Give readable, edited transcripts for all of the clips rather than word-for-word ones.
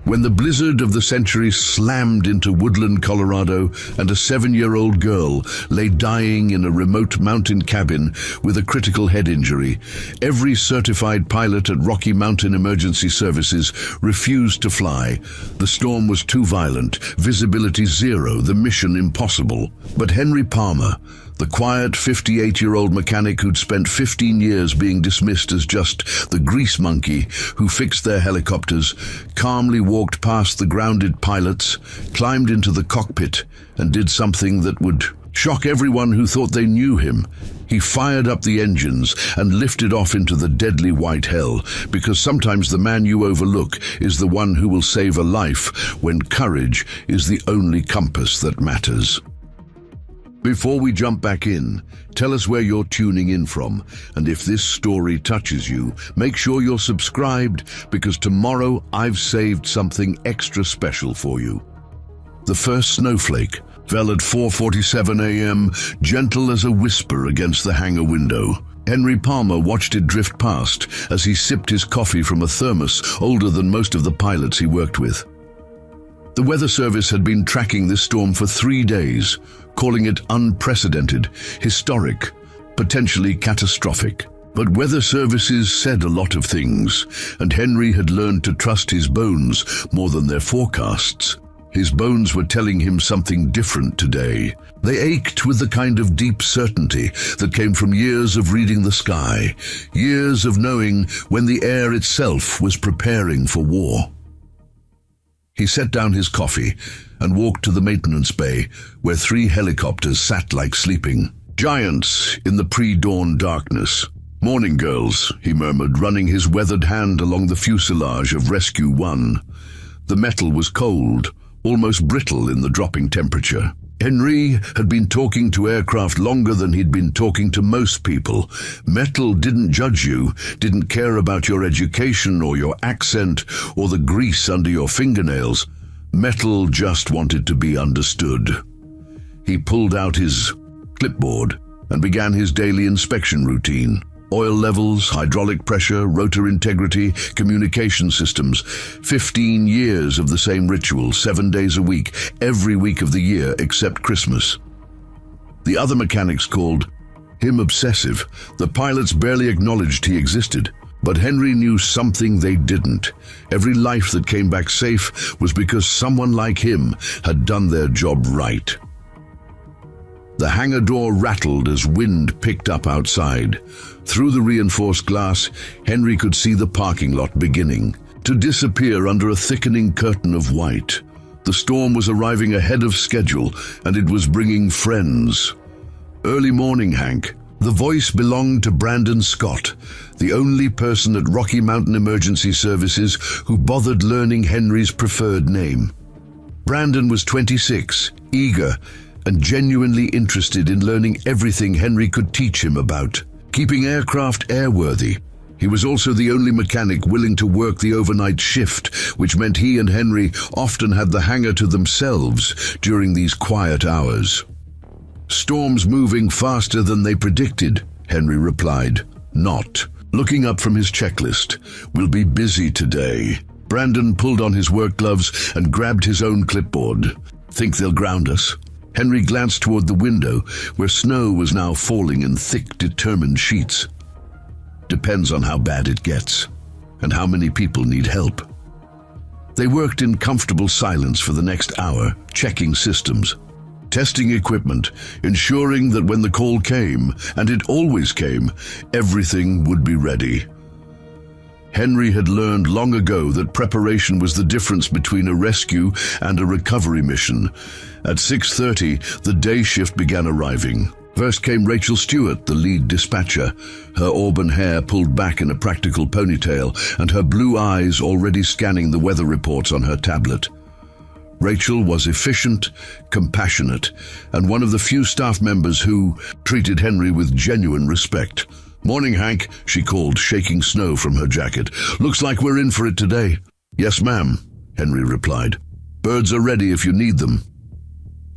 when the blizzard of the century slammed into Woodland, Colorado, and a 7-year-old girl lay dying in a remote mountain cabin with a critical head injury, every certified pilot at Rocky Mountain Emergency Services refused to fly. The storm was too violent, visibility zero, the mission impossible. But Henry Palmer, the quiet 58-year-old mechanic who'd spent 15 years being dismissed as just the grease monkey who fixed their helicopters, calmly walked past the grounded pilots, climbed into the cockpit, and did something that would shock everyone who thought they knew him. He fired up the engines and lifted off into the deadly white hell, because sometimes the man you overlook is the one who will save a life when courage is the only compass that matters. Before we jump back in, tell us where you're tuning in from, and if this story touches you, make sure you're subscribed, because tomorrow I've saved something extra special for you. The first snowflake fell at 4:47 a.m., gentle as a whisper against the hangar window. Henry Palmer watched it drift past as he sipped his coffee from a thermos older than most of the pilots he worked with. The Weather Service had been tracking this storm for 3 days, calling it unprecedented, historic, potentially catastrophic. But weather services said a lot of things, and Henry had learned to trust his bones more than their forecasts. His bones were telling him something different today. They ached with the kind of deep certainty that came from years of reading the sky, years of knowing when the air itself was preparing for war. He set down his coffee and walked to the maintenance bay, where 3 helicopters sat like sleeping giants in the pre-dawn darkness. "Morning, girls," he murmured, running his weathered hand along the fuselage of Rescue 1. The metal was cold, almost brittle in the dropping temperature. Henry had been talking to aircraft longer than he'd been talking to most people. Metal didn't judge you, didn't care about your education or your accent or the grease under your fingernails. Metal just wanted to be understood. He pulled out his clipboard and began his daily inspection routine. Oil levels, hydraulic pressure, rotor integrity, communication systems. 15 years of the same ritual, 7 days a week, every week of the year except Christmas. The other mechanics called him obsessive. The pilots barely acknowledged he existed. But Henry knew something they didn't. Every life that came back safe was because someone like him had done their job right. The hangar door rattled as wind picked up outside. Through the reinforced glass, Henry could see the parking lot beginning to disappear under a thickening curtain of white. The storm was arriving ahead of schedule, and it was bringing friends. "Early morning, Hank." The voice belonged to Brandon Scott, the only person at Rocky Mountain Emergency Services who bothered learning Henry's preferred name. Brandon was 26, eager, and genuinely interested in learning everything Henry could teach him about keeping aircraft airworthy. He was also the only mechanic willing to work the overnight shift, which meant he and Henry often had the hangar to themselves during these quiet hours. "Storm's moving faster than they predicted," Henry replied. "Not." Looking up from his checklist, "We'll be busy today." Brandon pulled on his work gloves and grabbed his own clipboard. "Think they'll ground us?" Henry glanced toward the window, where snow was now falling in thick, determined sheets. "Depends on how bad it gets, and how many people need help." They worked in comfortable silence for the next hour, checking systems, testing equipment, ensuring that when the call came, and it always came, everything would be ready. Henry had learned long ago that preparation was the difference between a rescue and a recovery mission. At 6:30, the day shift began arriving. First came Rachel Stewart, the lead dispatcher, her auburn hair pulled back in a practical ponytail and her blue eyes already scanning the weather reports on her tablet. Rachel was efficient, compassionate, and one of the few staff members who treated Henry with genuine respect. "Morning, Hank," she called, shaking snow from her jacket. "Looks like we're in for it today." "Yes, ma'am," Henry replied. "Birds are ready if you need them."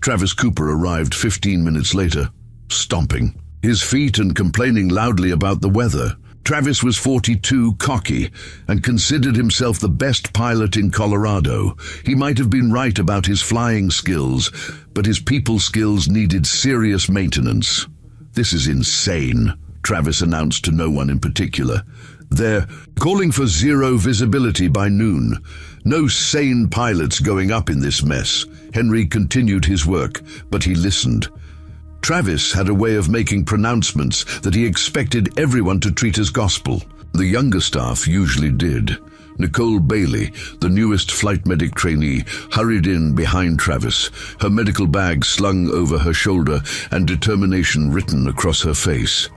Travis Cooper arrived 15 minutes later, stomping his feet and complaining loudly about the weather. Travis was 42, cocky, and considered himself the best pilot in Colorado. He might have been right about his flying skills, but his people skills needed serious maintenance. "This is insane," Travis announced to no one in particular. "They're calling for zero visibility by noon. No sane pilots going up in this mess." Henry continued his work, but he listened. Travis had a way of making pronouncements that he expected everyone to treat as gospel. The younger staff usually did. Nicole Bailey, the newest flight medic trainee, hurried in behind Travis, her medical bag slung over her shoulder and determination written across her face.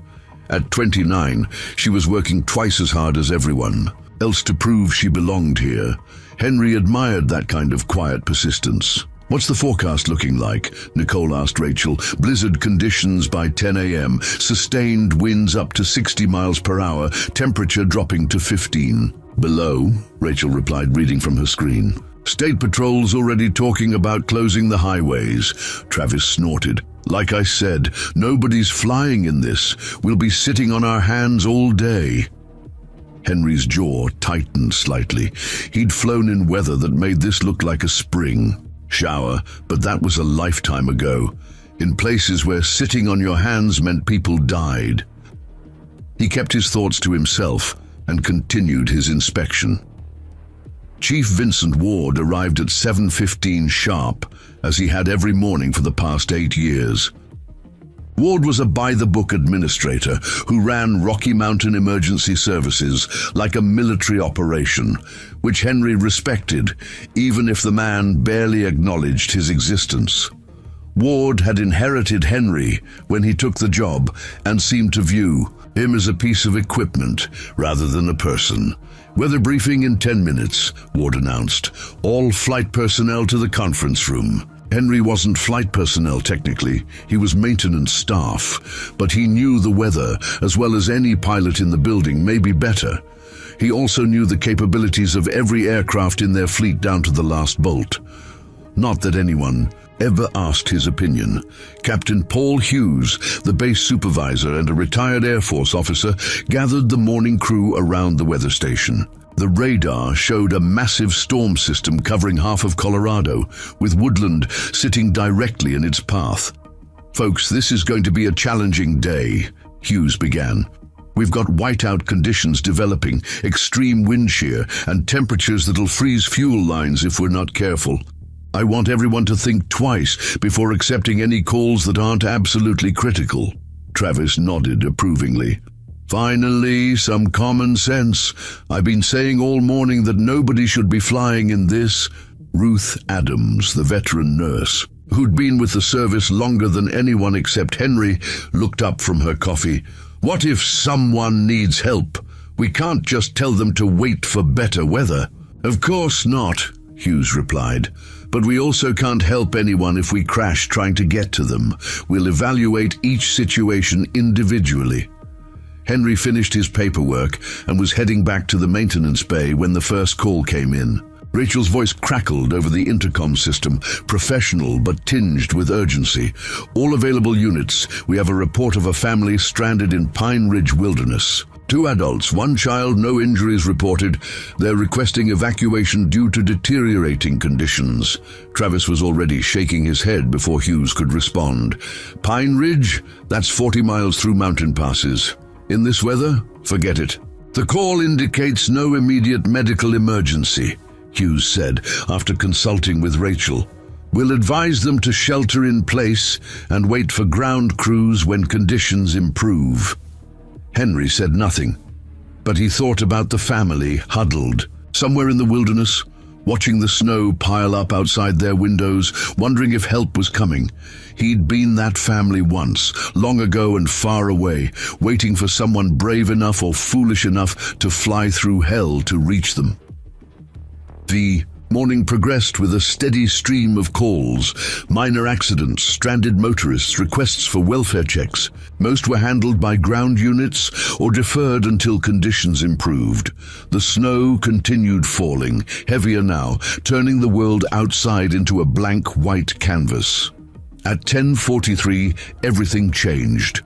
At 29, she was working twice as hard as everyone else to prove she belonged here. Henry admired that kind of quiet persistence. "What's the forecast looking like?" Nicole asked Rachel. "Blizzard conditions by 10 a.m., sustained winds up to 60 miles per hour, temperature dropping to 15. "Below," Rachel replied, reading from her screen. "State Patrol's already talking about closing the highways." Travis snorted. "Like I said, nobody's flying in this. We'll be sitting on our hands all day." Henry's jaw tightened slightly. He'd flown in weather that made this look like a spring shower, but that was a lifetime ago, in places where sitting on your hands meant people died. He kept his thoughts to himself and continued his inspection. Chief Vincent Ward arrived at 7:15 sharp, as he had every morning for the past 8 years. Ward was a by-the-book administrator who ran Rocky Mountain Emergency Services like a military operation, which Henry respected, even if the man barely acknowledged his existence. Ward had inherited Henry when he took the job and seemed to view him as a piece of equipment rather than a person. "Weather briefing in 10 minutes, Ward announced. "All flight personnel to the conference room." Henry wasn't flight personnel technically, he was maintenance staff, but he knew the weather as well as any pilot in the building, maybe better. He also knew the capabilities of every aircraft in their fleet down to the last bolt. Not that anyone ever asked his opinion. Captain Paul Hughes, the base supervisor and a retired Air Force officer, gathered the morning crew around the weather station. The radar showed a massive storm system covering half of Colorado, with woodland sitting directly in its path. "Folks, this is going to be a challenging day," Hughes began. "We've got whiteout conditions developing, extreme wind shear, and temperatures that'll freeze fuel lines if we're not careful. I want everyone to think twice before accepting any calls that aren't absolutely critical." Travis nodded approvingly. "Finally, some common sense. I've been saying all morning that nobody should be flying in this." Ruth Adams, the veteran nurse, who'd been with the service longer than anyone except Henry, looked up from her coffee. "What if someone needs help? We can't just tell them to wait for better weather." "Of course not," Hughes replied. "But we also can't help anyone if we crash trying to get to them. We'll evaluate each situation individually." Henry finished his paperwork and was heading back to the maintenance bay when the first call came in. Rachel's voice crackled over the intercom system, professional but tinged with urgency. "All available units, we have a report of a family stranded in Pine Ridge Wilderness. 2 adults, 1 child, no injuries reported. They're requesting evacuation due to deteriorating conditions." Travis was already shaking his head before Hughes could respond. "Pine Ridge? That's 40 miles through mountain passes. In this weather? Forget it." "The call indicates no immediate medical emergency," Hughes said after consulting with Rachel. "We'll advise them to shelter in place and wait for ground crews when conditions improve." Henry said nothing, but he thought about the family huddled somewhere in the wilderness, watching the snow pile up outside their windows, wondering if help was coming. He'd been that family once, long ago and far away, waiting for someone brave enough or foolish enough to fly through hell to reach them. The morning progressed with a steady stream of calls. Minor accidents, stranded motorists, requests for welfare checks. Most were handled by ground units or deferred until conditions improved. The snow continued falling, heavier now, turning the world outside into a blank white canvas. At 10:43, everything changed.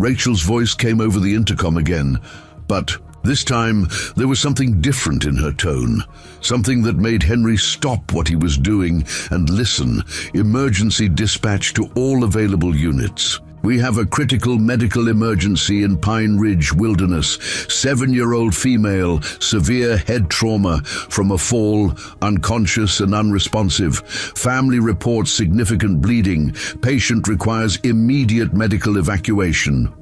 Rachel's voice came over the intercom again, but this time there was something different in her tone, something that made Henry stop what he was doing and listen. Emergency dispatch to all available units. We have a critical medical emergency in Pine Ridge Wilderness. 7-year-old female, severe head trauma from a fall, unconscious and unresponsive. Family reports significant bleeding. Patient requires immediate medical evacuation.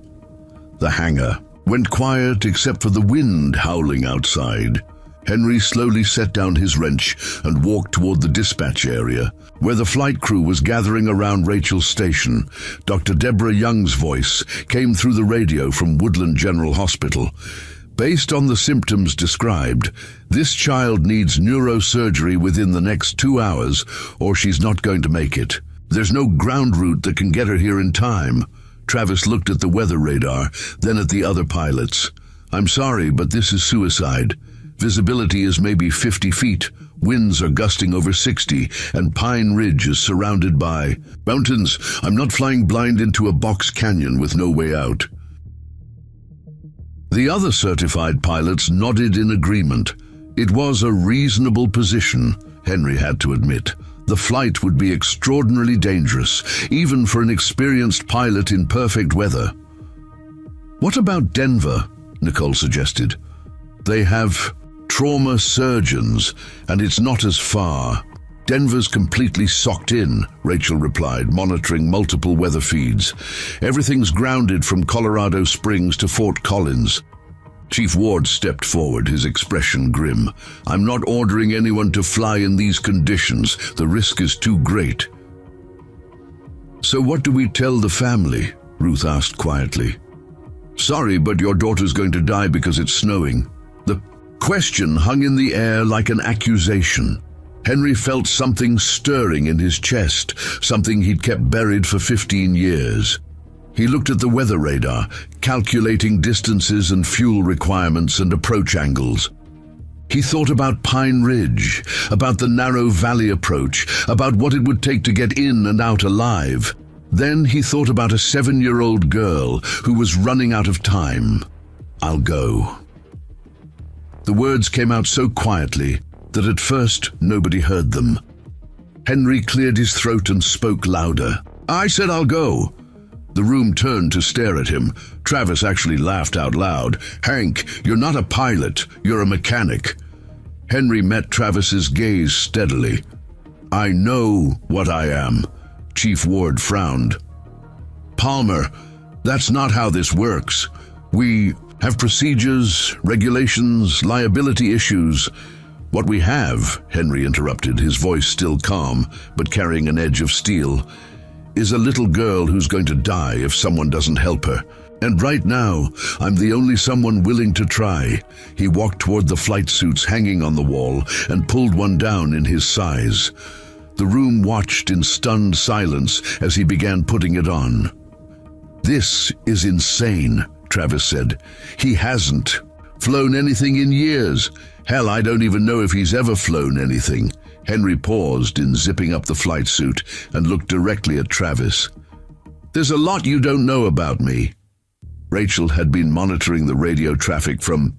The hangar went quiet except for the wind howling outside. Henry slowly set down his wrench and walked toward the dispatch area, where the flight crew was gathering around Rachel's station. Dr. Deborah Young's voice came through the radio from Woodland General Hospital. Based on the symptoms described, this child needs neurosurgery within the next 2 hours, or she's not going to make it. There's no ground route that can get her here in time. Travis looked at the weather radar, then at the other pilots. I'm sorry, but this is suicide. Visibility is maybe 50 feet. Winds are gusting over 60, and Pine Ridge is surrounded by mountains. I'm not flying blind into a box canyon with no way out. The other certified pilots nodded in agreement. It was a reasonable position, Henry had to admit. The flight would be extraordinarily dangerous, even for an experienced pilot in perfect weather. What about Denver? Nicole suggested. They have trauma surgeons, and it's not as far. Denver's completely socked in, Rachel replied, monitoring multiple weather feeds. Everything's grounded from Colorado Springs to Fort Collins. Chief Ward stepped forward, his expression grim. I'm not ordering anyone to fly in these conditions. The risk is too great. So what do we tell the family? Ruth asked quietly. Sorry, but your daughter's going to die because it's snowing. The question hung in the air like an accusation. Henry felt something stirring in his chest, something he'd kept buried for 15 years. He looked at the weather radar, calculating distances and fuel requirements and approach angles. He thought about Pine Ridge, about the narrow valley approach, about what it would take to get in and out alive. Then he thought about a 7-year-old girl who was running out of time. I'll go. The words came out so quietly that at first nobody heard them. Henry cleared his throat and spoke louder. I said I'll go. The room turned to stare at him. Travis actually laughed out loud. Hank, you're not a pilot, you're a mechanic. Henry met Travis's gaze steadily. I know what I am. Chief Ward frowned. Palmer, that's not how this works. We have procedures, regulations, liability issues. What we have, Henry interrupted, his voice still calm, but carrying an edge of steel, is a little girl who's going to die if someone doesn't help her. And right now, I'm the only someone willing to try. He walked toward the flight suits hanging on the wall and pulled one down in his size. The room watched in stunned silence as he began putting it on. This is insane, Travis said. He hasn't flown anything in years. Hell, I don't even know if he's ever flown anything. Henry paused in zipping up the flight suit and looked directly at Travis. There's a lot you don't know about me. Rachel had been monitoring the radio traffic from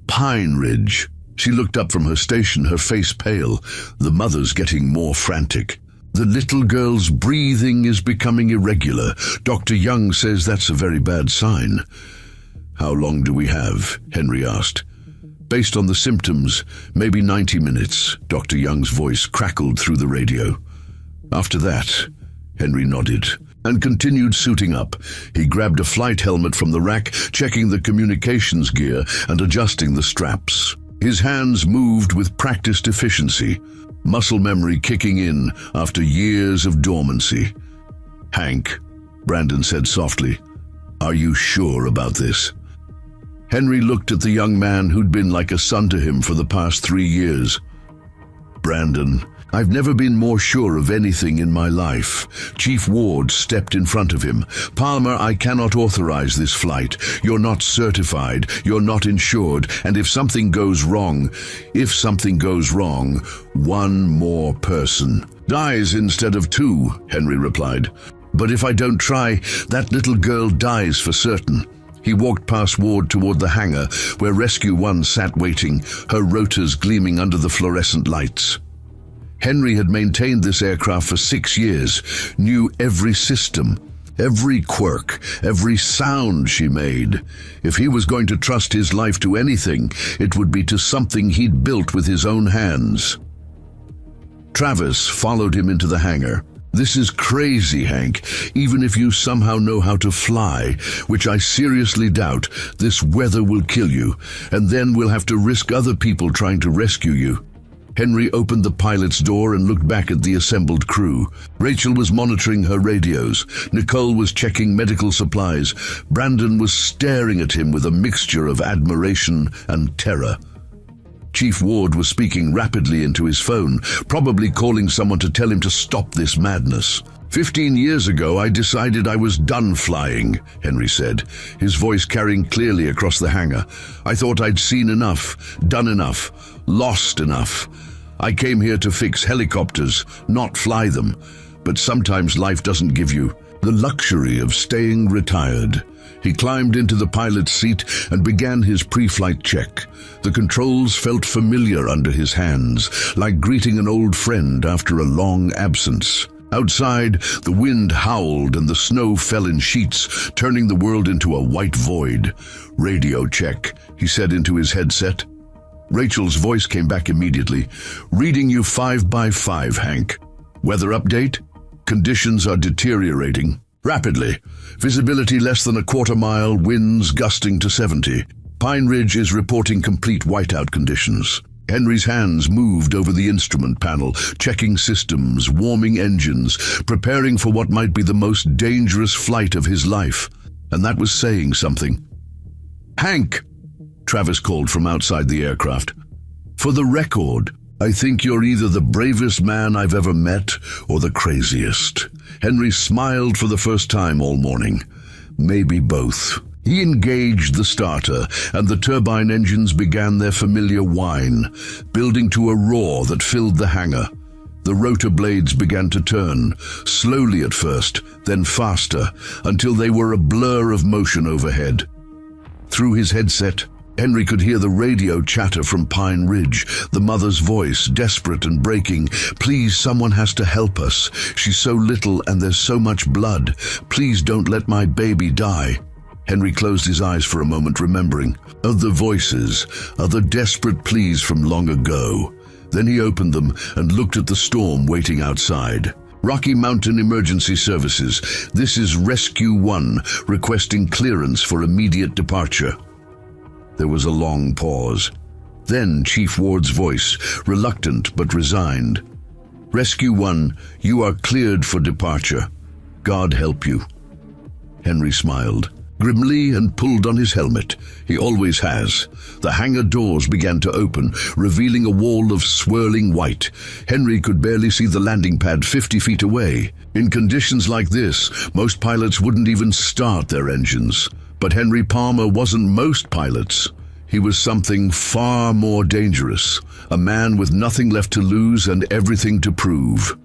Pine Ridge. She looked up from her station, her face pale, the mother's getting more frantic. The little girl's breathing is becoming irregular. Dr. Young says that's a very bad sign. How long do we have? Henry asked. Based on the symptoms, maybe 90 minutes, Dr. Young's voice crackled through the radio. After that, Henry nodded and continued suiting up. He grabbed a flight helmet from the rack, checking the communications gear and adjusting the straps. His hands moved with practiced efficiency, muscle memory kicking in after years of dormancy. Hank, Brandon said softly, are you sure about this? Henry looked at the young man who'd been like a son to him for the past 3 years. Brandon, I've never been more sure of anything in my life. Chief Ward stepped in front of him. Palmer, I cannot authorize this flight. You're not certified, you're not insured, and if something goes wrong, one more person dies instead of 2, Henry replied. But if I don't try, that little girl dies for certain. He walked past Ward toward the hangar where Rescue 1 sat waiting, her rotors gleaming under the fluorescent lights. Henry had maintained this aircraft for 6 years, knew every system, every quirk, every sound she made. If he was going to trust his life to anything, it would be to something he'd built with his own hands. Travis followed him into the hangar. "This is crazy, Hank. Even if you somehow know how to fly, which I seriously doubt, this weather will kill you, and then we'll have to risk other people trying to rescue you." Henry opened the pilot's door and looked back at the assembled crew. Rachel was monitoring her radios. Nicole was checking medical supplies. Brandon was staring at him with a mixture of admiration and terror. Chief Ward was speaking rapidly into his phone, probably calling someone to tell him to stop this madness. 15 years ago, I decided I was done flying, Henry said, his voice carrying clearly across the hangar. I thought I'd seen enough, done enough, lost enough. I came here to fix helicopters, not fly them. But sometimes life doesn't give you the luxury of staying retired. He climbed into the pilot's seat and began his pre-flight check. The controls felt familiar under his hands, like greeting an old friend after a long absence. Outside, the wind howled and the snow fell in sheets, turning the world into a white void. "Radio check," he said into his headset. Rachel's voice came back immediately. "Reading you 5 by 5, Hank. Weather update? Conditions are deteriorating rapidly. Visibility less than a quarter mile, winds gusting to 70. Pine Ridge is reporting complete whiteout conditions." Henry's hands moved over the instrument panel, checking systems, warming engines, preparing for what might be the most dangerous flight of his life. And that was saying something. "Hank!" Travis called from outside the aircraft. "For the record, I think you're either the bravest man I've ever met or the craziest." Henry smiled for the first time all morning. Maybe both. He engaged the starter, and the turbine engines began their familiar whine, building to a roar that filled the hangar. The rotor blades began to turn, slowly at first, then faster, until they were a blur of motion overhead. Through his headset, Henry could hear the radio chatter from Pine Ridge, the mother's voice, desperate and breaking. "Please, someone has to help us. She's so little and there's so much blood. Please don't let my baby die." Henry closed his eyes for a moment, remembering other voices, other desperate pleas from long ago. Then he opened them and looked at the storm waiting outside. "Rocky Mountain Emergency Services. This is Rescue 1, requesting clearance for immediate departure." There was a long pause. Then Chief Ward's voice, reluctant but resigned. "Rescue 1, you are cleared for departure. God help you." Henry smiled grimly and pulled on his helmet. He always has. The hangar doors began to open, revealing a wall of swirling white. Henry could barely see the landing pad 50 feet away. In conditions like this, most pilots wouldn't even start their engines. But Henry Palmer wasn't most pilots. He was something far more dangerous, a man with nothing left to lose and everything to prove.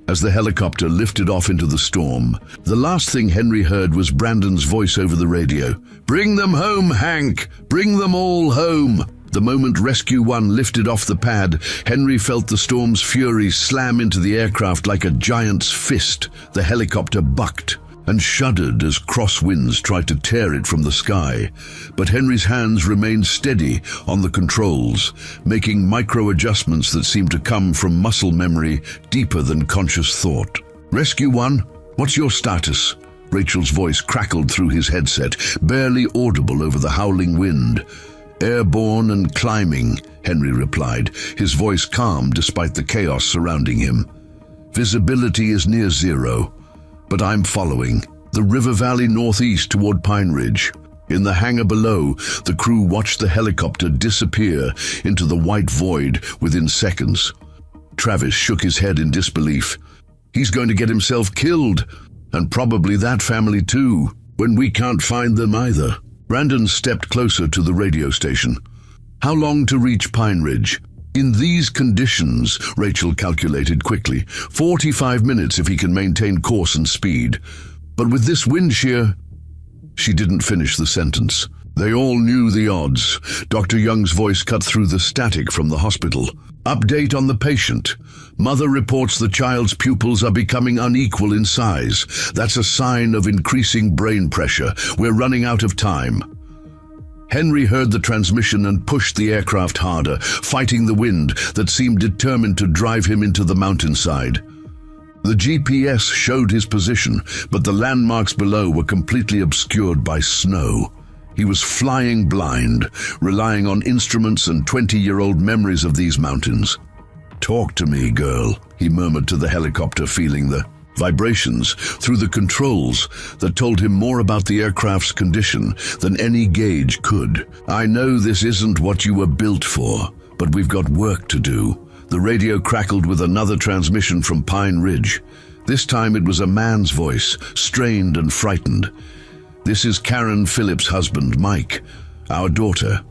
As the helicopter lifted off into the storm, the last thing Henry heard was Brandon's voice over the radio. "Bring them home, Hank! Bring them all home!" The moment Rescue 1 lifted off the pad, Henry felt the storm's fury slam into the aircraft like a giant's fist. The helicopter bucked and shuddered as crosswinds tried to tear it from the sky. But Henry's hands remained steady on the controls, making micro-adjustments that seemed to come from muscle memory deeper than conscious thought. "Rescue 1, what's your status?" Rachel's voice crackled through his headset, barely audible over the howling wind. "Airborne and climbing," Henry replied, his voice calm despite the chaos surrounding him. "Visibility is near zero. But I'm following the river valley northeast toward Pine Ridge." In the hangar below, the crew watched the helicopter disappear into the white void within seconds. Travis shook his head in disbelief. "He's going to get himself killed, and probably that family too, when we can't find them either." Brandon stepped closer to the radio station. "How long to reach Pine Ridge?" In these conditions, Rachel calculated quickly, 45 minutes if he can maintain course and speed. But with this wind shear... She didn't finish the sentence. They all knew the odds. Dr. Young's voice cut through the static from the hospital. Update on the patient. Mother reports the child's pupils are becoming unequal in size. That's a sign of increasing brain pressure. We're running out of time. Henry heard the transmission and pushed the aircraft harder, fighting the wind that seemed determined to drive him into the mountainside. The GPS showed his position, but the landmarks below were completely obscured by snow. He was flying blind, relying on instruments and 20-year-old memories of these mountains. "Talk to me, girl," he murmured to the helicopter, feeling the vibrations through the controls that told him more about the aircraft's condition than any gauge could. "I know this isn't what you were built for, but we've got work to do." The radio crackled with another transmission from Pine Ridge. This time it was a man's voice, strained and frightened. "This is Karen Phillips' husband, Mike. Our daughter.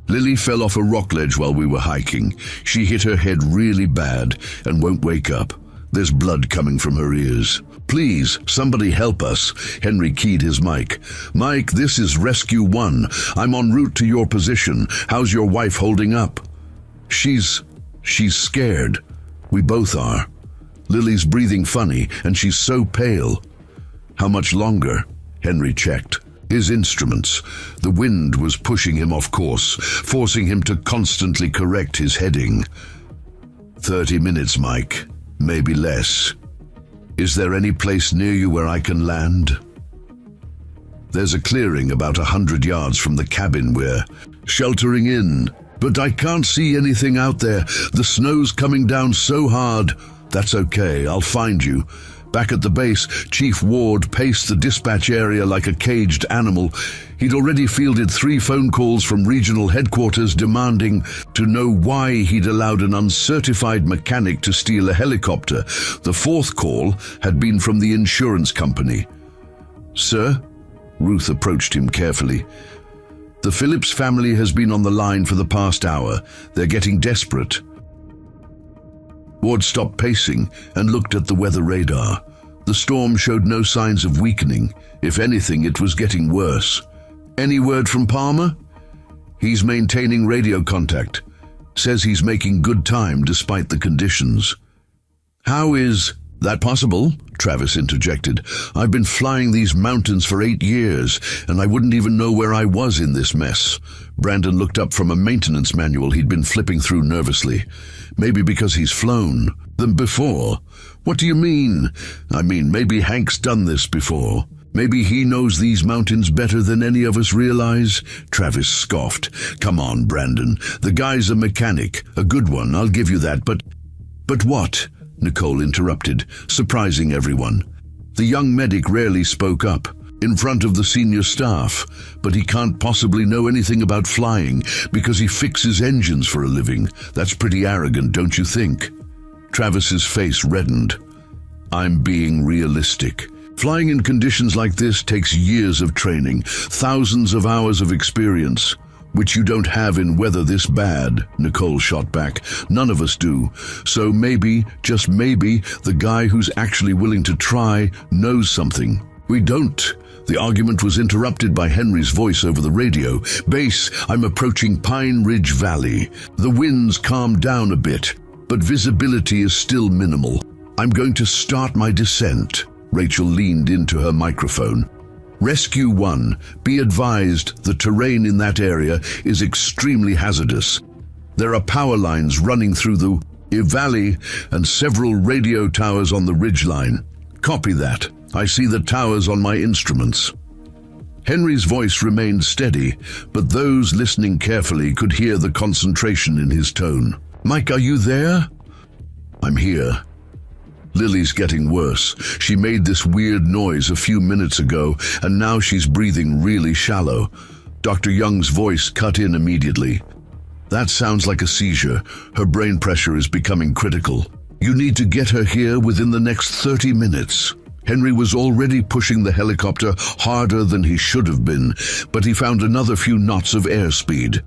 Lily fell off a rock ledge while we were hiking. She hit her head really bad and won't wake up. There's blood coming from her ears. Please, somebody help us." Henry keyed his mic. "Mike, this is Rescue 1. I'm en route to your position. How's your wife holding up?" She's scared. We both are. Lily's breathing funny, and she's so pale." "How much longer?" Henry checked his instruments. The wind was pushing him off course, forcing him to constantly correct his heading. 30 minutes, Mike. Maybe less. Is there any place near you where I can land?" "There's a clearing about 100 yards from the cabin we're sheltering in. But I can't see anything out there. The snow's coming down so hard." "That's okay, I'll find you." Back at the base, Chief Ward paced the dispatch area like a caged animal. He'd already fielded 3 phone calls from regional headquarters demanding to know why he'd allowed an uncertified mechanic to steal a helicopter. The 4th call had been from the insurance company. "Sir?" Ruth approached him carefully. "The Phillips family has been on the line for the past hour. They're getting desperate." Ward stopped pacing and looked at the weather radar. The storm showed no signs of weakening. If anything, it was getting worse. "Any word from Palmer?" "He's maintaining radio contact. Says he's making good time despite the conditions." "How is that possible?" Travis interjected. "I've been flying these mountains for 8 years, and I wouldn't even know where I was in this mess." Brandon looked up from a maintenance manual he'd been flipping through nervously. "Maybe because he's flown them before." "What do you mean?" "I mean, maybe Hank's done this before. Maybe he knows these mountains better than any of us realize." Travis scoffed. "Come on, Brandon. The guy's a mechanic. A good one, I'll give you that, but what?" Nicole interrupted, surprising everyone. The young medic rarely spoke up in front of the senior staff, but he can't possibly know anything about flying because he fixes engines for a living. That's pretty arrogant, don't you think? Travis's face reddened. "I'm being realistic. Flying in conditions like this takes years of training, thousands of hours of experience, which you don't have in weather this bad," Nicole shot back. "None of us do. So maybe, just maybe, the guy who's actually willing to try knows something. We don't." The argument was interrupted by Henry's voice over the radio. "Base, I'm approaching Pine Ridge Valley. The wind's calmed down a bit, but visibility is still minimal. I'm going to start my descent." Rachel leaned into her microphone. "Rescue 1, be advised the terrain in that area is extremely hazardous. There are power lines running through the valley and several radio towers on the ridgeline. Copy that. I see the towers on my instruments." Henry's voice remained steady, but those listening carefully could hear the concentration in his tone. "Mike, are you there?" "I'm here." "Lily's getting worse. She made this weird noise a few minutes ago, and now she's breathing really shallow." Dr. Young's voice cut in immediately. "That sounds like a seizure. Her brain pressure is becoming critical. You need to get her here within the next 30 minutes." Henry was already pushing the helicopter harder than he should have been, but he found another few knots of airspeed.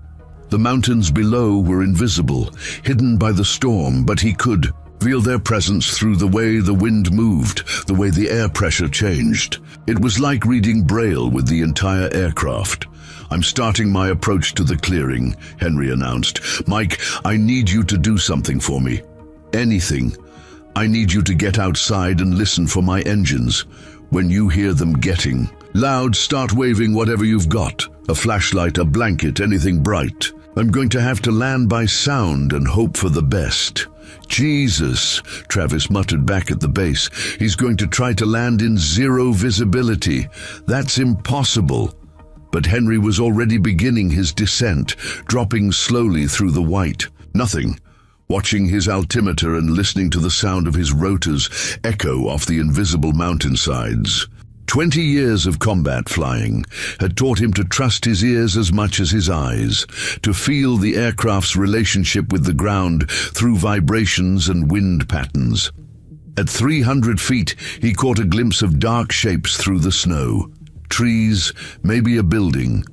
The mountains below were invisible, hidden by the storm, but he could feel their presence through the way the wind moved, the way the air pressure changed. It was like reading Braille with the entire aircraft. "I'm starting my approach to the clearing," Henry announced. "Mike, I need you to do something for me. Anything. I need you to get outside and listen for my engines. When you hear them getting loud, start waving whatever you've got. A flashlight, a blanket, anything bright. I'm going to have to land by sound and hope for the best." "Jesus," Travis muttered back at the base. "He's going to try to land in zero visibility. That's impossible." But Henry was already beginning his descent, dropping slowly through the white. Nothing. Watching his altimeter and listening to the sound of his rotors echo off the invisible mountainsides. 20 years of combat flying had taught him to trust his ears as much as his eyes, to feel the aircraft's relationship with the ground through vibrations and wind patterns. At 300 feet, he caught a glimpse of dark shapes through the snow. Trees, maybe a building.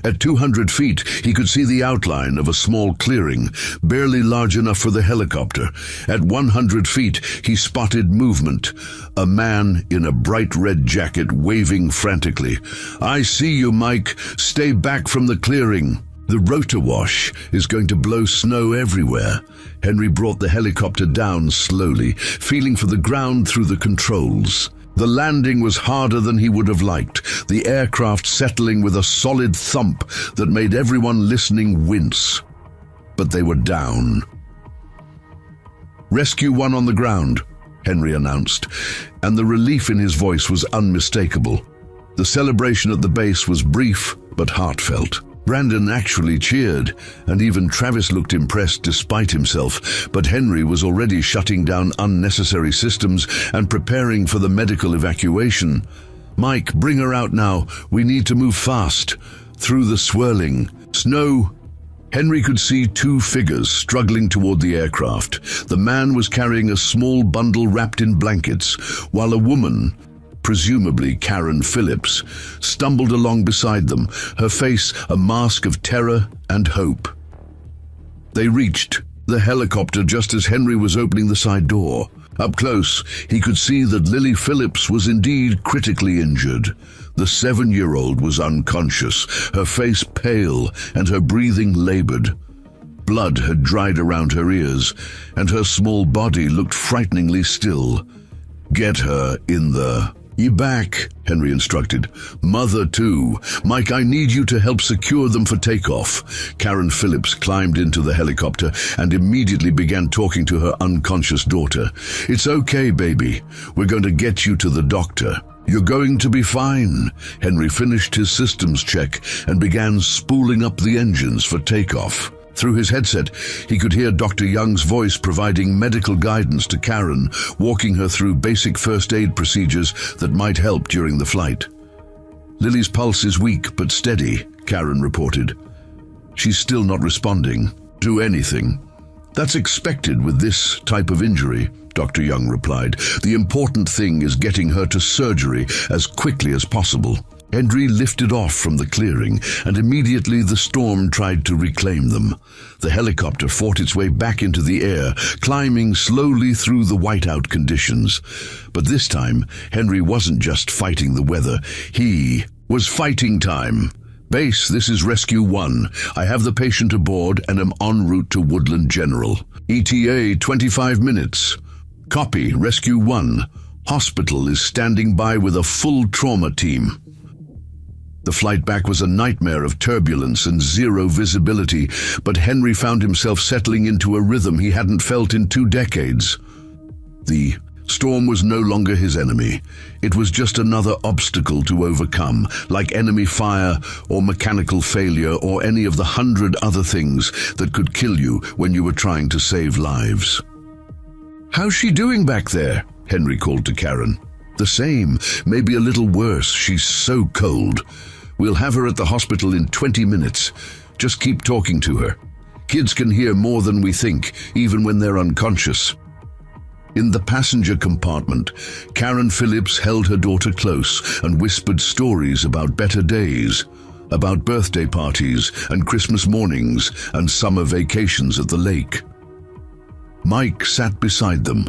At 200 feet, he could see the outline of a small clearing, barely large enough for the helicopter. At 100 feet, he spotted movement. A man in a bright red jacket waving frantically. "I see you, Mike. Stay back from the clearing. The rotor wash is going to blow snow everywhere." Henry brought the helicopter down slowly, feeling for the ground through the controls. The landing was harder than he would have liked, the aircraft settling with a solid thump that made everyone listening wince. But they were down. "Rescue 1 on the ground," Henry announced, and the relief in his voice was unmistakable. The celebration at the base was brief but heartfelt. Brandon actually cheered, and even Travis looked impressed despite himself, but Henry was already shutting down unnecessary systems and preparing for the medical evacuation. "Mike, bring her out now. We need to move fast." Through the swirling snow, Henry could see 2 figures struggling toward the aircraft. The man was carrying a small bundle wrapped in blankets, while a woman, presumably Karen Phillips, stumbled along beside them, her face a mask of terror and hope. They reached the helicopter just as Henry was opening the side door. Up close, he could see that Lily Phillips was indeed critically injured. The 7-year-old was unconscious, her face pale and her breathing labored. Blood had dried around her ears, and her small body looked frighteningly still. "Get her in the back," Henry instructed. "Mother too. Mike, I need you to help secure them for takeoff." Karen Phillips climbed into the helicopter and immediately began talking to her unconscious daughter. "It's okay, baby. We're going to get you to the doctor. You're going to be fine." Henry finished his systems check and began spooling up the engines for takeoff. Through his headset, he could hear Dr. Young's voice providing medical guidance to Karen, walking her through basic first aid procedures that might help during the flight. "Lily's pulse is weak but steady," Karen reported. "She's still not responding to anything." "That's expected with this type of injury," Dr. Young replied. "The important thing is getting her to surgery as quickly as possible." Henry lifted off from the clearing, and immediately the storm tried to reclaim them. The helicopter fought its way back into the air, climbing slowly through the whiteout conditions. But this time, Henry wasn't just fighting the weather. He was fighting time. "Base, this is Rescue 1. I have the patient aboard and am en route to Woodland General. ETA 25 minutes. Copy, Rescue 1. Hospital is standing by with a full trauma team." The flight back was a nightmare of turbulence and zero visibility, but Henry found himself settling into a rhythm he hadn't felt in 2 decades. The storm was no longer his enemy. It was just another obstacle to overcome, like enemy fire or mechanical failure or any of the 100 other things that could kill you when you were trying to save lives. "How's she doing back there?" Henry called to Karen. "The same, maybe a little worse. She's so cold. We'll have her at the hospital in 20 minutes. Just keep talking to her. Kids can hear more than we think, even when they're unconscious." In the passenger compartment, Karen Phillips held her daughter close and whispered stories about better days. about birthday parties and Christmas mornings and summer vacations at the lake. Mike sat beside them,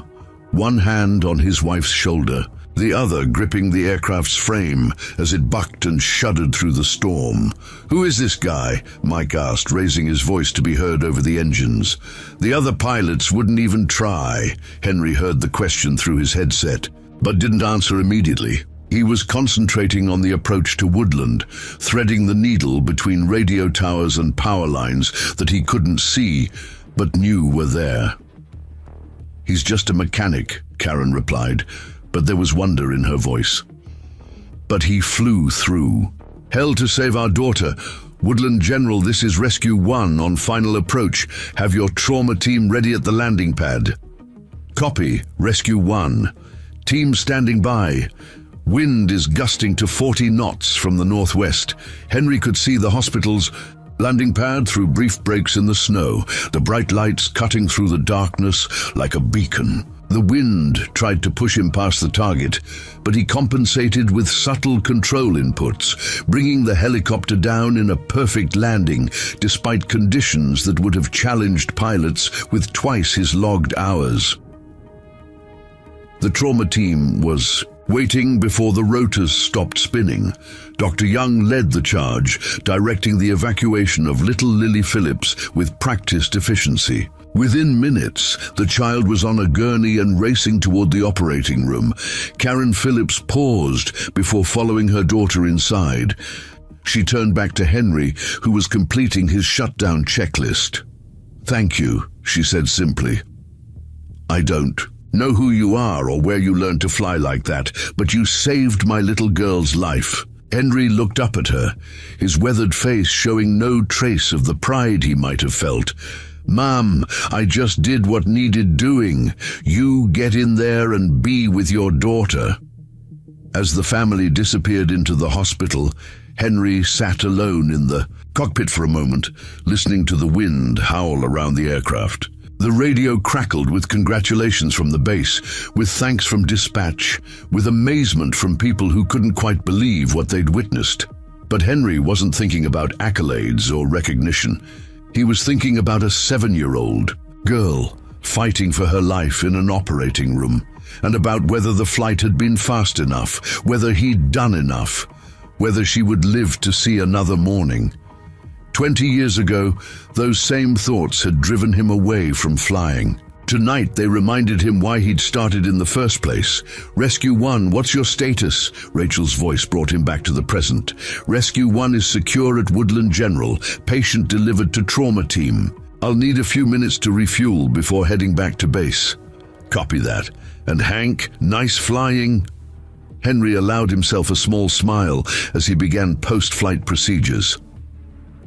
one hand on his wife's shoulder, the other gripping the aircraft's frame as it bucked and shuddered through the storm. "Who is this guy?" Mike asked, raising his voice to be heard over the engines. "The other pilots wouldn't even try." Henry heard the question through his headset, but didn't answer immediately. He was concentrating on the approach to Woodland, threading the needle between radio towers and power lines that he couldn't see, but knew were there. "He's just a mechanic," Karen replied, but there was wonder in her voice. "But he flew through. Hell to save our daughter. Woodland General, this is Rescue 1 on final approach. Have your trauma team ready at the landing pad." "Copy, Rescue 1. Team standing by. Wind is gusting to 40 knots from the northwest." Henry could see the hospital's landing pad through brief breaks in the snow, the bright lights cutting through the darkness like a beacon. The wind tried to push him past the target, but he compensated with subtle control inputs, bringing the helicopter down in a perfect landing, despite conditions that would have challenged pilots with twice his logged hours. The trauma team was waiting before the rotors stopped spinning. Dr. Young led the charge, directing the evacuation of little Lily Phillips with practiced efficiency. Within minutes, the child was on a gurney and racing toward the operating room. Karen Phillips paused before following her daughter inside. She turned back to Henry, who was completing his shutdown checklist. "Thank you," she said simply. "I don't know who you are or where you learned to fly like that, but you saved my little girl's life." Henry looked up at her, his weathered face showing no trace of the pride he might have felt. "Mom, I just did what needed doing. You get in there and be with your daughter." As the family disappeared into the hospital, Henry sat alone in the cockpit for a moment, listening to the wind howl around the aircraft. The radio crackled with congratulations from the base, with thanks from dispatch, with amazement from people who couldn't quite believe what they'd witnessed. But Henry wasn't thinking about accolades or recognition. He was thinking about a 7-year-old girl fighting for her life in an operating room, and about whether the flight had been fast enough, whether he'd done enough, whether she would live to see another morning. 20 years ago, those same thoughts had driven him away from flying. Tonight, they reminded him why he'd started in the first place. "Rescue 1, what's your status?" Rachel's voice brought him back to the present. "Rescue 1 is secure at Woodland General. Patient delivered to trauma team. I'll need a few minutes to refuel before heading back to base." "Copy that. And Hank, nice flying." Henry allowed himself a small smile as he began post-flight procedures.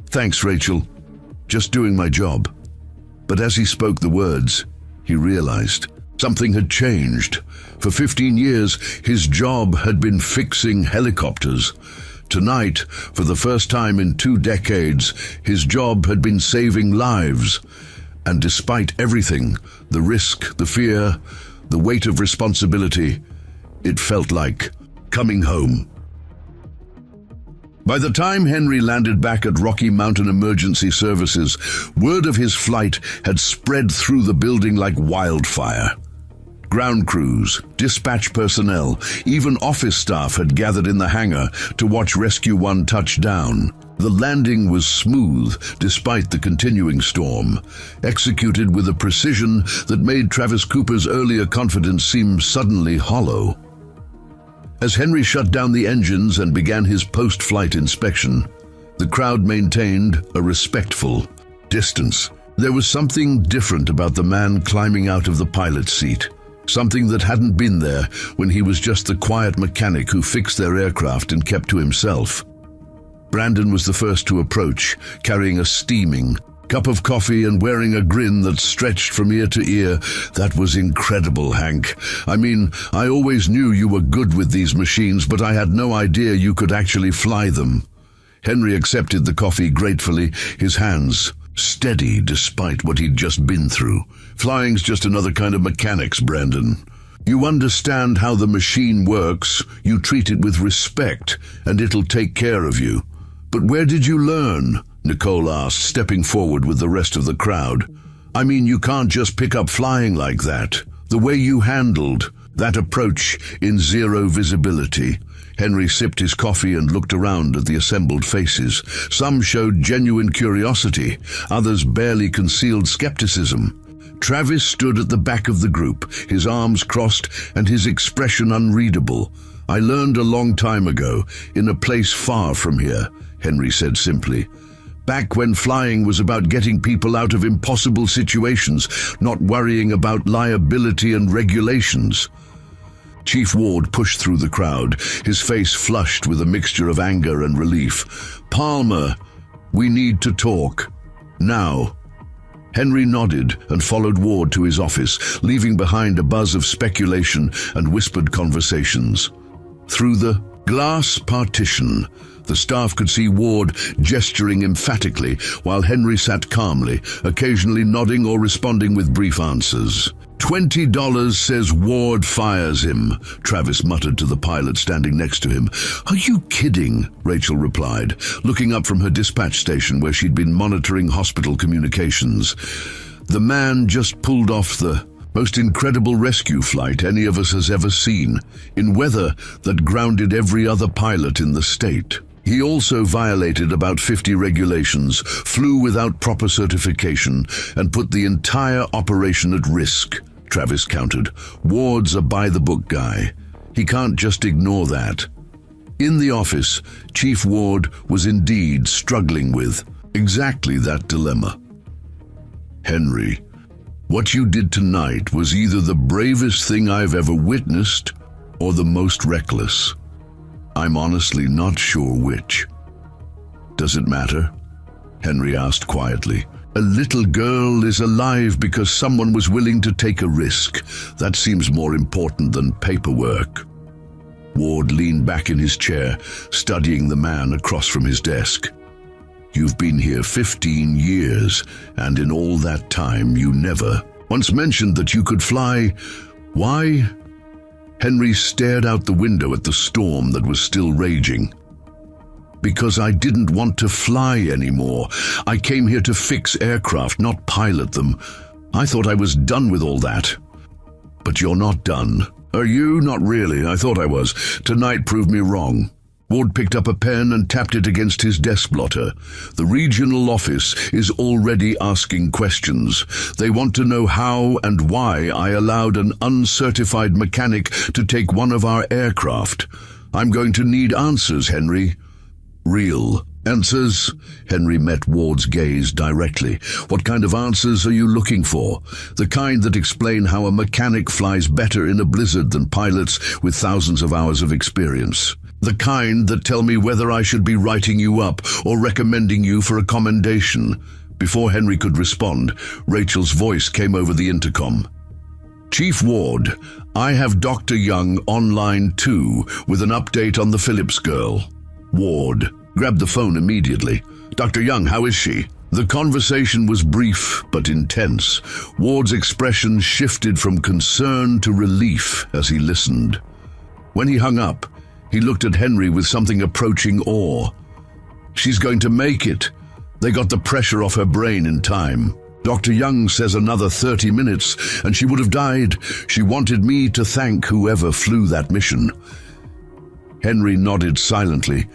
"Thanks, Rachel. Just doing my job." But as he spoke the words, he realized something had changed. For 15 years, his job had been fixing helicopters. Tonight, for the first time in 2 decades, his job had been saving lives. And despite everything, the risk, the fear, the weight of responsibility, it felt like coming home. By the time Henry landed back at Rocky Mountain Emergency Services, word of his flight had spread through the building like wildfire. Ground crews, dispatch personnel, even office staff had gathered in the hangar to watch Rescue 1 touch down. The landing was smooth despite the continuing storm, executed with a precision that made Travis Cooper's earlier confidence seem suddenly hollow. As Henry shut down the engines and began his post-flight inspection, the crowd maintained a respectful distance. There was something different about the man climbing out of the pilot's seat, something that hadn't been there when he was just the quiet mechanic who fixed their aircraft and kept to himself. Brandon was the first to approach, carrying a steaming cup of coffee and wearing a grin that stretched from ear to ear. "That was incredible, Hank. I mean, I always knew you were good with these machines, but I had no idea you could actually fly them." Henry accepted the coffee gratefully, his hands steady despite what he'd just been through. "Flying's just another kind of mechanics, Brandon. You understand how the machine works, you treat it with respect, and it'll take care of you. "But where did you learn?" Nicole asked, stepping forward with the rest of the crowd. "I mean, you can't just pick up flying like that. The way you handled that approach in zero visibility." Henry sipped his coffee and looked around at the assembled faces. Some showed genuine curiosity, others barely concealed skepticism. Travis stood at the back of the group, his arms crossed and his expression unreadable. "I learned a long time ago, in a place far from here," Henry said simply. "Back when flying was about getting people out of impossible situations, not worrying about liability and regulations." Chief Ward pushed through the crowd, his face flushed with a mixture of anger and relief. "Palmer, we need to talk. Now." Henry nodded and followed Ward to his office, leaving behind a buzz of speculation and whispered conversations. Through the glass partition, the staff could see Ward gesturing emphatically, while Henry sat calmly, occasionally nodding or responding with brief answers. $20 says Ward fires him, Travis muttered to the pilot standing next to him. "Are you kidding?" Rachel replied, looking up from her dispatch station where she'd been monitoring hospital communications. "The man just pulled off the most incredible rescue flight any of us has ever seen, in weather that grounded every other pilot in the state. He also violated about 50 regulations, flew without proper certification, and put the entire operation at risk," Travis countered. "Ward's a by-the-book guy. He can't just ignore that." In the office, Chief Ward was indeed struggling with exactly that dilemma. "Henry, what you did tonight was either the bravest thing I've ever witnessed or the most reckless. I'm honestly not sure which." "Does it matter?" Henry asked quietly. "A little girl is alive because someone was willing to take a risk. That seems more important than paperwork." Ward leaned back in his chair, studying the man across from his desk. "You've been here 15 years, and in all that time you never once mentioned that you could fly. Why?" Henry stared out the window at the storm that was still raging. "Because I didn't want to fly anymore. I came here to fix aircraft, not pilot them. I thought I was done with all that." "But you're not done." "Are you? Not really. I thought I was. Tonight proved me wrong." Ward picked up a pen and tapped it against his desk blotter. "The regional office is already asking questions. They want to know how and why I allowed an uncertified mechanic to take one of our aircraft. I'm going to need answers, Henry. Real answers." Henry met Ward's gaze directly. "What kind of answers are you looking for? The kind that explain how a mechanic flies better in a blizzard than pilots with thousands of hours of experience. The kind that tell me whether I should be writing you up or recommending you for a commendation." Before Henry could respond, Rachel's voice came over the intercom. "Chief Ward, I have Dr. Young online too, with an update on the Phillips girl." Ward grabbed the phone immediately. "Dr. Young, how is she?" The conversation was brief but intense. Ward's expression shifted from concern to relief as he listened. When he hung up, he looked at Henry with something approaching awe. "She's going to make it. They got the pressure off her brain in time. Dr. Young says another 30 minutes and she would have died. She wanted me to thank whoever flew that mission." Henry nodded silently,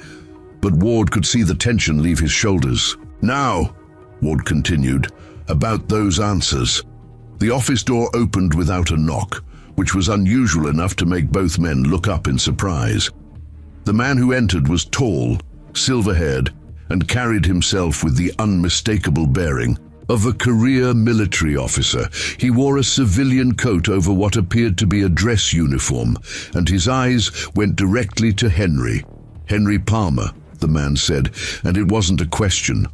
but Ward could see the tension leave his shoulders. "Now," Ward continued, "about those answers." The office door opened without a knock, which was unusual enough to make both men look up in surprise. The man who entered was tall, silver-haired, and carried himself with the unmistakable bearing of a career military officer. He wore a civilian coat over what appeared to be a dress uniform, and his eyes went directly to Henry. "Henry Palmer," the man said, and it wasn't a question.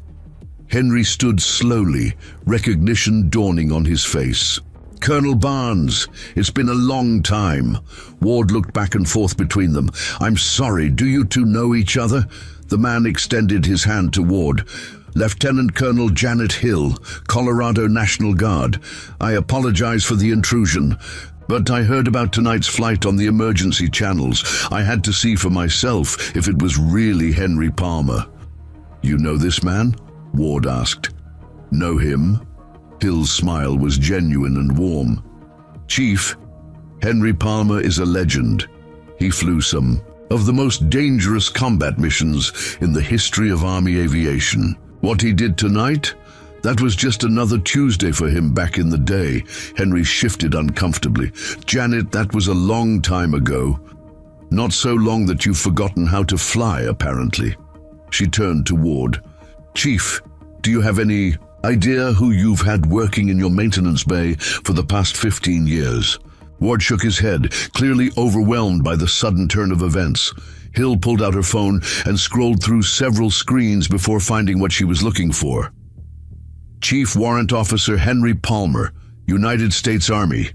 Henry stood slowly, recognition dawning on his face. "Colonel Barnes, it's been a long time." Ward looked back and forth between them. "I'm sorry, do you two know each other?" The man extended his hand to Ward. "Lieutenant Colonel Janet Hill, Colorado National Guard. I apologize for the intrusion, but I heard about tonight's flight on the emergency channels. I had to see for myself if it was really Henry Palmer." "You know this man?" Ward asked. "Know him?" Hill's smile was genuine and warm. "Chief, Henry Palmer is a legend. He flew some of the most dangerous combat missions in the history of Army aviation. What he did tonight? That was just another Tuesday for him back in the day." Henry shifted uncomfortably. "Janet, that was a long time ago. Not so long that you've forgotten how to fly, apparently." She turned to Ward. "Chief, do you have any idea who you've had working in your maintenance bay for the past 15 years? Ward shook his head, clearly overwhelmed by the sudden turn of events. Hill pulled out her phone and scrolled through several screens before finding what she was looking for. "Chief Warrant Officer Henry Palmer, United States Army.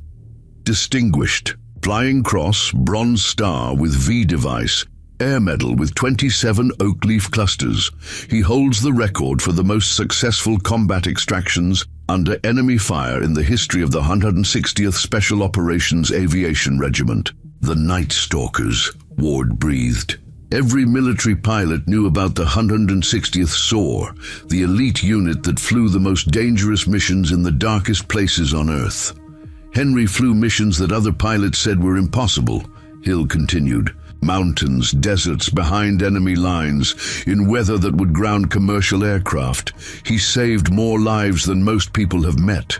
Distinguished. Flying Cross, Bronze Star with V device. Air Medal with 27 oak leaf clusters. He holds the record for the most successful combat extractions under enemy fire in the history of the 160th Special Operations Aviation Regiment." "The Night Stalkers," Ward breathed. Every military pilot knew about the 160th SOAR, the elite unit that flew the most dangerous missions in the darkest places on Earth. "Henry flew missions that other pilots said were impossible," Hill continued. "Mountains, deserts, behind enemy lines, in weather that would ground commercial aircraft. He saved more lives than most people have met."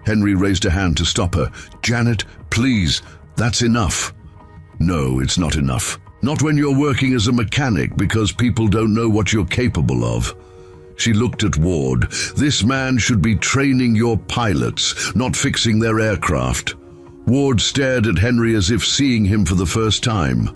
Henry raised a hand to stop her. "Janet, please, that's enough." "No, it's not enough. Not when you're working as a mechanic, because people don't know what you're capable of." She looked at Ward. "This man should be training your pilots, not fixing their aircraft." Ward stared at Henry as if seeing him for the first time.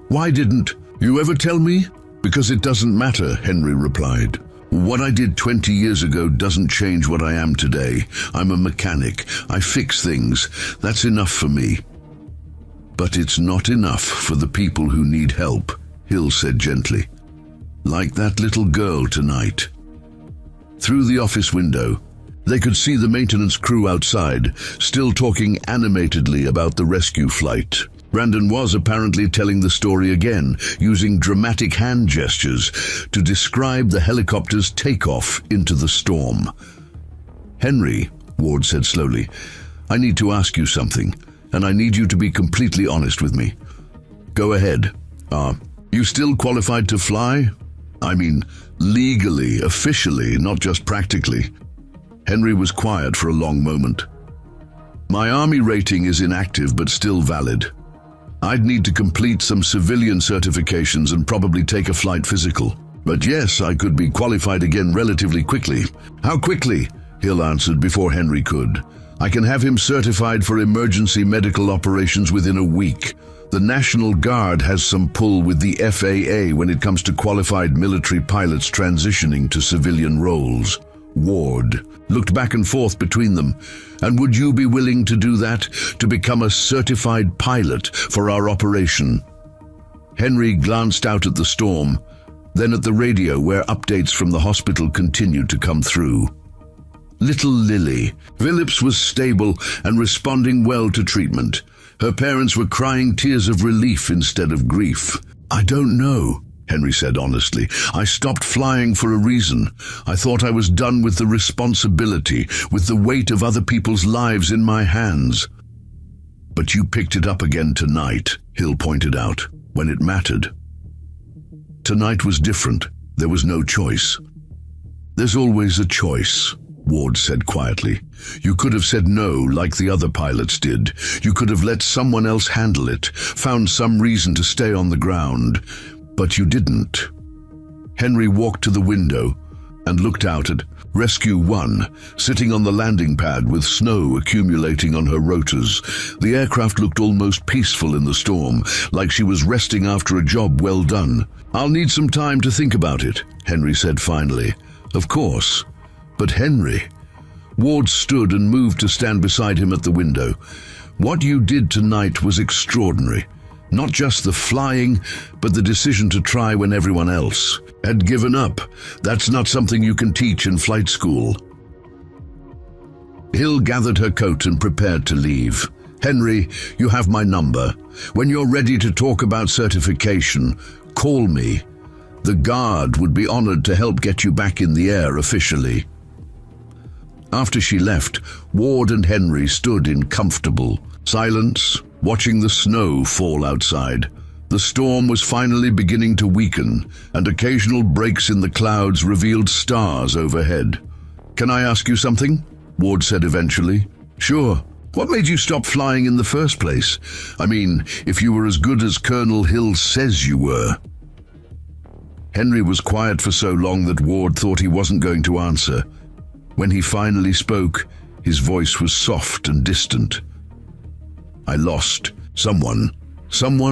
"Why didn't you ever tell me?" "Because it doesn't matter," Henry replied. "What I did 20 years ago doesn't change what I am today. I'm a mechanic. I fix things. That's enough for me." "But it's not enough for the people who need help," Hill said gently. "Like that little girl tonight." Through the office window, they could see the maintenance crew outside, still talking animatedly about the rescue flight. Brandon was apparently telling the story again, using dramatic hand gestures to describe the helicopter's takeoff into the storm. "Henry," Ward said slowly, "I need to ask you something, and I need you to be completely honest with me." "Go ahead. You still qualified to fly? I mean, legally, officially, not just practically." Henry was quiet for a long moment. "My Army rating is inactive but still valid. I'd need to complete some civilian certifications and probably take a flight physical. But yes, I could be qualified again relatively quickly." "How quickly?" Hill answered before Henry could. "I can have him certified for emergency medical operations within a week. The National Guard has some pull with the FAA when it comes to qualified military pilots transitioning to civilian roles." Ward looked back and forth between them. "And would you be willing to do that, to become a certified pilot for our operation?" Henry glanced out at the storm, then at the radio where updates from the hospital continued to come through. Little Lily. Phillips was stable and responding well to treatment. Her parents were crying tears of relief instead of grief. "I don't know," Henry said honestly. "I stopped flying for a reason. I thought I was done with the responsibility, with the weight of other people's lives in my hands." "But you picked it up again tonight," Hill pointed out, "when it mattered." "Tonight was different. There was no choice." "There's always a choice," Ward said quietly. "You could have said no like the other pilots did. You could have let someone else handle it, found some reason to stay on the ground. But you didn't." Henry walked to the window and looked out at Rescue 1, sitting on the landing pad with snow accumulating on her rotors. The aircraft looked almost peaceful in the storm, like she was resting after a job well done. "I'll need some time to think about it," Henry said finally. "Of course. But Henry..." Ward stood and moved to stand beside him at the window. "What you did tonight was extraordinary. Not just the flying, but the decision to try when everyone else had given up. That's not something you can teach in flight school." Hill gathered her coat and prepared to leave. "Henry, you have my number. When you're ready to talk about certification, call me. The guard would be honored to help get you back in the air officially." After she left, Ward and Henry stood in comfortable silence, watching the snow fall outside. The storm was finally beginning to weaken, and occasional breaks in the clouds revealed stars overhead. "Can I ask you something?" Ward said eventually. "Sure. What made you stop flying in the first place? I mean, if you were as good as Colonel Hill says you were." Henry was quiet for so long that Ward thought he wasn't going to answer. When he finally spoke, his voice was soft and distant. "I lost someone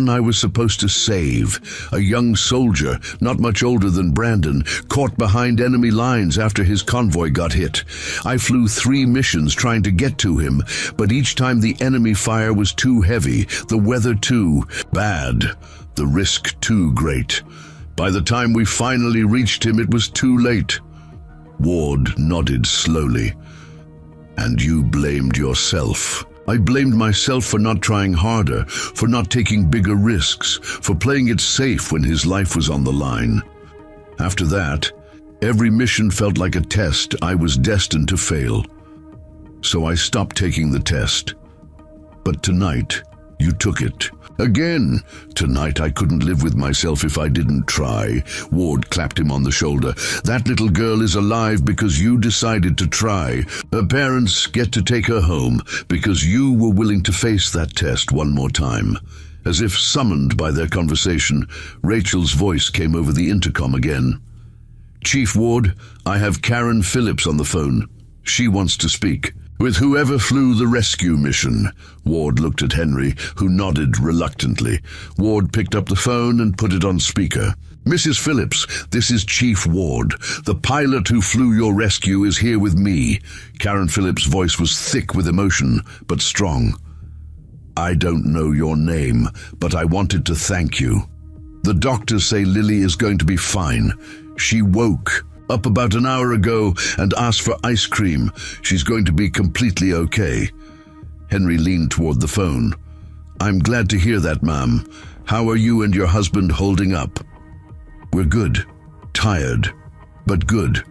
I was supposed to save. A young soldier, not much older than Brandon, caught behind enemy lines after his convoy got hit. I flew 3 missions trying to get to him, but each time the enemy fire was too heavy, the weather too bad, the risk too great. By the time we finally reached him, it was too late." Ward nodded slowly. "And you blamed yourself." "I blamed myself for not trying harder, for not taking bigger risks, for playing it safe when his life was on the line. After that, every mission felt like a test I was destined to fail. So I stopped taking the test. But tonight, you took it. Again. Tonight I couldn't live with myself if I didn't try." Ward clapped him on the shoulder. "That little girl is alive because you decided to try. Her parents get to take her home because you were willing to face that test one more time." As if summoned by their conversation, Rachel's voice came over the intercom again. "Chief Ward, I have Karen Phillips on the phone. She wants to speak." "With whoever flew the rescue mission." Ward looked at Henry, who nodded reluctantly. Ward picked up the phone and put it on speaker. "Mrs. Phillips, this is Chief Ward. The pilot who flew your rescue is here with me." Karen Phillips' voice was thick with emotion, but strong. "I don't know your name, but I wanted to thank you. The doctors say Lily is going to be fine. She woke up about an hour ago and asked for ice cream. She's going to be completely okay." Henry leaned toward the phone. "I'm glad to hear that, ma'am. How are you and your husband holding up?" "We're good. Tired, but good.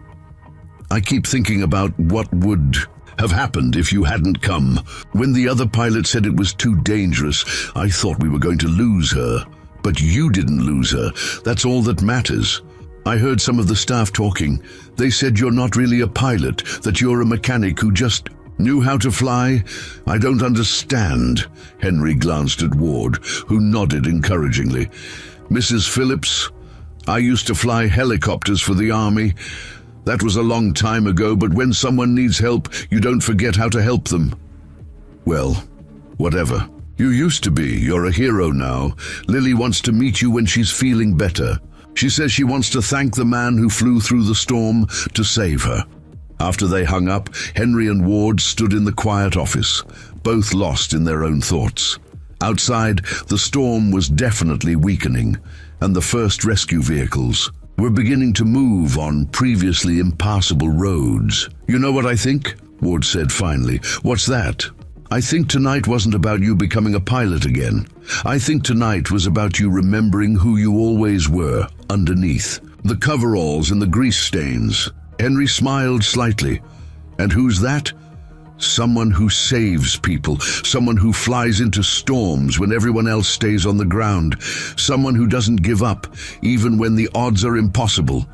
I keep thinking about what would have happened if you hadn't come. When the other pilot said it was too dangerous, I thought we were going to lose her. But you didn't lose her. That's all that matters. I heard some of the staff talking. They said you're not really a pilot, that you're a mechanic who just knew how to fly. I don't understand." Henry glanced at Ward, who nodded encouragingly. "Mrs. Phillips, I used to fly helicopters for the army. That was a long time ago, but when someone needs help, you don't forget how to help them." "Well, whatever. You used to be. You're a hero now. Lily wants to meet you when she's feeling better. She says she wants to thank the man who flew through the storm to save her." After they hung up, Henry and Ward stood in the quiet office, both lost in their own thoughts. Outside, the storm was definitely weakening, and the first rescue vehicles were beginning to move on previously impassable roads. "You know what I think?" Ward said finally. "What's that?" "I think tonight wasn't about you becoming a pilot again. I think tonight was about you remembering who you always were, underneath. The coveralls and the grease stains." Henry smiled slightly. "And who's that?" "Someone who saves people, someone who flies into storms when everyone else stays on the ground, someone who doesn't give up, even when the odds are impossible."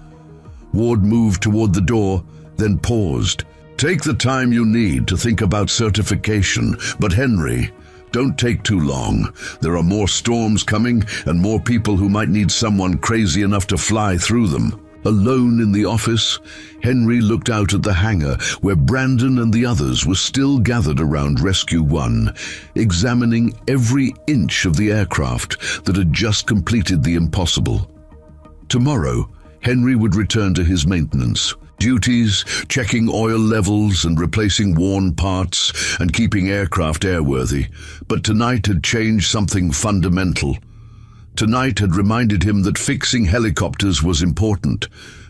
Ward moved toward the door, then paused. "Take the time you need to think about certification, but Henry, don't take too long. There are more storms coming and more people who might need someone crazy enough to fly through them." Alone in the office, Henry looked out at the hangar where Brandon and the others were still gathered around Rescue 1, examining every inch of the aircraft that had just completed the impossible. Tomorrow, Henry would return to his maintenance duties, checking oil levels and replacing worn parts and keeping aircraft airworthy. But tonight had changed something fundamental. Tonight had reminded him that fixing helicopters was important,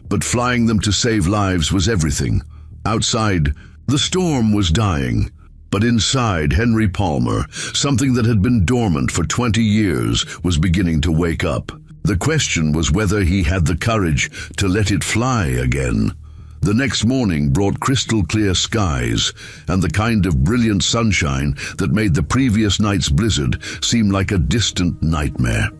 but flying them to save lives was everything. Outside, the storm was dying, but inside Henry Palmer, something that had been dormant for 20 years was beginning to wake up. The question was whether he had the courage to let it fly again. The next morning brought crystal clear skies and the kind of brilliant sunshine that made the previous night's blizzard seem like a distant nightmare.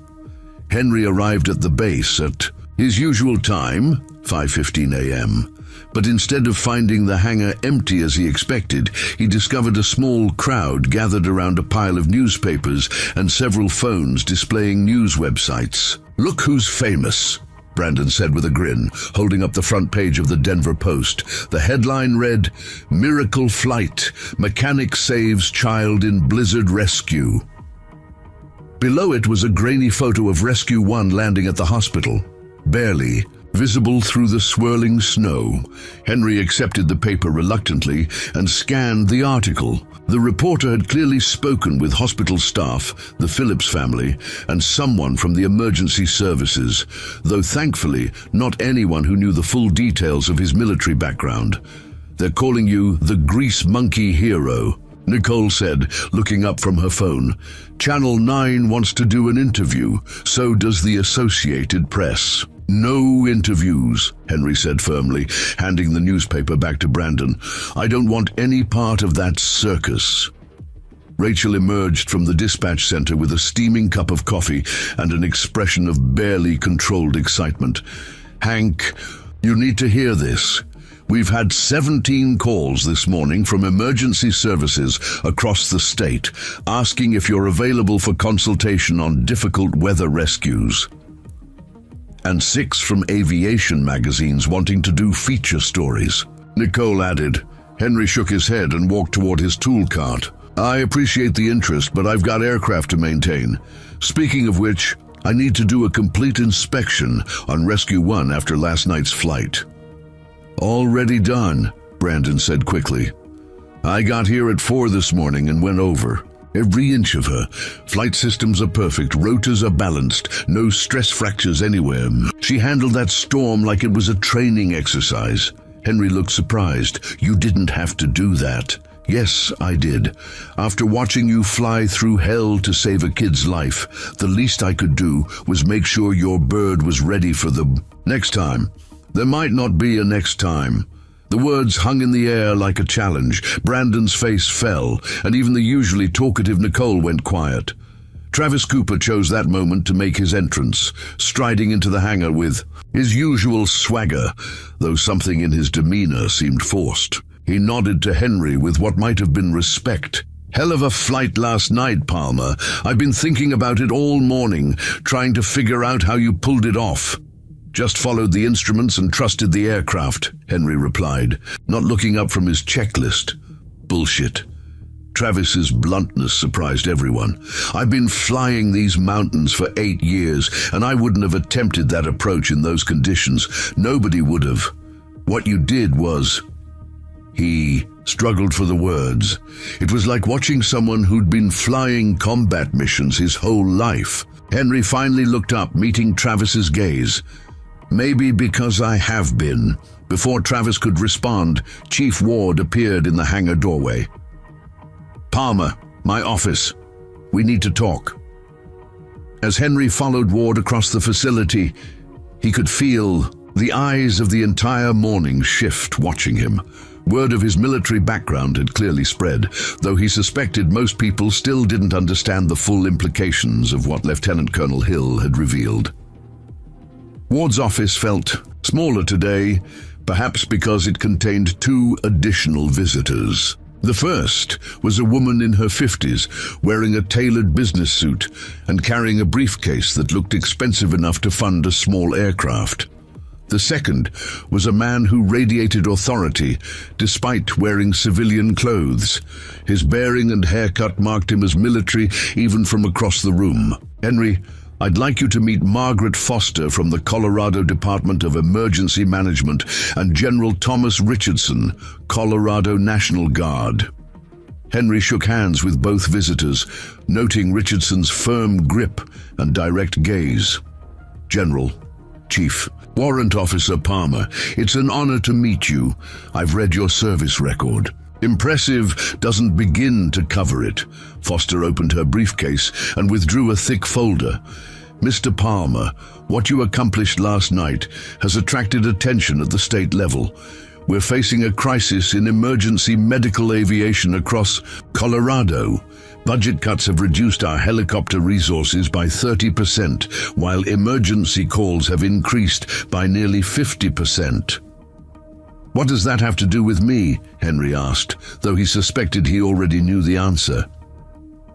Henry arrived at the base at his usual time, 5:15 a.m., but instead of finding the hangar empty as he expected, he discovered a small crowd gathered around a pile of newspapers and several phones displaying news websites. "Look who's famous," Brandon said with a grin, holding up the front page of the Denver Post. The headline read, "Miracle Flight, Mechanic Saves Child in Blizzard Rescue." Below it was a grainy photo of Rescue 1 landing at the hospital, barely visible through the swirling snow. Henry accepted the paper reluctantly and scanned the article. The reporter had clearly spoken with hospital staff, the Phillips family, and someone from the emergency services, though thankfully not anyone who knew the full details of his military background. "They're calling you the Grease Monkey Hero," Nicole said, looking up from her phone. "Channel 9 wants to do an interview, so does the Associated Press." "No interviews," Henry said firmly, handing the newspaper back to Brandon. "I don't want any part of that circus." Rachel emerged from the dispatch center with a steaming cup of coffee and an expression of barely controlled excitement. "Hank, you need to hear this. We've had 17 calls this morning from emergency services across the state, asking if you're available for consultation on difficult weather rescues. And 6 from aviation magazines wanting to do feature stories," Nicole added. Henry shook his head and walked toward his tool cart. "I appreciate the interest, but I've got aircraft to maintain. Speaking of which, I need to do a complete inspection on Rescue 1 after last night's flight." "Already done," Brandon said quickly. "I got here at 4 this morning and went over. Every inch of her. Flight systems are perfect, rotors are balanced, no stress fractures anywhere. She handled that storm like it was a training exercise." Henry looked surprised. "You didn't have to do that." "Yes, I did. After watching you fly through hell to save a kid's life, the least I could do was make sure your bird was ready for the next time. There might not be a next time." The words hung in the air like a challenge. Brandon's face fell, and even the usually talkative Nicole went quiet. Travis Cooper chose that moment to make his entrance, striding into the hangar with his usual swagger, though something in his demeanor seemed forced. He nodded to Henry with what might have been respect. "Hell of a flight last night, Palmer. I've been thinking about it all morning, trying to figure out how you pulled it off." "Just followed the instruments and trusted the aircraft," Henry replied, not looking up from his checklist. "Bullshit." Travis's bluntness surprised everyone. "I've been flying these mountains for 8 years, and I wouldn't have attempted that approach in those conditions. Nobody would have. What you did was..." He struggled for the words. It was like watching someone who'd been flying combat missions his whole life. Henry finally looked up, meeting Travis's gaze. "Maybe because I have been." Before Travis could respond, Chief Ward appeared in the hangar doorway. "Palmer, my office. We need to talk." As Henry followed Ward across the facility, he could feel the eyes of the entire morning shift watching him. Word of his military background had clearly spread, though he suspected most people still didn't understand the full implications of what Lieutenant Colonel Hill had revealed. Ward's office felt smaller today, perhaps because it contained 2 additional visitors. The first was a woman in her 50s, wearing a tailored business suit and carrying a briefcase that looked expensive enough to fund a small aircraft. The second was a man who radiated authority despite wearing civilian clothes. His bearing and haircut marked him as military even from across the room. "Henry, I'd like you to meet Margaret Foster from the Colorado Department of Emergency Management and General Thomas Richardson, Colorado National Guard." Henry shook hands with both visitors, noting Richardson's firm grip and direct gaze. "General, Chief, Warrant Officer Palmer, it's an honor to meet you. I've read your service record. Impressive doesn't begin to cover it." Foster opened her briefcase and withdrew a thick folder. Mr. Palmer, what you accomplished last night has attracted attention at the state level. We're facing a crisis in emergency medical aviation across Colorado. Budget cuts have reduced our helicopter resources by 30%, while emergency calls have increased by nearly 50%. What does that have to do with me? Henry asked, though he suspected he already knew the answer.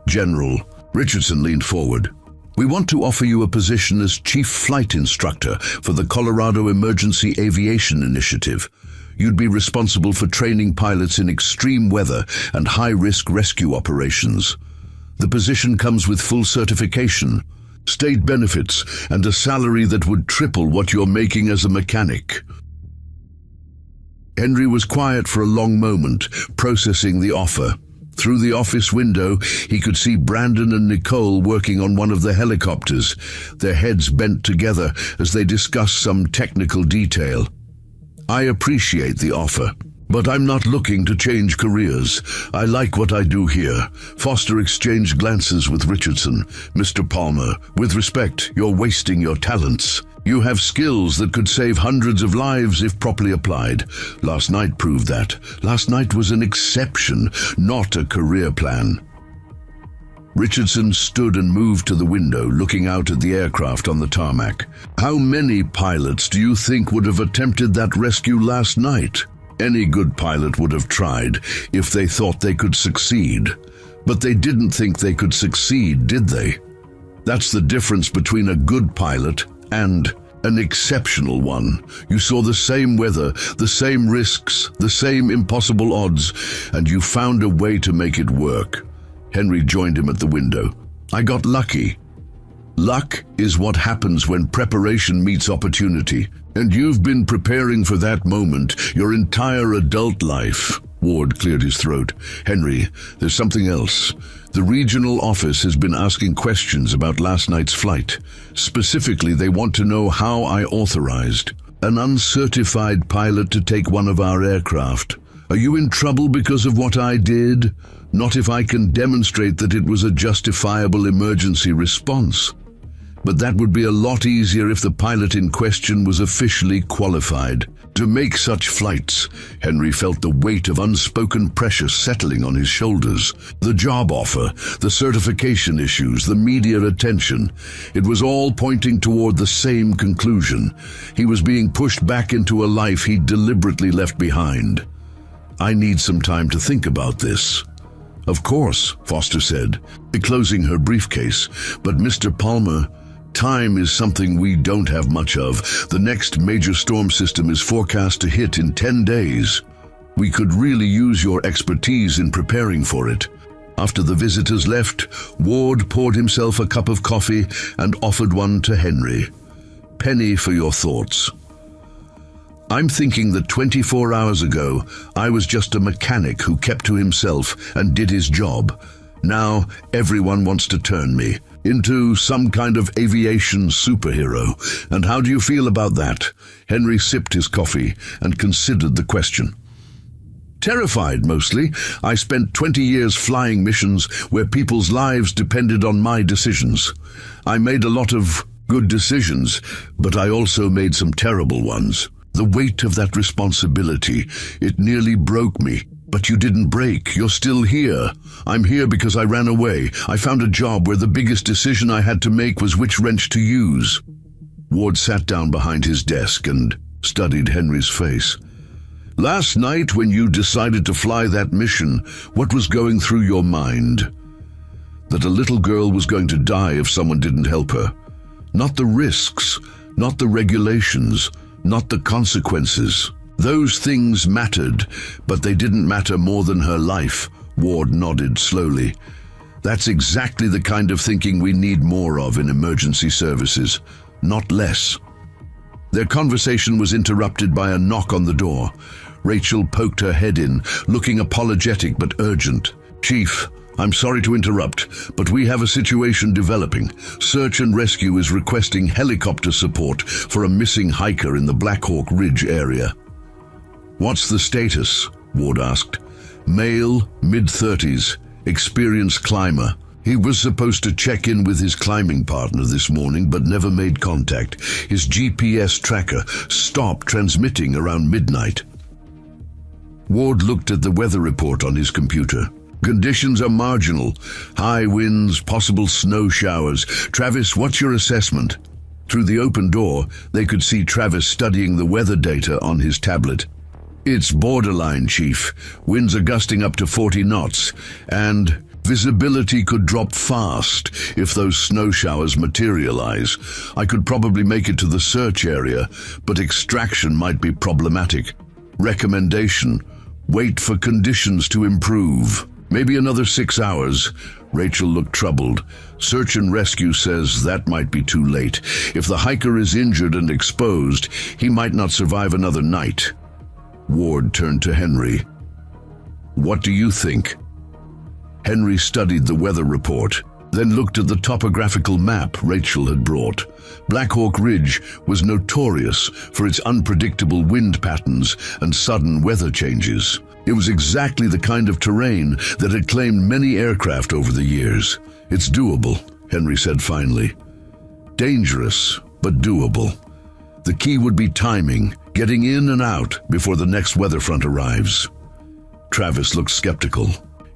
General, Richardson leaned forward. We want to offer you a position as Chief Flight Instructor for the Colorado Emergency Aviation Initiative. You'd be responsible for training pilots in extreme weather and high-risk rescue operations. The position comes with full certification, state benefits, and a salary that would triple what you're making as a mechanic. Henry was quiet for a long moment, processing the offer. Through the office window, he could see Brandon and Nicole working on one of the helicopters, their heads bent together as they discussed some technical detail. I appreciate the offer, but I'm not looking to change careers. I like what I do here. Foster exchanged glances with Richardson. Mr. Palmer, with respect, you're wasting your talents. You have skills that could save hundreds of lives if properly applied. Last night proved that. Last night was an exception, not a career plan. Richardson stood and moved to the window, looking out at the aircraft on the tarmac. How many pilots do you think would have attempted that rescue last night? Any good pilot would have tried if they thought they could succeed. But they didn't think they could succeed, did they? That's the difference between a good pilot and an exceptional one. You saw the same weather, the same risks, the same impossible odds, and you found a way to make it work. Henry joined him at the window. I got lucky. Luck is what happens when preparation meets opportunity, and you've been preparing for that moment your entire adult life. Ward cleared his throat. Henry, there's something else. The regional office has been asking questions about last night's flight. Specifically, they want to know how I authorized an uncertified pilot to take one of our aircraft. Are you in trouble because of what I did? Not if I can demonstrate that it was a justifiable emergency response. But that would be a lot easier if the pilot in question was officially qualified. To make such flights, Henry felt the weight of unspoken pressure settling on his shoulders. The job offer, the certification issues, the media attention. It was all pointing toward the same conclusion. He was being pushed back into a life he'd deliberately left behind. I need some time to think about this. Of course, Foster said, closing her briefcase. But Mr. Palmer, time is something we don't have much of. The next major storm system is forecast to hit in 10 days. We could really use your expertise in preparing for it. After the visitors left, Ward poured himself a cup of coffee and offered one to Henry. Penny for your thoughts. I'm thinking that 24 hours ago, I was just a mechanic who kept to himself and did his job. Now, everyone wants to turn me into some kind of aviation superhero. And how do you feel about that? Henry sipped his coffee and considered the question. Terrified, mostly. I spent 20 years flying missions where people's lives depended on my decisions. I made a lot of good decisions, but I also made some terrible ones. The weight of that responsibility, it nearly broke me. But you didn't break. You're still here. I'm here because I ran away. I found a job where the biggest decision I had to make was which wrench to use. Ward sat down behind his desk and studied Henry's face. Last night, when you decided to fly that mission, what was going through your mind? That a little girl was going to die if someone didn't help her. Not the risks, not the regulations, not the consequences. Those things mattered, but they didn't matter more than her life. Ward nodded slowly. That's exactly the kind of thinking we need more of in emergency services, not less. Their conversation was interrupted by a knock on the door. Rachel poked her head in, looking apologetic but urgent. Chief, I'm sorry to interrupt, but we have a situation developing. Search and Rescue is requesting helicopter support for a missing hiker in the Black Hawk Ridge area. What's the status? Ward asked. Male, mid-30s, experienced climber. He was supposed to check in with his climbing partner this morning, but never made contact. His GPS tracker stopped transmitting around midnight. Ward looked at the weather report on his computer. Conditions are marginal. High winds, possible snow showers. Travis, what's your assessment? Through the open door, they could see Travis studying the weather data on his tablet. It's borderline, Chief. Winds are gusting up to 40 knots, and visibility could drop fast if those snow showers materialize. I could probably make it to the search area, but extraction might be problematic. Recommendation: wait for conditions to improve. Maybe another 6 hours. Rachel looked troubled. Search and rescue says that might be too late. If the hiker is injured and exposed, he might not survive another night. Ward turned to Henry. What do you think? Henry studied the weather report, then looked at the topographical map Rachel had brought. Black Hawk Ridge was notorious for its unpredictable wind patterns and sudden weather changes. It was exactly the kind of terrain that had claimed many aircraft over the years. It's doable, Henry said finally. Dangerous, but doable. The key would be timing, getting in and out before the next weather front arrives. Travis looked skeptical.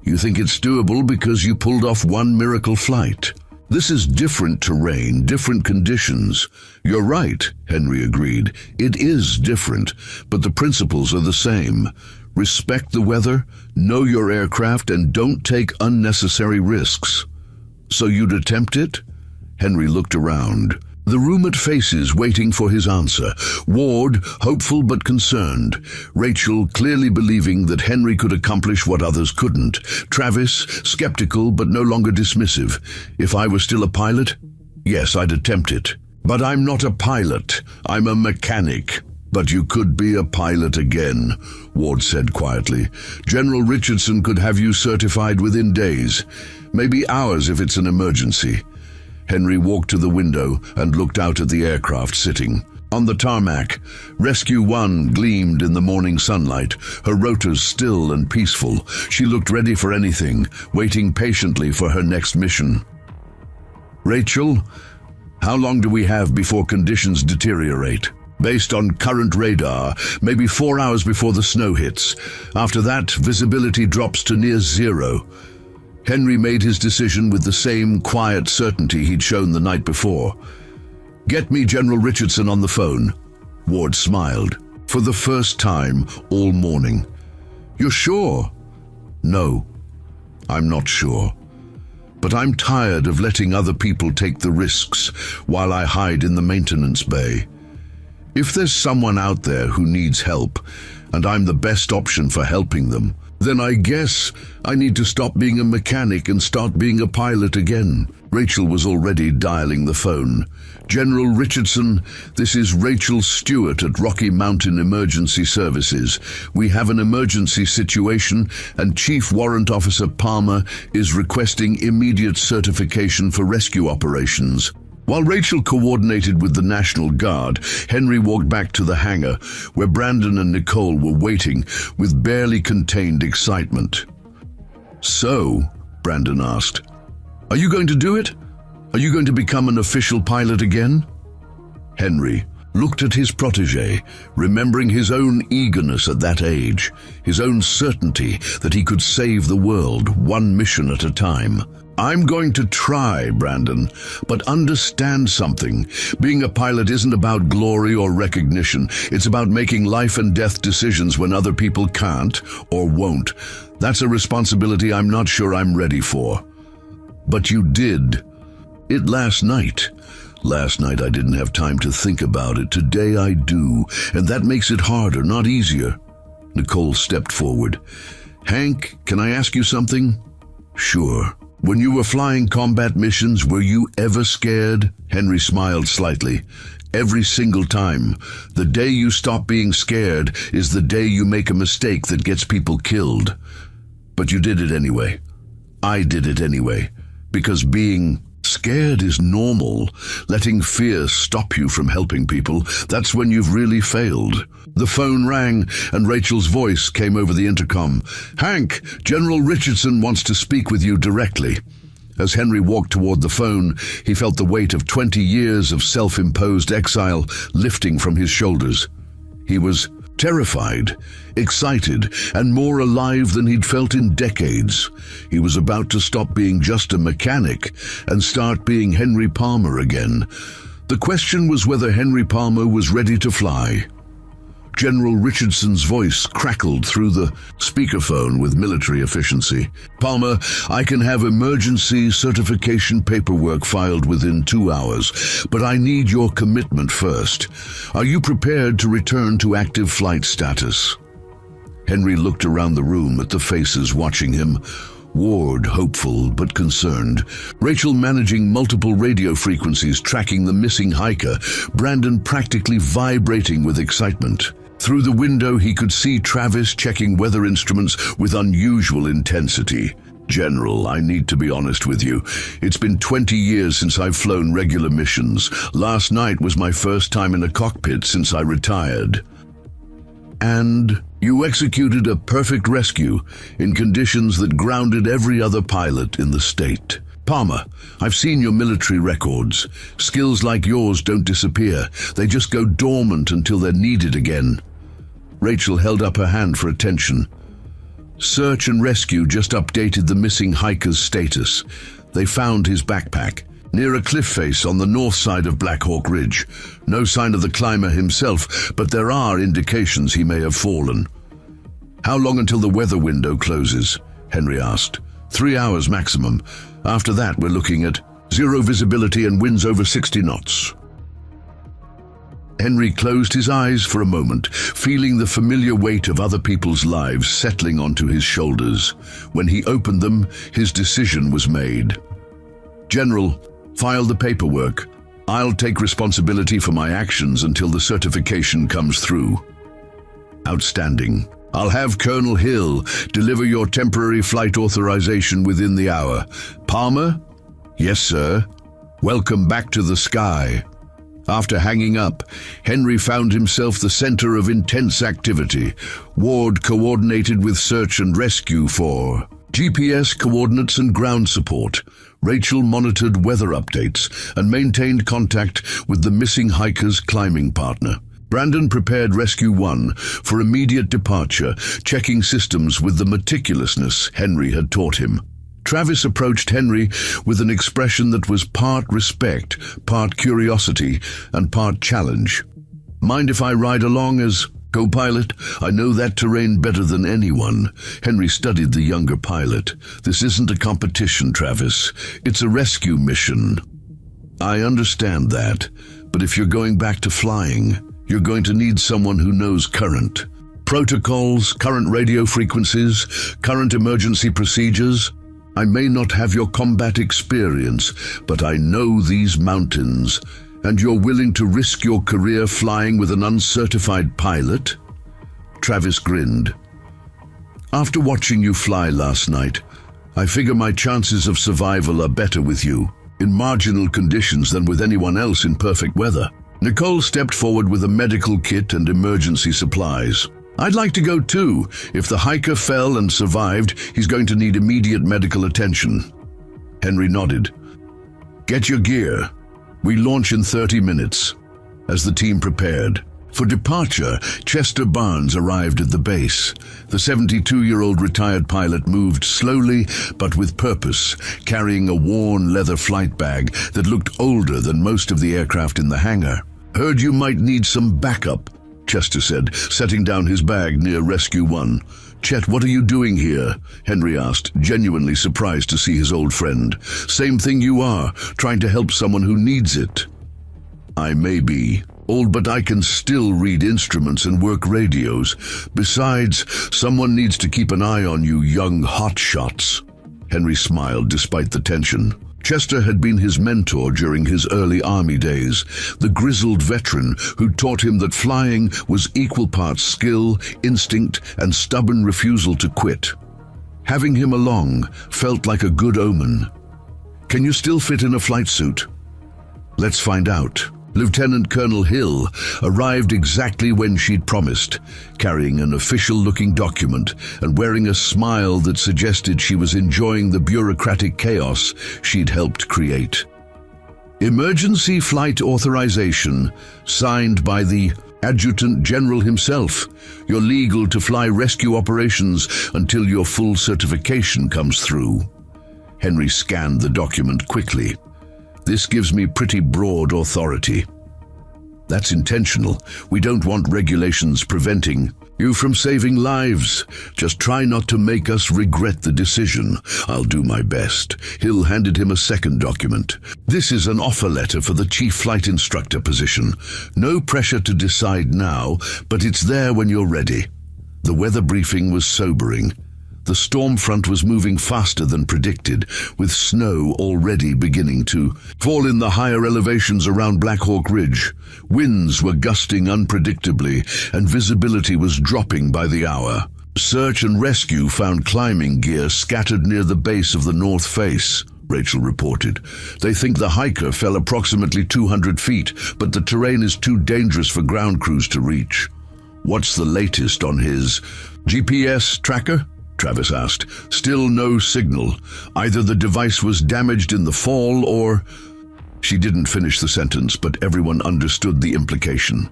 You think it's doable because you pulled off one miracle flight? This is different terrain, different conditions. You're right, Henry agreed. It is different, but the principles are the same. Respect the weather, know your aircraft, and don't take unnecessary risks. So you'd attempt it? Henry looked around. The room at faces waiting for his answer. Ward, hopeful but concerned. Rachel, clearly believing that Henry could accomplish what others couldn't. Travis, skeptical but no longer dismissive. If I were still a pilot? Yes, I'd attempt it. But I'm not a pilot. I'm a mechanic. But you could be a pilot again, Ward said quietly. General Richardson could have you certified within days. Maybe hours if it's an emergency. Henry walked to the window and looked out at the aircraft sitting. On the tarmac, Rescue 1 gleamed in the morning sunlight, her rotors still and peaceful. She looked ready for anything, waiting patiently for her next mission. Rachel, how long do we have before conditions deteriorate? Based on current radar, maybe 4 hours before the snow hits. After that, visibility drops to near zero. Henry made his decision with the same quiet certainty he'd shown the night before. Get me General Richardson on the phone. Ward smiled. For the first time all morning. You're sure? No, I'm not sure. But I'm tired of letting other people take the risks while I hide in the maintenance bay. If there's someone out there who needs help, and I'm the best option for helping them, then I guess I need to stop being a mechanic and start being a pilot again. Rachel was already dialing the phone. General Richardson, this is Rachel Stewart at Rocky Mountain Emergency Services. We have an emergency situation and Chief Warrant Officer Palmer is requesting immediate certification for rescue operations. While Rachel coordinated with the National Guard, Henry walked back to the hangar where Brandon and Nicole were waiting with barely contained excitement. So, Brandon asked, are you going to do it? Are you going to become an official pilot again? Henry looked at his protege, remembering his own eagerness at that age, his own certainty that he could save the world one mission at a time. I'm going to try, Brandon, but understand something. Being a pilot isn't about glory or recognition. It's about making life and death decisions when other people can't or won't. That's a responsibility I'm not sure I'm ready for. But you did it last night. Last night I didn't have time to think about it. Today I do, and that makes it harder, not easier. Nicole stepped forward. Hank, can I ask you something? Sure. When you were flying combat missions, were you ever scared? Henry smiled slightly. Every single time. The day you stop being scared is the day you make a mistake that gets people killed. But you did it anyway. I did it anyway. Because being scared is normal. Letting fear stop you from helping people, that's when you've really failed. The phone rang and Rachel's voice came over the intercom. Hank, General Richardson wants to speak with you directly. As Henry walked toward the phone, he felt the weight of 20 years of self-imposed exile lifting from his shoulders. He was terrified, excited, and more alive than he'd felt in decades. He was about to stop being just a mechanic and start being Henry Palmer again. The question was whether Henry Palmer was ready to fly. General Richardson's voice crackled through the speakerphone with military efficiency. "Palmer, I can have emergency certification paperwork filed within 2 hours, but I need your commitment first. Are you prepared to return to active flight status?" Henry looked around the room at the faces watching him. Ward, hopeful but concerned. Rachel managing multiple radio frequencies tracking the missing hiker. Brandon practically vibrating with excitement. Through the window he could see Travis checking weather instruments with unusual intensity. "General, I need to be honest with you. It's been 20 years since I've flown regular missions. Last night was my first time in a cockpit since I retired." "And you executed a perfect rescue in conditions that grounded every other pilot in the state. Palmer, I've seen your military records. Skills like yours don't disappear. They just go dormant until they're needed again." Rachel held up her hand for attention. Search and rescue just updated the missing hiker's status. They found his backpack near a cliff face on the north side of Black Hawk Ridge. No sign of the climber himself, but there are indications he may have fallen. "How long until the weather window closes?" Henry asked. 3 hours maximum. After that, we're looking at zero visibility and winds over 60 knots. Henry closed his eyes for a moment, feeling the familiar weight of other people's lives settling onto his shoulders. When he opened them, his decision was made. "General, file the paperwork. I'll take responsibility for my actions until the certification comes through." "Outstanding. I'll have Colonel Hill deliver your temporary flight authorization within the hour. Palmer?" "Yes, sir." "Welcome back to the sky." After hanging up, Henry found himself the center of intense activity. Ward coordinated with search and rescue for GPS coordinates and ground support. Rachel monitored weather updates and maintained contact with the missing hiker's climbing partner. Brandon prepared Rescue 1 for immediate departure, checking systems with the meticulousness Henry had taught him. Travis approached Henry with an expression that was part respect, part curiosity, and part challenge. "Mind if I ride along as co-pilot? I know that terrain better than anyone." Henry studied the younger pilot. "This isn't a competition, Travis. It's a rescue mission." "I understand that, but if you're going back to flying, you're going to need someone who knows current protocols, current radio frequencies, current emergency procedures. I may not have your combat experience, but I know these mountains, and you're willing to risk your career flying with an uncertified pilot?" Travis grinned. "After watching you fly last night, I figure my chances of survival are better with you, in marginal conditions, than with anyone else in perfect weather." Nicole stepped forward with a medical kit and emergency supplies. "I'd like to go too. If the hiker fell and survived, he's going to need immediate medical attention." Henry nodded. "Get your gear. We launch in 30 minutes." As the team prepared for departure, Chester Barnes arrived at the base. The 72-year-old retired pilot moved slowly but with purpose, carrying a worn leather flight bag that looked older than most of the aircraft in the hangar. "Heard you might need some backup," Chester said, setting down his bag near Rescue 1. "Chet, what are you doing here?" Henry asked, genuinely surprised to see his old friend. "Same thing you are, trying to help someone who needs it." "I may be old, but I can still read instruments and work radios. Besides, someone needs to keep an eye on you young hotshots." Henry smiled despite the tension. Chester had been his mentor during his early army days, the grizzled veteran who taught him that flying was equal parts skill, instinct, and stubborn refusal to quit. Having him along felt like a good omen. "Can you still fit in a flight suit?" "Let's find out." Lieutenant Colonel Hill arrived exactly when she'd promised, carrying an official-looking document and wearing a smile that suggested she was enjoying the bureaucratic chaos she'd helped create. Emergency flight authorization, signed by the Adjutant General himself. You're legal to fly rescue operations until your full certification comes through. Henry scanned the document quickly. This gives me pretty broad authority. That's intentional. We don't want regulations preventing you from saving lives. Just try not to make us regret the decision. I'll do my best. Hill handed him a second document. This is an offer letter for the chief flight instructor position. No pressure to decide now, but it's there when you're ready. The weather briefing was sobering. The storm front was moving faster than predicted, with snow already beginning to fall in the higher elevations around Black Hawk Ridge. Winds were gusting unpredictably, and visibility was dropping by the hour. Search and rescue found climbing gear scattered near the base of the north face, Rachel reported. They think the hiker fell approximately 200 feet, but the terrain is too dangerous for ground crews to reach. What's the latest on his GPS tracker? Travis asked. Still no signal. Either the device was damaged in the fall or... She didn't finish the sentence, but everyone understood the implication.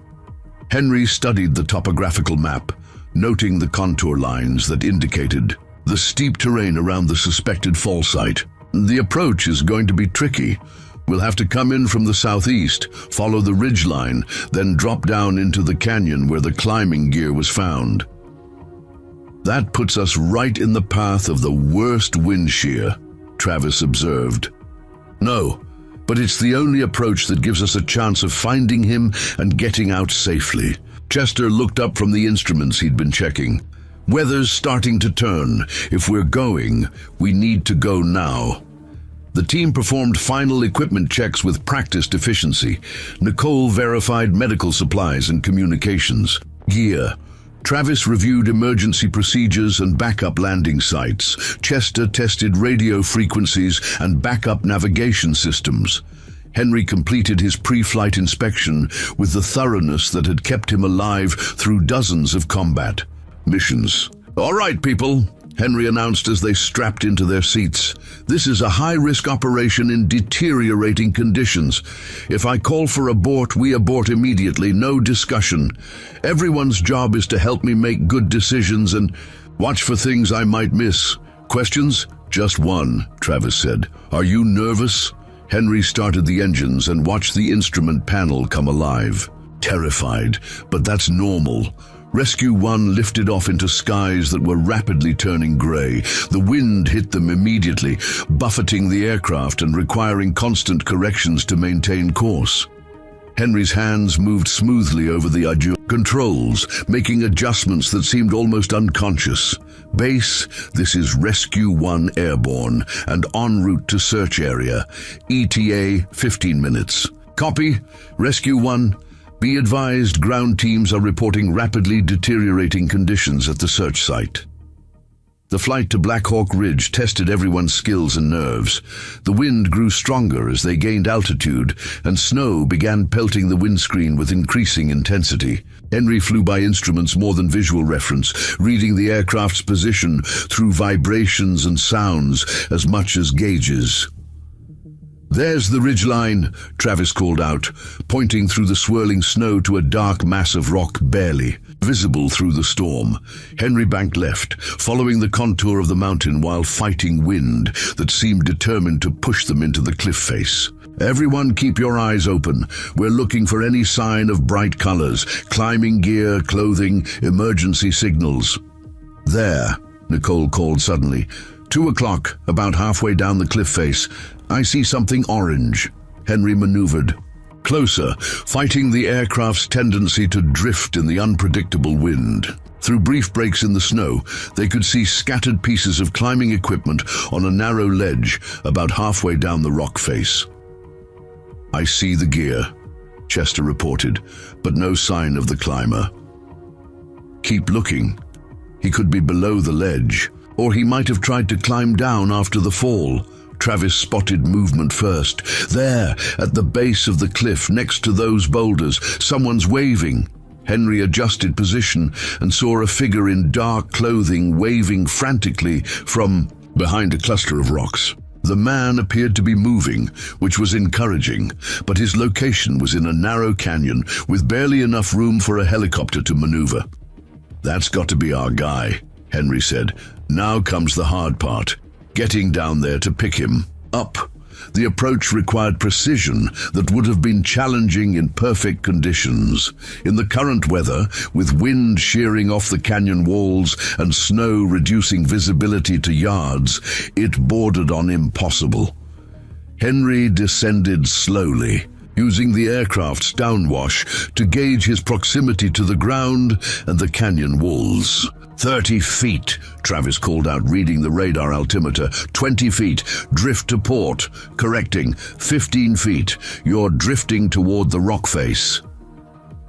Henry studied the topographical map, noting the contour lines that indicated the steep terrain around the suspected fall site. The approach is going to be tricky. We'll have to come in from the southeast, follow the ridgeline, then drop down into the canyon where the climbing gear was found. That puts us right in the path of the worst wind shear, Travis observed. No, but it's the only approach that gives us a chance of finding him and getting out safely. Chester looked up from the instruments he'd been checking. Weather's starting to turn. If we're going, we need to go now. The team performed final equipment checks with practiced efficiency. Nicole verified medical supplies and communications. Gear. Travis reviewed emergency procedures and backup landing sites. Chester tested radio frequencies and backup navigation systems. Henry completed his pre-flight inspection with the thoroughness that had kept him alive through dozens of combat missions. All right, people, Henry announced as they strapped into their seats. This is a high-risk operation in deteriorating conditions. If I call for abort, we abort immediately, no discussion. Everyone's job is to help me make good decisions and watch for things I might miss. Questions? Just one, Travis said. Are you nervous? Henry started the engines and watched the instrument panel come alive. Terrified, but that's normal. Rescue 1 lifted off into skies that were rapidly turning gray. The wind hit them immediately, buffeting the aircraft and requiring constant corrections to maintain course. Henry's hands moved smoothly over the controls, making adjustments that seemed almost unconscious. Base, this is Rescue 1 airborne and en route to search area. ETA 15 minutes. Copy, Rescue 1. Be advised, ground teams are reporting rapidly deteriorating conditions at the search site. The flight to Black Hawk Ridge tested everyone's skills and nerves. The wind grew stronger as they gained altitude, and snow began pelting the windscreen with increasing intensity. Henry flew by instruments more than visual reference, reading the aircraft's position through vibrations and sounds as much as gauges. There's the ridgeline, Travis called out, pointing through the swirling snow to a dark mass of rock barely visible through the storm. Henry banked left, following the contour of the mountain while fighting wind that seemed determined to push them into the cliff face. Everyone keep your eyes open. We're looking for any sign of bright colors, climbing gear, clothing, emergency signals. There, Nicole called suddenly. 2 o'clock, about halfway down the cliff face. I see something orange. Henry maneuvered. Closer, fighting the aircraft's tendency to drift in the unpredictable wind. Through brief breaks in the snow, they could see scattered pieces of climbing equipment on a narrow ledge about halfway down the rock face. I see the gear, Chester reported, but no sign of the climber. Keep looking. He could be below the ledge, or he might have tried to climb down after the fall, Travis spotted movement first. There, at the base of the cliff next to those boulders, someone's waving. Henry adjusted position and saw a figure in dark clothing waving frantically from behind a cluster of rocks. The man appeared to be moving, which was encouraging, but his location was in a narrow canyon with barely enough room for a helicopter to maneuver. "That's got to be our guy," Henry said. "Now comes the hard part, getting down there to pick him up." The approach required precision that would have been challenging in perfect conditions. In the current weather, with wind shearing off the canyon walls and snow reducing visibility to yards, it bordered on impossible. Henry descended slowly, using the aircraft's downwash to gauge his proximity to the ground and the canyon walls. 30 feet, Travis called out, reading the radar altimeter. 20 feet, drift to port. Correcting, 15 feet, you're drifting toward the rock face.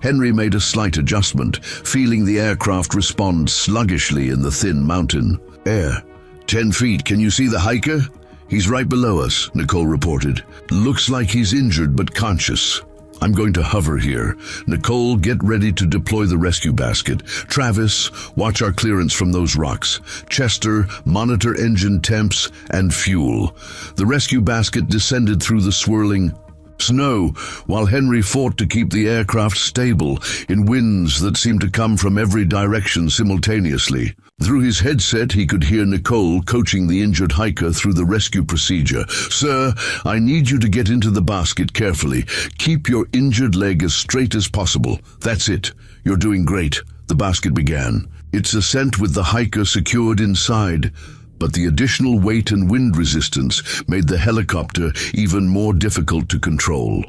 Henry made a slight adjustment, feeling the aircraft respond sluggishly in the thin mountain air. 10 feet, can you see the hiker? He's right below us, Nicole reported. Looks like he's injured but conscious. I'm going to hover here. Nicole, get ready to deploy the rescue basket. Travis, watch our clearance from those rocks. Chester, monitor engine temps and fuel. The rescue basket descended through the swirling snow, while Henry fought to keep the aircraft stable in winds that seemed to come from every direction simultaneously. Through his headset, he could hear Nicole coaching the injured hiker through the rescue procedure. "Sir, I need you to get into the basket carefully. Keep your injured leg as straight as possible. That's it. You're doing great," the basket began, its ascent with the hiker secured inside. But the additional weight and wind resistance made the helicopter even more difficult to control.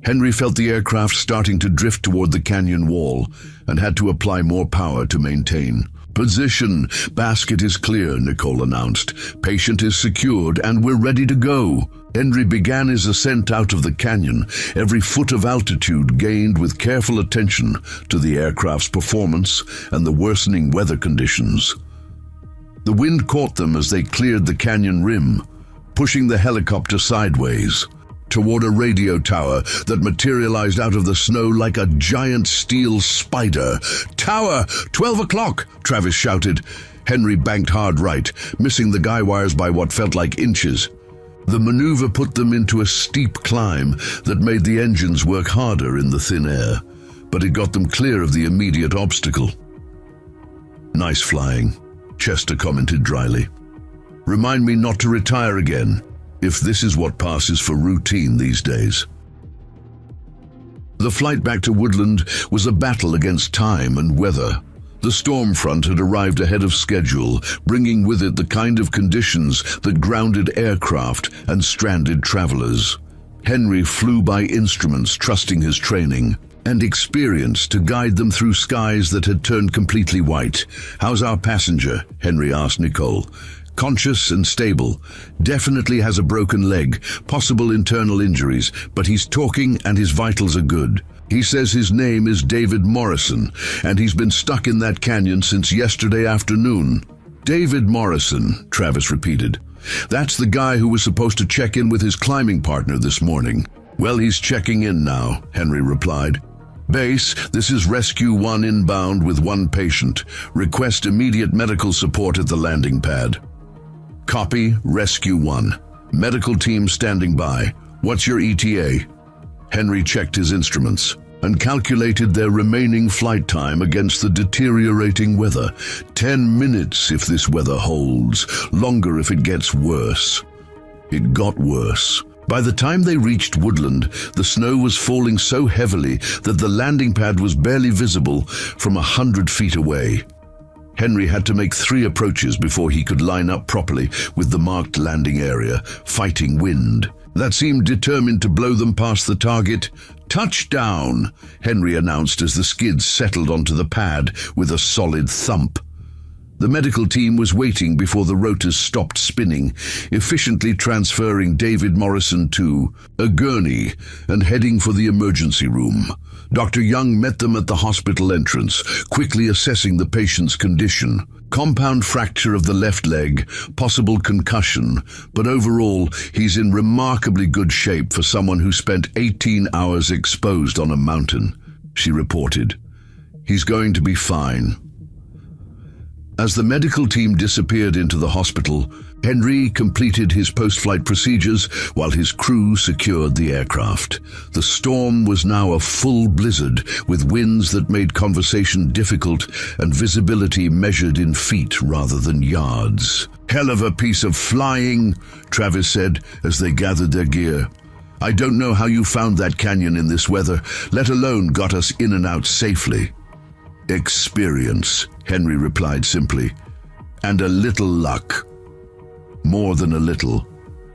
Henry felt the aircraft starting to drift toward the canyon wall and had to apply more power to maintain. "Position. Basket is clear," Nicole announced. "Patient is secured and we're ready to go." Henry began his ascent out of the canyon, every foot of altitude gained with careful attention to the aircraft's performance and the worsening weather conditions. The wind caught them as they cleared the canyon rim, pushing the helicopter sideways toward a radio tower that materialized out of the snow like a giant steel spider. "Tower! 12 o'clock!" Travis shouted. Henry banked hard right, missing the guy wires by what felt like inches. The maneuver put them into a steep climb that made the engines work harder in the thin air, but it got them clear of the immediate obstacle. "Nice flying," Chester commented dryly. "Remind me not to retire again, if this is what passes for routine these days." The flight back to Woodland was a battle against time and weather. The storm front had arrived ahead of schedule, bringing with it the kind of conditions that grounded aircraft and stranded travelers. Henry flew by instruments, trusting his training and experience to guide them through skies that had turned completely white. "How's our passenger?" Henry asked Nicole. "Conscious and stable. Definitely has a broken leg, possible internal injuries, but he's talking and his vitals are good. He says his name is David Morrison, and he's been stuck in that canyon since yesterday afternoon." "David Morrison," Travis repeated. "That's the guy who was supposed to check in with his climbing partner this morning." "Well, he's checking in now," Henry replied. "Base, this is Rescue 1 inbound with one patient. Request immediate medical support at the landing pad." "Copy, Rescue 1. Medical team standing by. What's your ETA?" Henry checked his instruments and calculated their remaining flight time against the deteriorating weather. 10 minutes if this weather holds, longer if it gets worse. It got worse. By the time they reached Woodland, the snow was falling so heavily that the landing pad was barely visible from 100 feet away. Henry had to make 3 approaches before he could line up properly with the marked landing area, fighting wind that seemed determined to blow them past the target. "Touchdown!" Henry announced as the skids settled onto the pad with a solid thump. The medical team was waiting before the rotors stopped spinning, efficiently transferring David Morrison to a gurney and heading for the emergency room. Dr. Young met them at the hospital entrance, quickly assessing the patient's condition. Compound fracture of the left leg, possible concussion, but overall, he's in remarkably good shape for someone who spent 18 hours exposed on a mountain, she reported. He's going to be fine. As the medical team disappeared into the hospital, Henry completed his post-flight procedures while his crew secured the aircraft. The storm was now a full blizzard, with winds that made conversation difficult and visibility measured in feet rather than yards. "Hell of a piece of flying," Travis said as they gathered their gear. "I don't know how you found that canyon in this weather, let alone got us in and out safely." "Experience," Henry replied simply, "and a little luck." "More than a little,"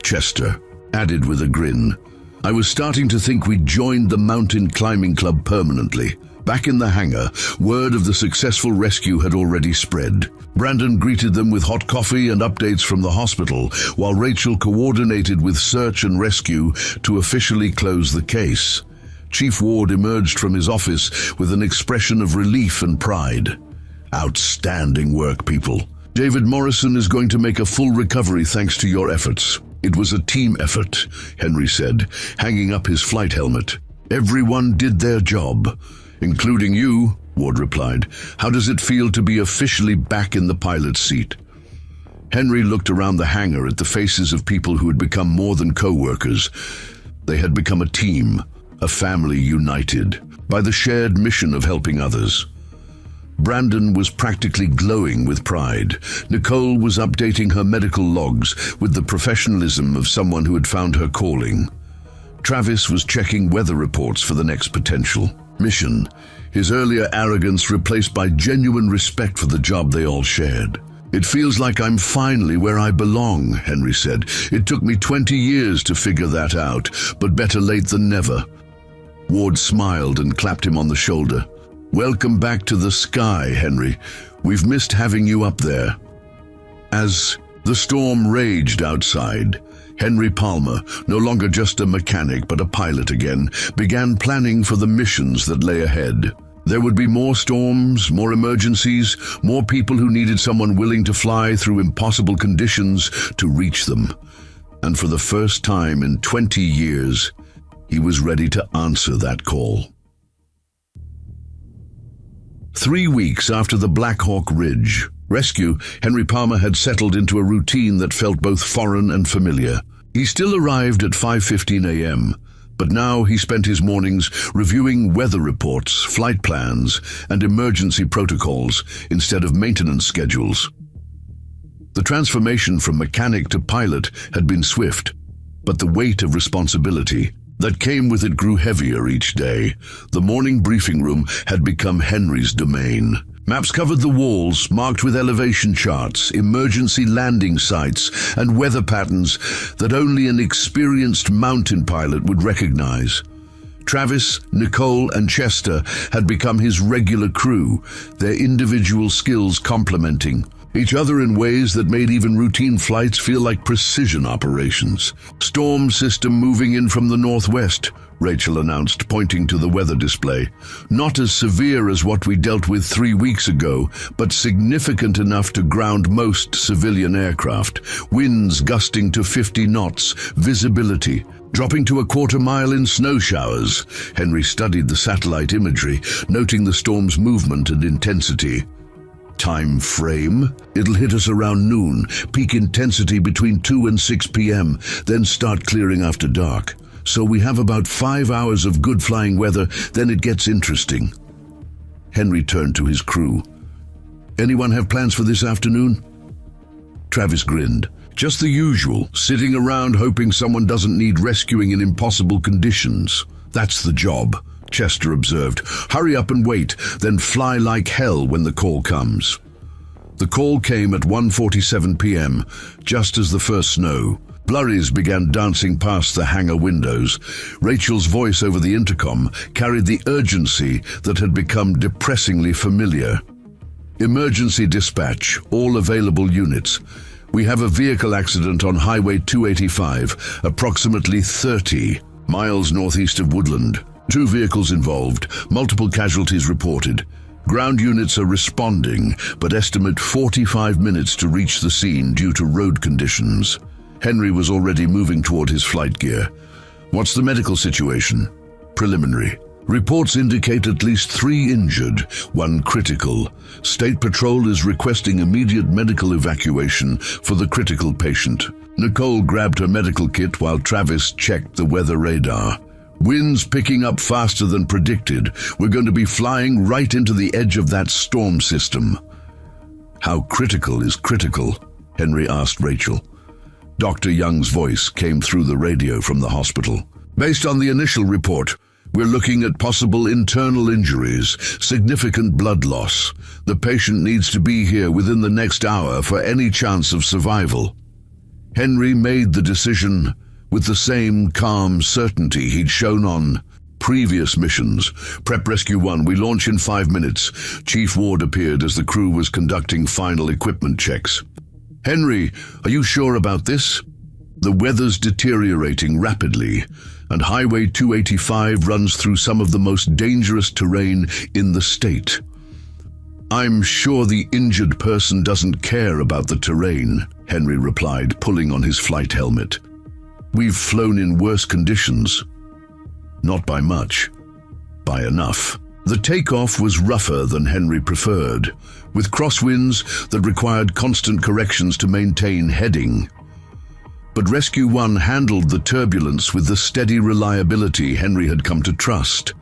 Chester added with a grin. "I was starting to think we'd joined the mountain climbing club permanently." Back in the hangar, word of the successful rescue had already spread. Brandon greeted them with hot coffee and updates from the hospital, while Rachel coordinated with search and rescue to officially close the case. Chief Ward emerged from his office with an expression of relief and pride. "Outstanding work, people. David Morrison is going to make a full recovery thanks to your efforts." "It was a team effort," Henry said, hanging up his flight helmet. "Everyone did their job." "Including you," Ward replied. "How does it feel to be officially back in the pilot's seat?" Henry looked around the hangar at the faces of people who had become more than co-workers. They had become a team, a family united by the shared mission of helping others. Brandon was practically glowing with pride. Nicole was updating her medical logs with the professionalism of someone who had found her calling. Travis was checking weather reports for the next potential mission, his earlier arrogance replaced by genuine respect for the job they all shared. "It feels like I'm finally where I belong," Henry said. "It took me 20 years to figure that out, but better late than never." Ward smiled and clapped him on the shoulder. "Welcome back to the sky, Henry. We've missed having you up there." As the storm raged outside, Henry Palmer, no longer just a mechanic but a pilot again, began planning for the missions that lay ahead. There would be more storms, more emergencies, more people who needed someone willing to fly through impossible conditions to reach them. And for the first time in 20 years, he was ready to answer that call. 3 weeks after the Black Hawk Ridge rescue, Henry Palmer had settled into a routine that felt both foreign and familiar. He still arrived at 5:15 a.m., but now he spent his mornings reviewing weather reports, flight plans, and emergency protocols instead of maintenance schedules. The transformation from mechanic to pilot had been swift, but the weight of responsibility that came with it grew heavier each day. The morning briefing room had become Henry's domain. Maps covered the walls, marked with elevation charts, emergency landing sites, and weather patterns that only an experienced mountain pilot would recognize. Travis, Nicole, and Chester had become his regular crew, their individual skills complementing each other in ways that made even routine flights feel like precision operations. "Storm system moving in from the northwest," Rachel announced, pointing to the weather display. "Not as severe as what we dealt with 3 weeks ago, but significant enough to ground most civilian aircraft. Winds gusting to 50 knots, visibility dropping to a quarter-mile in snow showers." Henry studied the satellite imagery, noting the storm's movement and intensity. "Time frame? It'll hit us around noon, peak intensity between 2 and 6 p.m., then start clearing after dark. So we have about 5 hours of good flying weather, then it gets interesting." Henry turned to his crew. "Anyone have plans for this afternoon?" Travis grinned. "Just the usual, sitting around hoping someone doesn't need rescuing in impossible conditions. That's the job," Chester observed. "Hurry up and wait, then fly like hell when the call comes." The call came at 1:47 p.m., just as the first snow. Blurries began dancing past the hangar windows. Rachel's voice over the intercom carried the urgency that had become depressingly familiar. "Emergency dispatch, all available units. We have a vehicle accident on Highway 285, approximately 30 miles northeast of Woodland. 2 vehicles involved, multiple casualties reported. Ground units are responding, but estimate 45 minutes to reach the scene due to road conditions. Henry was already moving toward his flight gear. What's the medical situation? Preliminary. Reports indicate at least 3 injured, 1 critical. State Patrol is requesting immediate medical evacuation for the critical patient. Nicole grabbed her medical kit while Travis checked the weather radar. Winds picking up faster than predicted. We're going to be flying right into the edge of that storm system. How critical is critical? Henry asked Rachel. Dr. Young's voice came through the radio from the hospital. Based on the initial report, we're looking at possible internal injuries, significant blood loss. The patient needs to be here within the next hour for any chance of survival. Henry made the decision with the same calm certainty he'd shown on previous missions. Prep Rescue 1, we launch in 5 minutes. Chief Ward appeared as the crew was conducting final equipment checks. Henry, are you sure about this? The weather's deteriorating rapidly, and Highway 285 runs through some of the most dangerous terrain in the state. I'm sure the injured person doesn't care about the terrain, Henry replied, pulling on his flight helmet. We've flown in worse conditions. Not by much, by enough. The takeoff was rougher than Henry preferred, with crosswinds that required constant corrections to maintain heading. But Rescue 1 handled the turbulence with the steady reliability Henry had come to trust,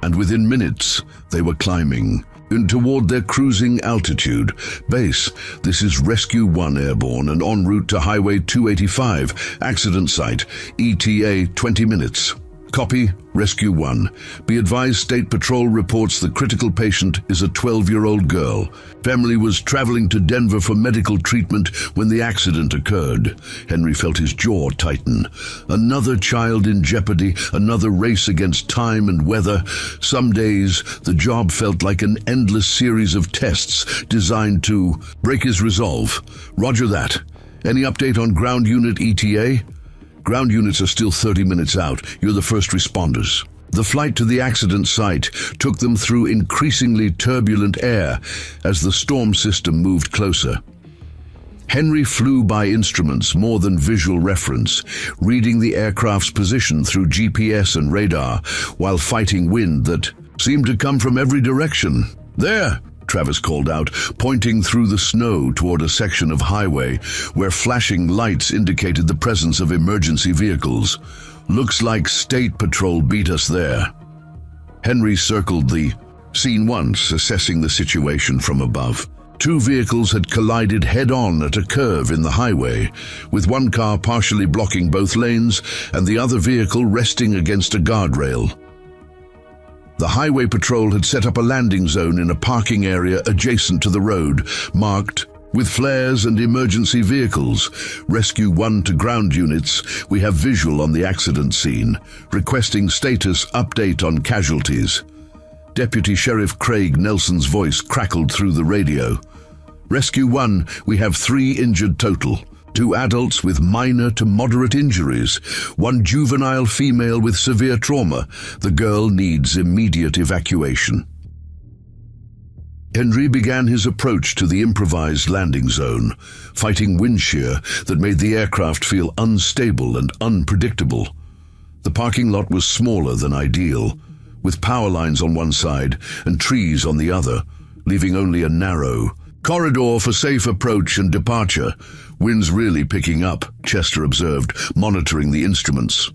and within minutes they were climbing toward their cruising altitude. Base, this is Rescue 1 Airborne and en route to Highway 285, accident site, ETA 20 minutes. Copy, Rescue 1. Be advised, State Patrol reports the critical patient is a 12-year-old girl. Family was traveling to Denver for medical treatment when the accident occurred. Henry felt his jaw tighten. Another child in jeopardy, another race against time and weather. Some days, the job felt like an endless series of tests designed to break his resolve. Roger that. Any update on ground unit ETA? Ground units are still 30 minutes out. You're the first responders. The flight to the accident site took them through increasingly turbulent air as the storm system moved closer. Henry flew by instruments more than visual reference, reading the aircraft's position through GPS and radar while fighting wind that seemed to come from every direction. There! Travis called out, pointing through the snow toward a section of highway where flashing lights indicated the presence of emergency vehicles. Looks like State Patrol beat us there. Henry circled the scene once, assessing the situation from above. 2 vehicles had collided head-on at a curve in the highway, with one car partially blocking both lanes and the other vehicle resting against a guardrail. The Highway Patrol had set up a landing zone in a parking area adjacent to the road, marked with flares and emergency vehicles. Rescue 1 to ground units, we have visual on the accident scene, requesting status update on casualties. Deputy Sheriff Craig Nelson's voice crackled through the radio. Rescue 1, we have 3 injured total. 2 adults with minor to moderate injuries, 1 juvenile female with severe trauma. The girl needs immediate evacuation. Henry began his approach to the improvised landing zone, fighting wind shear that made the aircraft feel unstable and unpredictable. The parking lot was smaller than ideal, with power lines on one side and trees on the other, leaving only a narrow corridor for safe approach and departure. Winds really picking up, Chester observed, monitoring the instruments.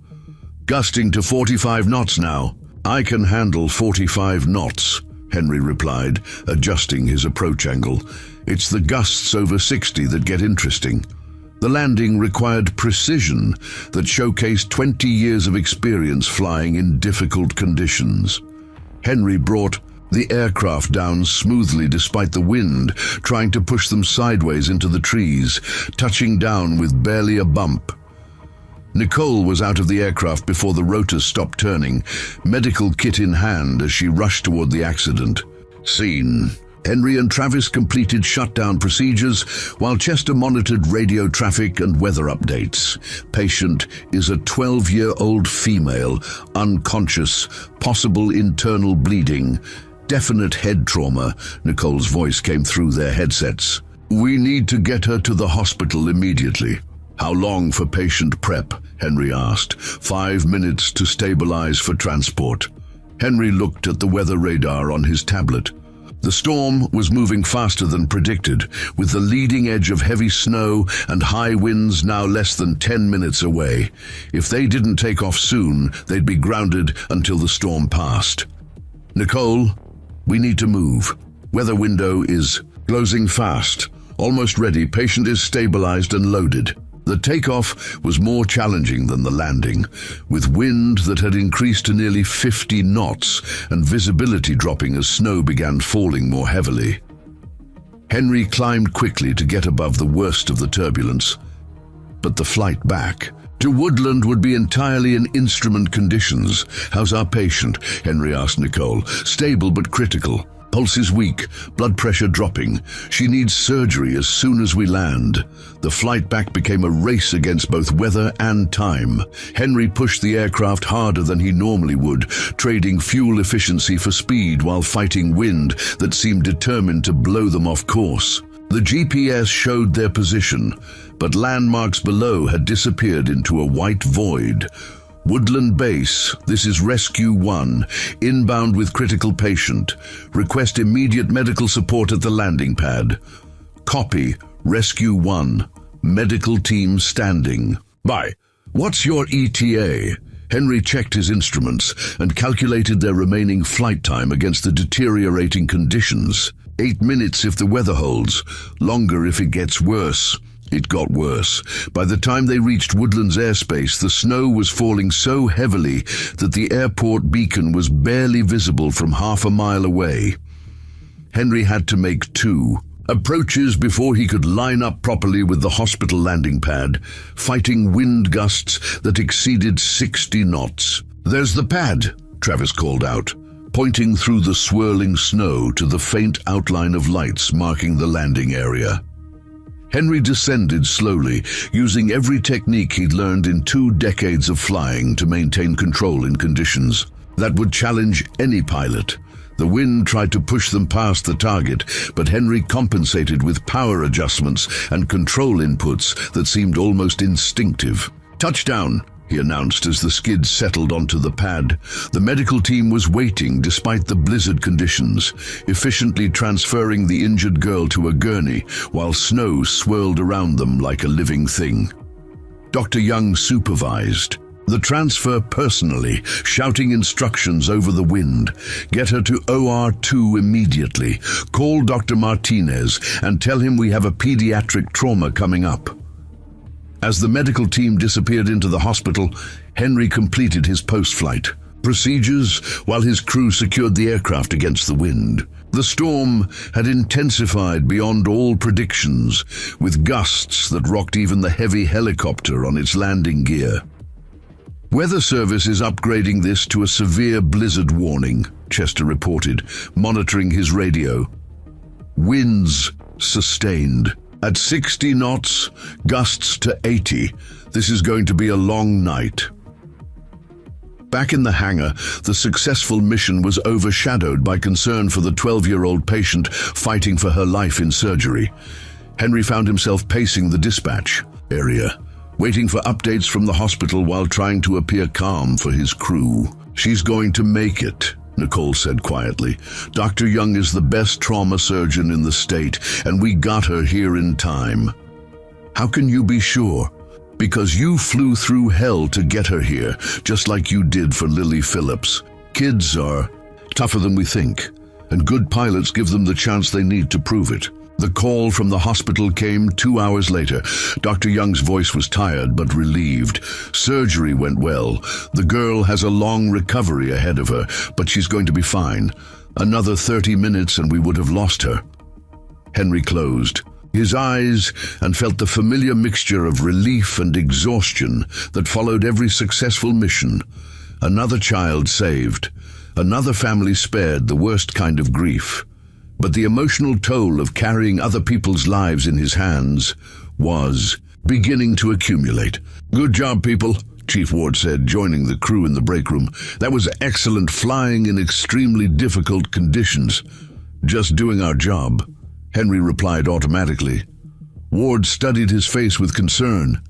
Gusting to 45 knots now. I can handle 45 knots, Henry replied, adjusting his approach angle. It's the gusts over 60 that get interesting. The landing required precision that showcased 20 years of experience flying in difficult conditions. Henry brought the aircraft down smoothly despite the wind, trying to push them sideways into the trees, touching down with barely a bump. Nicole was out of the aircraft before the rotors stopped turning, medical kit in hand as she rushed toward the accident scene. Henry and Travis completed shutdown procedures while Chester monitored radio traffic and weather updates. Patient is a 12-year-old female, unconscious, possible internal bleeding. Definite head trauma, Nicole's voice came through their headsets. We need to get her to the hospital immediately. How long for patient prep? Henry asked. 5 minutes to stabilize for transport. Henry looked at the weather radar on his tablet. The storm was moving faster than predicted, with the leading edge of heavy snow and high winds now less than 10 minutes away. If they didn't take off soon, they'd be grounded until the storm passed. Nicole, we need to move. Weather window is closing fast. Almost ready. Patient is stabilized and loaded. The takeoff was more challenging than the landing, with wind that had increased to nearly 50 knots and visibility dropping as snow began falling more heavily. Henry climbed quickly to get above the worst of the turbulence, but the flight back to Woodland would be entirely in instrument conditions. How's our patient? Henry asked Nicole. Stable but critical. Pulse is weak, blood pressure dropping. She needs surgery as soon as we land. The flight back became a race against both weather and time. Henry pushed the aircraft harder than he normally would, trading fuel efficiency for speed while fighting wind that seemed determined to blow them off course. The GPS showed their position, but landmarks below had disappeared into a white void. Woodland Base, this is Rescue 1, inbound with critical patient. Request immediate medical support at the landing pad. Copy, Rescue 1, medical team standing. Bye. What's your ETA? Henry checked his instruments and calculated their remaining flight time against the deteriorating conditions. 8 minutes if the weather holds, longer if it gets worse. It got worse. By the time they reached Woodland's airspace, the snow was falling so heavily that the airport beacon was barely visible from half a mile away. Henry had to make 2 approaches before he could line up properly with the hospital landing pad, fighting wind gusts that exceeded 60 knots. There's the pad, Travis called out, pointing through the swirling snow to the faint outline of lights marking the landing area. Henry descended slowly, using every technique he'd learned in 2 decades of flying to maintain control in conditions that would challenge any pilot. The wind tried to push them past the target, but Henry compensated with power adjustments and control inputs that seemed almost instinctive. Touchdown, he announced as the skids settled onto the pad. The medical team was waiting despite the blizzard conditions, efficiently transferring the injured girl to a gurney while snow swirled around them like a living thing. Dr. Young supervised the transfer personally, shouting instructions over the wind. Get her to OR2 immediately. Call Dr. Martinez and tell him we have a pediatric trauma coming up. As the medical team disappeared into the hospital, Henry completed his post-flight procedures while his crew secured the aircraft against the wind. The storm had intensified beyond all predictions, with gusts that rocked even the heavy helicopter on its landing gear. Weather Service is upgrading this to a severe blizzard warning, Chester reported, monitoring his radio. Winds sustained. At 60 knots, gusts to 80. This is going to be a long night. Back in the hangar, the successful mission was overshadowed by concern for the 12-year-old patient fighting for her life in surgery. Henry found himself pacing the dispatch area, waiting for updates from the hospital while trying to appear calm for his crew. She's going to make it, Nicole said quietly. Dr. Young is the best trauma surgeon in the state, and we got her here in time. How can you be sure? Because you flew through hell to get her here, just like you did for Lily Phillips. Kids are tougher than we think, and good pilots give them the chance they need to prove it. The call from the hospital came 2 hours later. Dr. Young's voice was tired but relieved. Surgery went well. The girl has a long recovery ahead of her, but she's going to be fine. Another 30 minutes and we would have lost her. Henry closed his eyes and felt the familiar mixture of relief and exhaustion that followed every successful mission. Another child saved. Another family spared the worst kind of grief. But the emotional toll of carrying other people's lives in his hands was beginning to accumulate. Good job, people. Chief Ward said, joining the crew in the break room. "That was excellent flying in extremely difficult conditions. Just doing our job," Henry replied automatically. Ward studied his face with concern.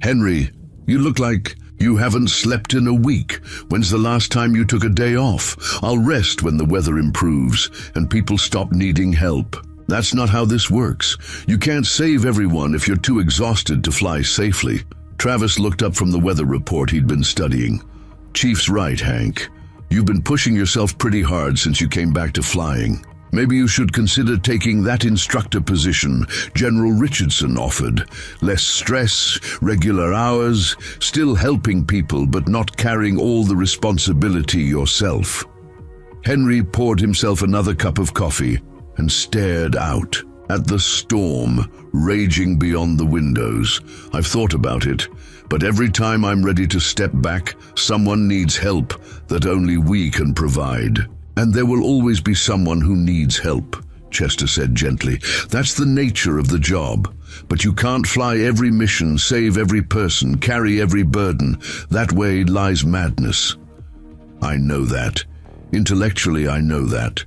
"Henry, you look like you haven't slept in a week. When's the last time you took a day off? I'll rest when the weather improves and people stop needing help." "That's not how this works. You can't save everyone if you're too exhausted to fly safely." Travis looked up from the weather report he'd been studying. "Chief's right, Hank. You've been pushing yourself pretty hard since you came back to flying. Maybe you should consider taking that instructor position General Richardson offered. Less stress, regular hours, still helping people but not carrying all the responsibility yourself." Henry poured himself another cup of coffee and stared out at the storm raging beyond the windows. "I've thought about it, but every time I'm ready to step back, someone needs help that only we can provide. And there will always be someone who needs help," Chester said gently. "That's the nature of the job. But you can't fly every mission, save every person, carry every burden. That way lies madness." "I know that. Intellectually, I know that.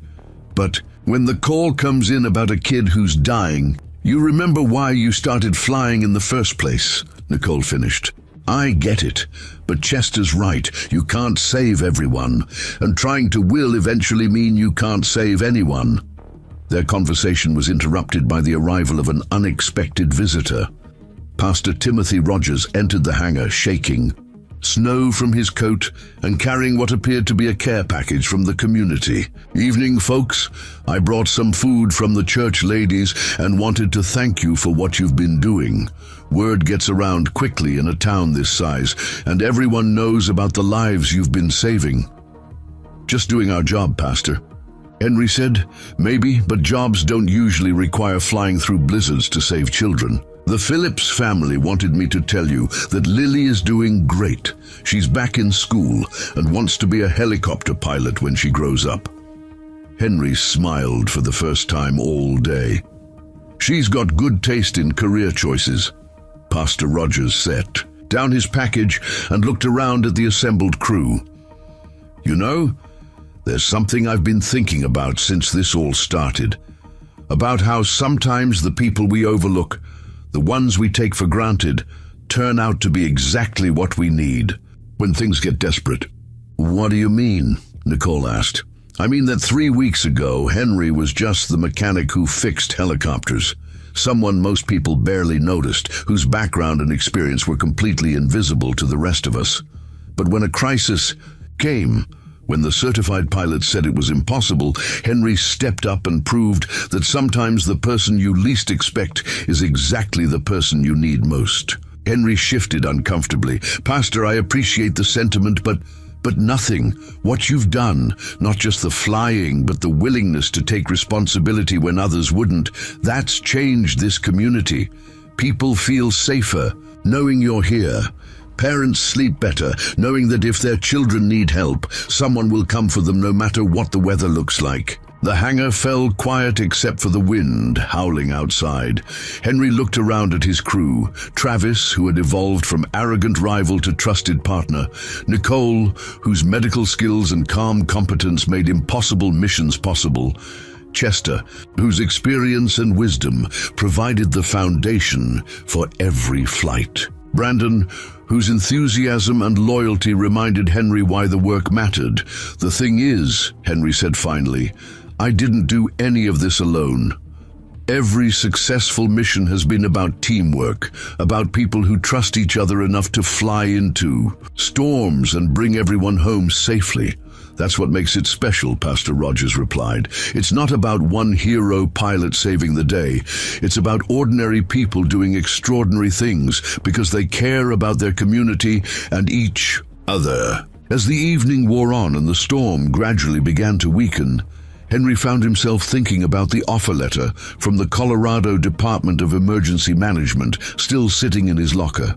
But when the call comes in about a kid who's dying, you remember why you started flying in the first place," Nicole finished. "I get it, but Chester's right. You can't save everyone, and trying to will eventually mean you can't save anyone." Their conversation was interrupted by the arrival of an unexpected visitor. Pastor Timothy Rogers entered the hangar shaking, snow from his coat and carrying what appeared to be a care package from the community. "Evening, folks. I brought some food from the church ladies and wanted to thank you for what you've been doing. Word gets around quickly in a town this size, and everyone knows about the lives you've been saving." "Just doing our job, Pastor," Henry said. "Maybe, but jobs don't usually require flying through blizzards to save children. The Phillips family wanted me to tell you that Lily is doing great. She's back in school and wants to be a helicopter pilot when she grows up." Henry smiled for the first time all day. "She's got good taste in career choices," Pastor Rogers set down his package and looked around at the assembled crew. "You know, there's something I've been thinking about since this all started. About how sometimes the people we overlook, the ones we take for granted, turn out to be exactly what we need when things get desperate." "What do you mean?" Nicole asked. "I mean that 3 weeks ago, Henry was just the mechanic who fixed helicopters. Someone most people barely noticed, whose background and experience were completely invisible to the rest of us. But when a crisis came, when the certified pilot said it was impossible, Henry stepped up and proved that sometimes the person you least expect is exactly the person you need most." Henry shifted uncomfortably. "Pastor, I appreciate the sentiment, but nothing. What you've done, not just the flying, but the willingness to take responsibility when others wouldn't, that's changed this community. People feel safer knowing you're here. Parents sleep better, knowing that if their children need help, someone will come for them no matter what the weather looks like." The hangar fell quiet except for the wind howling outside. Henry looked around at his crew. Travis, who had evolved from arrogant rival to trusted partner. Nicole, whose medical skills and calm competence made impossible missions possible. Chester, whose experience and wisdom provided the foundation for every flight. Brandon, whose enthusiasm and loyalty reminded Henry why the work mattered. "The thing is," Henry said finally, "I didn't do any of this alone. Every successful mission has been about teamwork, about people who trust each other enough to fly into storms and bring everyone home safely. That's what makes it special," Pastor Rogers replied. "It's not about one hero pilot saving the day. It's about ordinary people doing extraordinary things because they care about their community and each other." As the evening wore on and the storm gradually began to weaken, Henry found himself thinking about the offer letter from the Colorado Department of Emergency Management still sitting in his locker.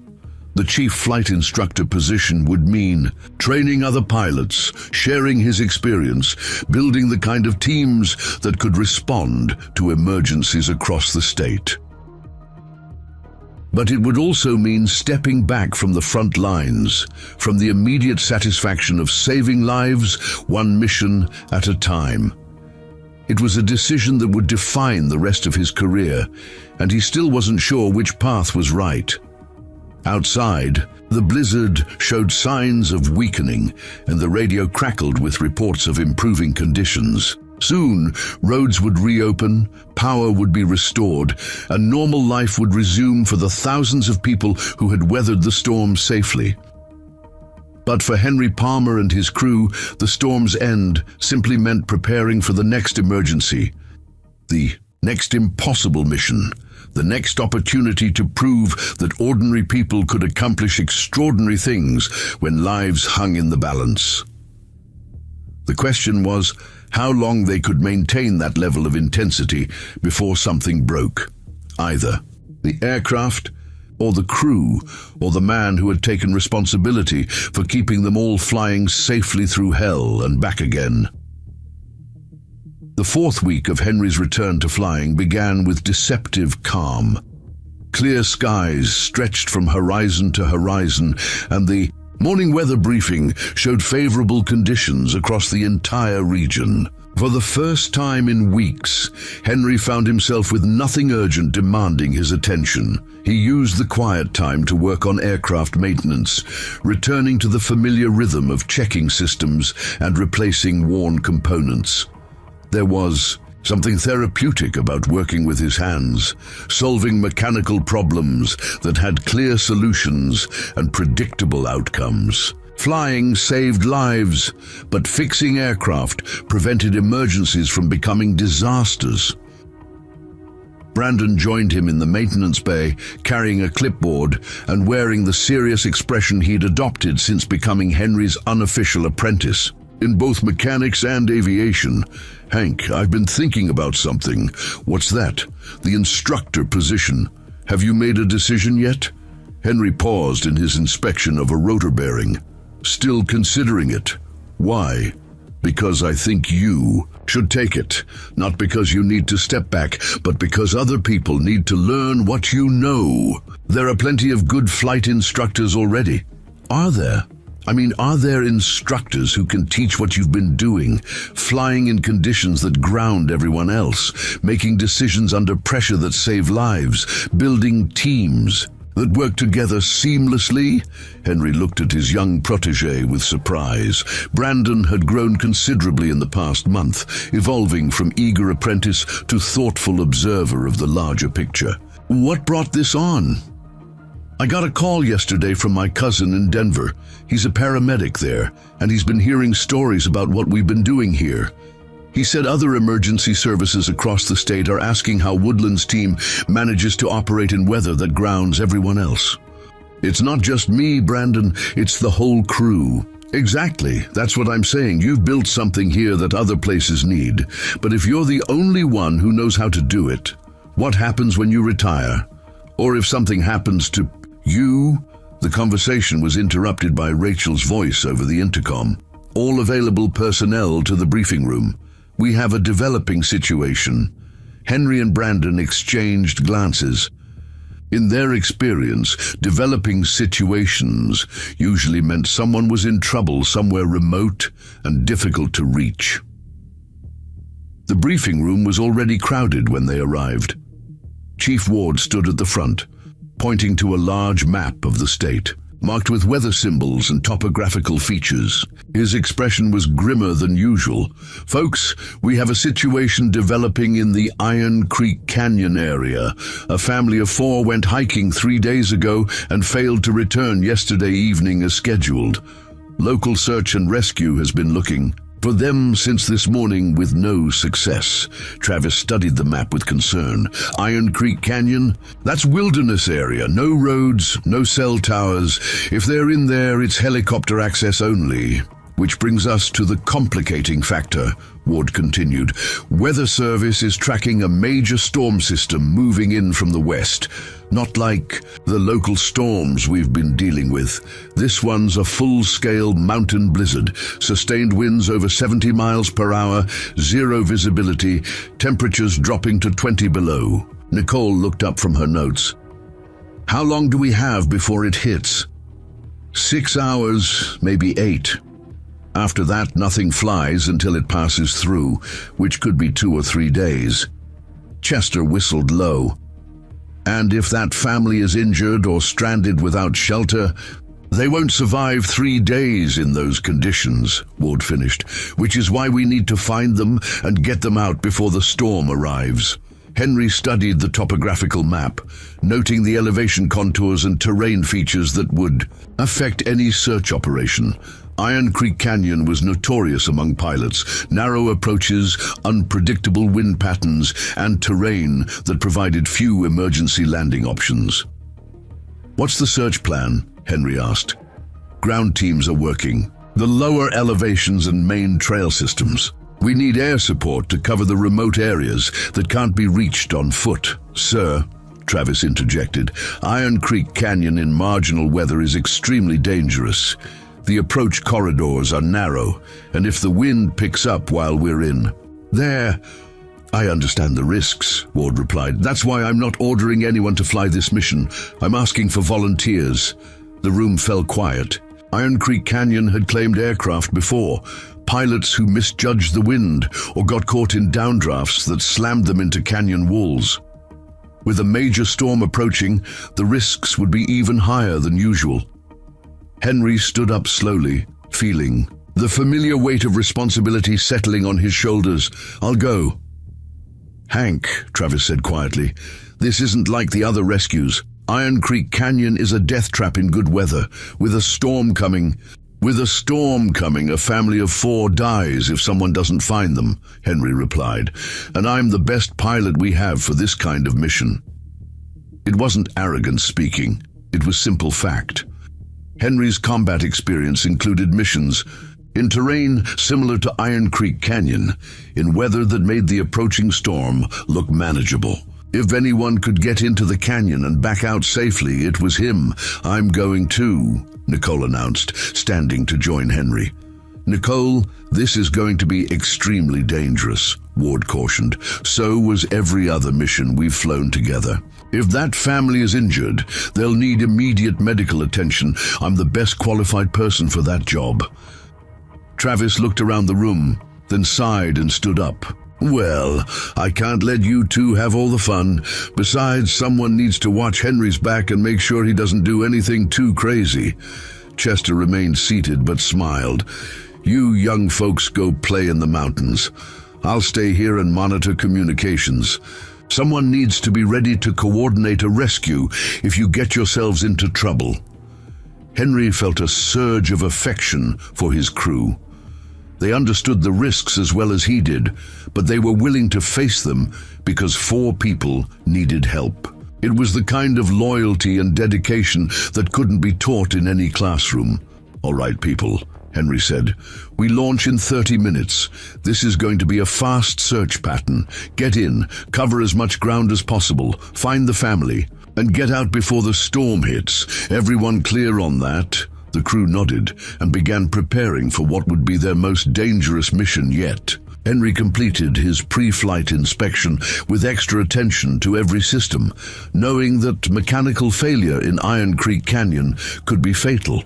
The chief flight instructor position would mean training other pilots, sharing his experience, building the kind of teams that could respond to emergencies across the state. But it would also mean stepping back from the front lines, from the immediate satisfaction of saving lives, one mission at a time. It was a decision that would define the rest of his career, and he still wasn't sure which path was right. Outside, the blizzard showed signs of weakening, and the radio crackled with reports of improving conditions. Soon, roads would reopen, power would be restored, and normal life would resume for the thousands of people who had weathered the storm safely. But for Henry Palmer and his crew, the storm's end simply meant preparing for the next emergency, the next impossible mission, the next opportunity to prove that ordinary people could accomplish extraordinary things when lives hung in the balance. The question was how long they could maintain that level of intensity before something broke. Either the aircraft, or the crew, or the man who had taken responsibility for keeping them all flying safely through hell and back again. The fourth week of Henry's return to flying began with deceptive calm. Clear skies stretched from horizon to horizon, and the morning weather briefing showed favorable conditions across the entire region. For the first time in weeks, Henry found himself with nothing urgent demanding his attention. He used the quiet time to work on aircraft maintenance, returning to the familiar rhythm of checking systems and replacing worn components. There was something therapeutic about working with his hands, solving mechanical problems that had clear solutions and predictable outcomes. Flying saved lives, but fixing aircraft prevented emergencies from becoming disasters. Brandon joined him in the maintenance bay, carrying a clipboard and wearing the serious expression he'd adopted since becoming Henry's unofficial apprentice. In both mechanics and aviation, "Hank, I've been thinking about something." "What's that?" "The instructor position. Have you made a decision yet?" Henry paused in his inspection of a rotor bearing. "Still considering it." "Why?" "Because I think you should take it. Not because you need to step back, but because other people need to learn what you know. There are plenty of good flight instructors already." "Are there? Are there instructors who can teach what you've been doing, flying in conditions that ground everyone else, making decisions under pressure that save lives, building teams that work together seamlessly?" Henry looked at his young protégé with surprise. Brandon had grown considerably in the past month, evolving from eager apprentice to thoughtful observer of the larger picture. "What brought this on?" "I got a call yesterday from my cousin in Denver. He's a paramedic there, and he's been hearing stories about what we've been doing here. He said other emergency services across the state are asking how Woodland's team manages to operate in weather that grounds everyone else." "It's not just me, Brandon, it's the whole crew." "Exactly, that's what I'm saying. You've built something here that other places need. But if you're the only one who knows how to do it, what happens when you retire? Or if something happens to you?" The conversation was interrupted by Rachel's voice over the intercom. "All available personnel to the briefing room. We have a developing situation." Henry and Brandon exchanged glances. In their experience, developing situations usually meant someone was in trouble somewhere remote and difficult to reach. The briefing room was already crowded when they arrived. Chief Ward stood at the front, pointing to a large map of the state, marked with weather symbols and topographical features. His expression was grimmer than usual. "Folks, we have a situation developing in the Iron Creek Canyon area. A family of 4 went hiking 3 days ago and failed to return yesterday evening as scheduled. Local search and rescue has been looking for them since this morning with no success." Travis studied the map with concern. "Iron Creek Canyon? That's wilderness area. No roads, no cell towers. If they're in there, it's helicopter access only. Which brings us to the complicating factor," Ward continued. "Weather Service is tracking a major storm system moving in from the west. Not like the local storms we've been dealing with. This one's a full-scale mountain blizzard, sustained winds over 70 miles per hour, zero visibility, temperatures dropping to 20 below." Nicole looked up from her notes. How long do we have before it hits? 6 hours, maybe 8. After that, nothing flies until it passes through, which could be 2 or 3 days. Chester whistled low. And if that family is injured or stranded without shelter, they won't survive 3 days in those conditions, Ward finished, which is why we need to find them and get them out before the storm arrives. Henry studied the topographical map, noting the elevation contours and terrain features that would affect any search operation. Iron Creek Canyon was notorious among pilots: narrow approaches, unpredictable wind patterns, and terrain that provided few emergency landing options. "What's the search plan?" Henry asked. "Ground teams are working the lower elevations and main trail systems. We need air support to cover the remote areas that can't be reached on foot." "Sir," Travis interjected, "Iron Creek Canyon in marginal weather is extremely dangerous. The approach corridors are narrow, and if the wind picks up while we're in there..." "I understand the risks," Ward replied. "That's why I'm not ordering anyone to fly this mission. I'm asking for volunteers." The room fell quiet. Iron Creek Canyon had claimed aircraft before, pilots who misjudged the wind or got caught in downdrafts that slammed them into canyon walls. With a major storm approaching, the risks would be even higher than usual. Henry stood up slowly, feeling the familiar weight of responsibility settling on his shoulders. "I'll go." "Hank," Travis said quietly, "this isn't like the other rescues. Iron Creek Canyon is a death trap in good weather. With a storm coming, a family of 4 dies if someone doesn't find them," Henry replied. "And I'm the best pilot we have for this kind of mission." It wasn't arrogance speaking. It was simple fact. Henry's combat experience included missions in terrain similar to Iron Creek Canyon, in weather that made the approaching storm look manageable. If anyone could get into the canyon and back out safely, it was him. "I'm going too," Nicole announced, standing to join Henry. "Nicole, this is going to be extremely dangerous," Ward cautioned. "So was every other mission we've flown together. If that family is injured, they'll need immediate medical attention. I'm the best qualified person for that job." Travis looked around the room, then sighed and stood up. "Well, I can't let you two have all the fun. Besides, someone needs to watch Henry's back and make sure he doesn't do anything too crazy." Chester remained seated but smiled. "You young folks go play in the mountains. I'll stay here and monitor communications. Someone needs to be ready to coordinate a rescue if you get yourselves into trouble." Henry felt a surge of affection for his crew. They understood the risks as well as he did, but they were willing to face them because 4 people needed help. It was the kind of loyalty and dedication that couldn't be taught in any classroom. "All right, people," Henry said. "We launch in 30 minutes. This is going to be a fast search pattern. Get in, cover as much ground as possible, find the family, and get out before the storm hits. Everyone clear on that?" The crew nodded and began preparing for what would be their most dangerous mission yet. Henry completed his pre-flight inspection with extra attention to every system, knowing that mechanical failure in Iron Creek Canyon could be fatal.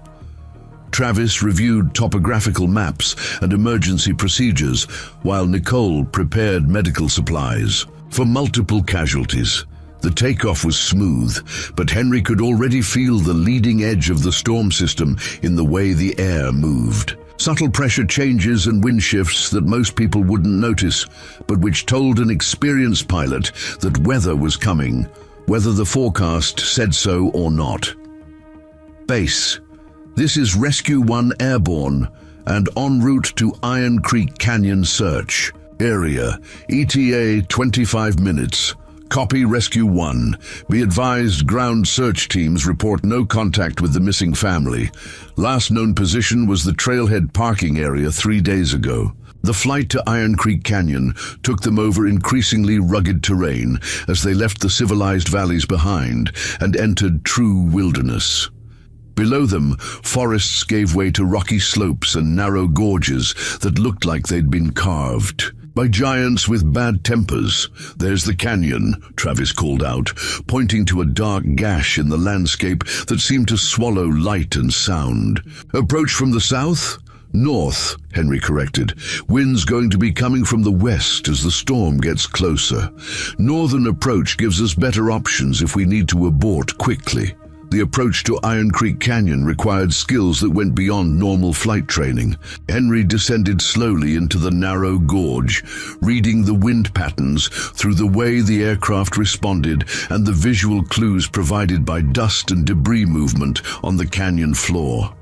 Travis reviewed topographical maps and emergency procedures, while Nicole prepared medical supplies for multiple casualties. The takeoff was smooth, but Henry could already feel the leading edge of the storm system in the way the air moved. Subtle pressure changes and wind shifts that most people wouldn't notice, but which told an experienced pilot that weather was coming, whether the forecast said so or not. "Base, this is Rescue 1 Airborne and en route to Iron Creek Canyon search. Area, ETA 25 minutes. Copy Rescue 1. Be advised ground search teams report no contact with the missing family. Last known position was the trailhead parking area 3 days ago." The flight to Iron Creek Canyon took them over increasingly rugged terrain as they left the civilized valleys behind and entered true wilderness. Below them, forests gave way to rocky slopes and narrow gorges that looked like they'd been carved. by giants with bad tempers. There's the canyon, Travis called out, pointing to a dark gash in the landscape that seemed to swallow light and sound. Approach from the south? North, Henry corrected. Wind's going to be coming from the west as the storm gets closer. Northern approach gives us better options if we need to abort quickly. The approach to Iron Creek Canyon required skills that went beyond normal flight training. Henry descended slowly into the narrow gorge, reading the wind patterns through the way the aircraft responded and the visual clues provided by dust and debris movement on the canyon floor.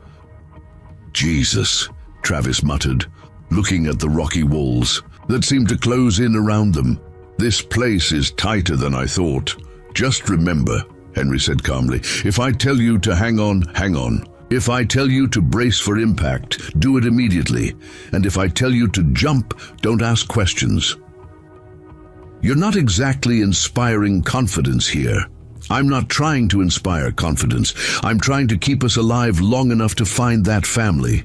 Jesus, Travis muttered, looking at the rocky walls that seemed to close in around them. This place is tighter than I thought. Just remember, Henry said calmly, if I tell you to hang on, hang on. If I tell you to brace for impact, do it immediately. And if I tell you to jump, don't ask questions. You're not exactly inspiring confidence here. I'm not trying to inspire confidence. I'm trying to keep us alive long enough to find that family.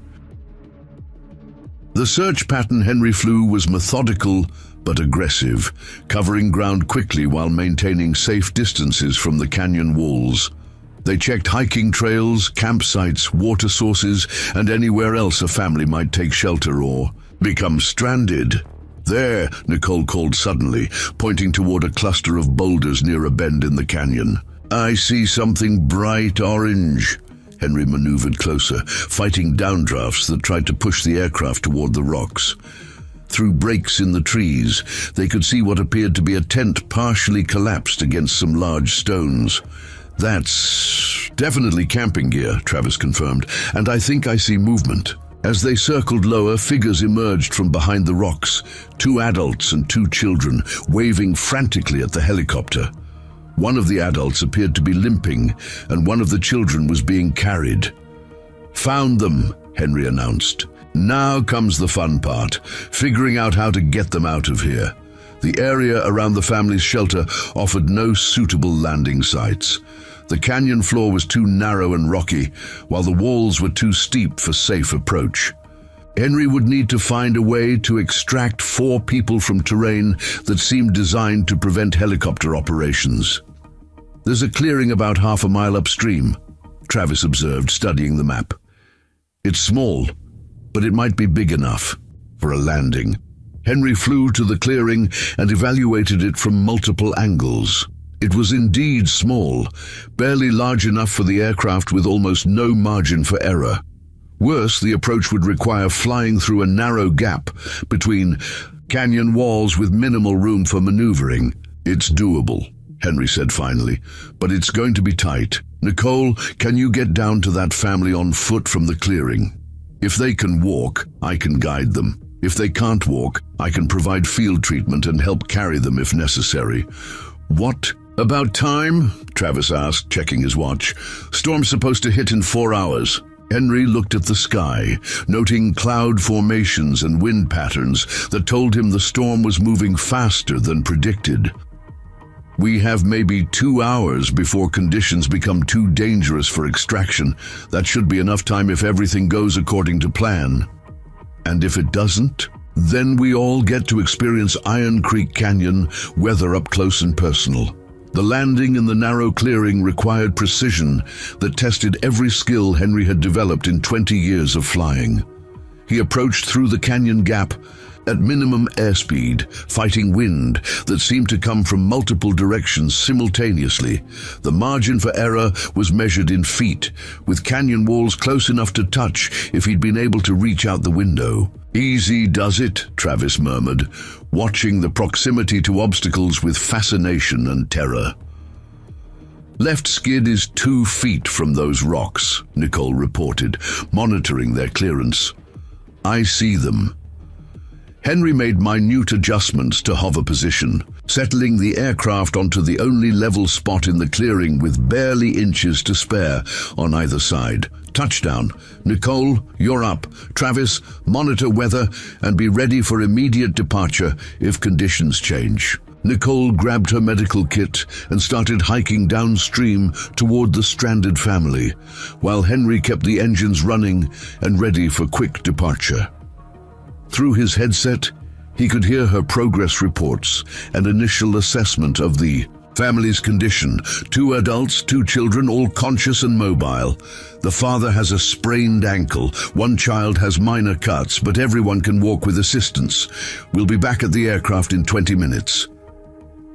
The search pattern Henry flew was methodical but aggressive, covering ground quickly while maintaining safe distances from the canyon walls. They checked hiking trails, campsites, water sources, and anywhere else a family might take shelter or become stranded. There, Nicole called suddenly, pointing toward a cluster of boulders near a bend in the canyon. I see something bright orange. Henry maneuvered closer, fighting downdrafts that tried to push the aircraft toward the rocks. Through breaks in the trees, they could see what appeared to be a tent partially collapsed against some large stones. That's definitely camping gear, Travis confirmed, and I think I see movement. As they circled lower, figures emerged from behind the rocks, 2 adults and 2 children, waving frantically at the helicopter. One of the adults appeared to be limping, and one of the children was being carried. Found them, Henry announced. Now comes the fun part, figuring out how to get them out of here. The area around the family's shelter offered no suitable landing sites. The canyon floor was too narrow and rocky, while the walls were too steep for safe approach. Henry would need to find a way to extract 4 people from terrain that seemed designed to prevent helicopter operations. There's a clearing about half a mile upstream, Travis observed, studying the map. It's small, but it might be big enough for a landing. Henry flew to the clearing and evaluated it from multiple angles. It was indeed small, barely large enough for the aircraft with almost no margin for error. Worse, the approach would require flying through a narrow gap between canyon walls with minimal room for maneuvering. It's doable, Henry said finally, but it's going to be tight. Nicole, can you get down to that family on foot from the clearing? If they can walk, I can guide them. If they can't walk, I can provide field treatment and help carry them if necessary. What about time? Travis asked, checking his watch. Storm's supposed to hit in 4 hours. Henry looked at the sky, noting cloud formations and wind patterns that told him the storm was moving faster than predicted. We have maybe 2 hours before conditions become too dangerous for extraction. That should be enough time if everything goes according to plan. And if it doesn't, then we all get to experience Iron Creek Canyon weather up close and personal. The landing in the narrow clearing required precision that tested every skill Henry had developed in 20 years of flying. He approached through the canyon gap at minimum airspeed, fighting wind that seemed to come from multiple directions simultaneously. The margin for error was measured in feet, with canyon walls close enough to touch if he'd been able to reach out the window. Easy does it, Travis murmured, watching the proximity to obstacles with fascination and terror. Left skid is 2 feet from those rocks, Nicole reported, monitoring their clearance. I see them. Henry made minute adjustments to hover position, settling the aircraft onto the only level spot in the clearing with barely inches to spare on either side. Touchdown. Nicole, you're up. Travis, monitor weather and be ready for immediate departure if conditions change. Nicole grabbed her medical kit and started hiking downstream toward the stranded family, while Henry kept the engines running and ready for quick departure. Through his headset, He could hear her progress reports and initial assessment of the family's condition. 2 adults, 2 children, all conscious and mobile. The father has a sprained ankle. 1 child has minor cuts, but everyone can walk with assistance. We'll be back at the aircraft in 20 minutes.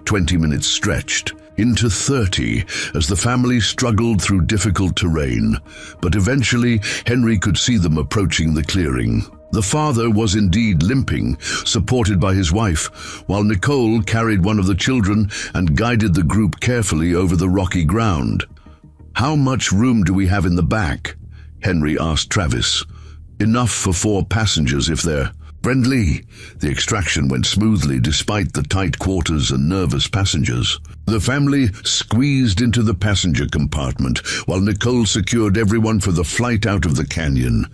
20 minutes stretched into 30 as the family struggled through difficult terrain. But eventually, Henry could see them approaching the clearing. The father was indeed limping, supported by his wife, while Nicole carried one of the children and guided the group carefully over the rocky ground. "How much room do we have in the back?" Henry asked Travis. "Enough for 4 passengers if they're friendly." The extraction went smoothly despite the tight quarters and nervous passengers. The family squeezed into the passenger compartment, while Nicole secured everyone for the flight out of the canyon.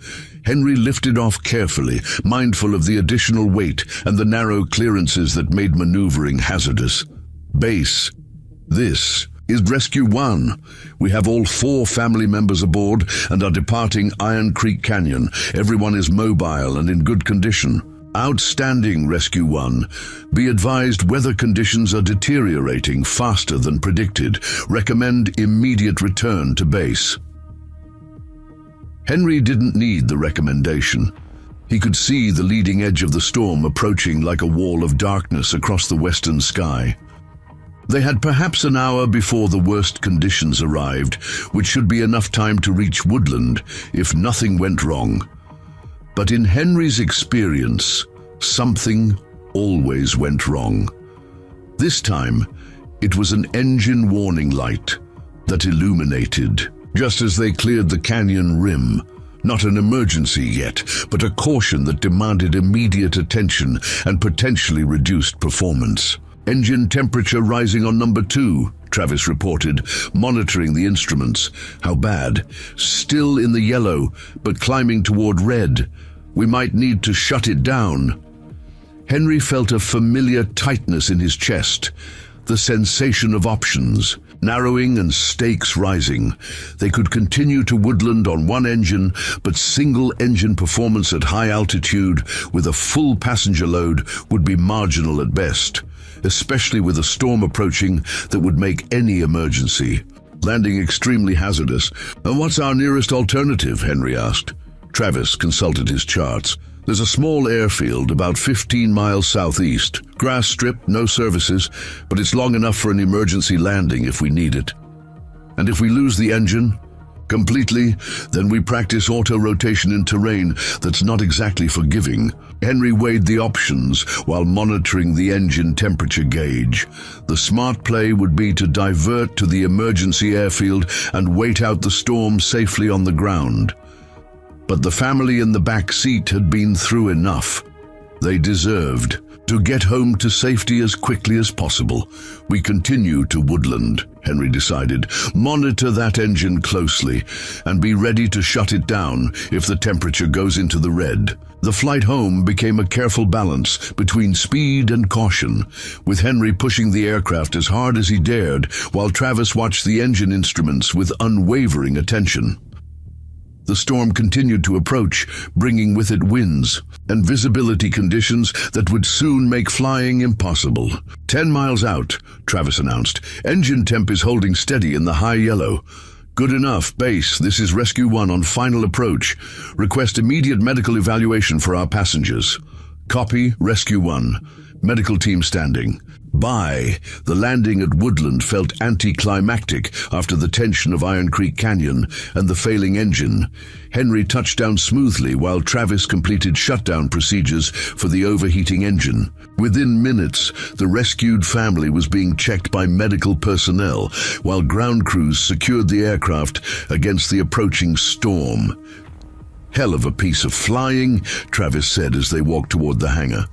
Henry lifted off carefully, mindful of the additional weight and the narrow clearances that made maneuvering hazardous. "Base, this is Rescue 1. We have all 4 family members aboard and are departing Iron Creek Canyon. Everyone is mobile and in good condition." "Outstanding, Rescue 1. Be advised weather conditions are deteriorating faster than predicted. Recommend immediate return to base." Henry didn't need the recommendation. He could see the leading edge of the storm approaching like a wall of darkness across the western sky. They had perhaps an hour before the worst conditions arrived, which should be enough time to reach Woodland if nothing went wrong. But in Henry's experience, something always went wrong. This time, it was an engine warning light that illuminated just as they cleared the canyon rim. Not an emergency yet, but a caution that demanded immediate attention and potentially reduced performance. "Engine temperature rising on number 2, Travis reported, monitoring the instruments. "How bad?" "Still in the yellow, but climbing toward red. We might need to shut it down." Henry felt a familiar tightness in his chest, the sensation of options narrowing and stakes rising. They could continue to Woodland on 1 engine, but single-engine performance at high altitude with a full passenger load would be marginal at best, especially with a storm approaching that would make any emergency landing extremely hazardous. "And what's our nearest alternative?" Henry asked. Travis consulted his charts. "There's a small airfield about 15 miles southeast. Grass strip, no services, but it's long enough for an emergency landing if we need it." "And if we lose the engine completely, then we practice auto-rotation in terrain that's not exactly forgiving." Henry weighed the options while monitoring the engine temperature gauge. The smart play would be to divert to the emergency airfield and wait out the storm safely on the ground. But the family in the back seat had been through enough. They deserved to get home to safety as quickly as possible. "We continue to Woodland," Henry decided. "Monitor that engine closely and be ready to shut it down if the temperature goes into the red." The flight home became a careful balance between speed and caution, with Henry pushing the aircraft as hard as he dared, while Travis watched the engine instruments with unwavering attention. The storm continued to approach, bringing with it winds and visibility conditions that would soon make flying impossible. 10 miles out, Travis announced. "Engine temp is holding steady in the high yellow." "Good enough, base. This is Rescue 1 on final approach. Request immediate medical evaluation for our passengers." "Copy, Rescue 1. Medical team standing." By the landing at Woodland felt anticlimactic after the tension of Iron Creek Canyon and the failing engine. Henry touched down smoothly while Travis completed shutdown procedures for the overheating engine. Within minutes, the rescued family was being checked by medical personnel, while ground crews secured the aircraft against the approaching storm. "Hell of a piece of flying," Travis said as they walked toward the hangar.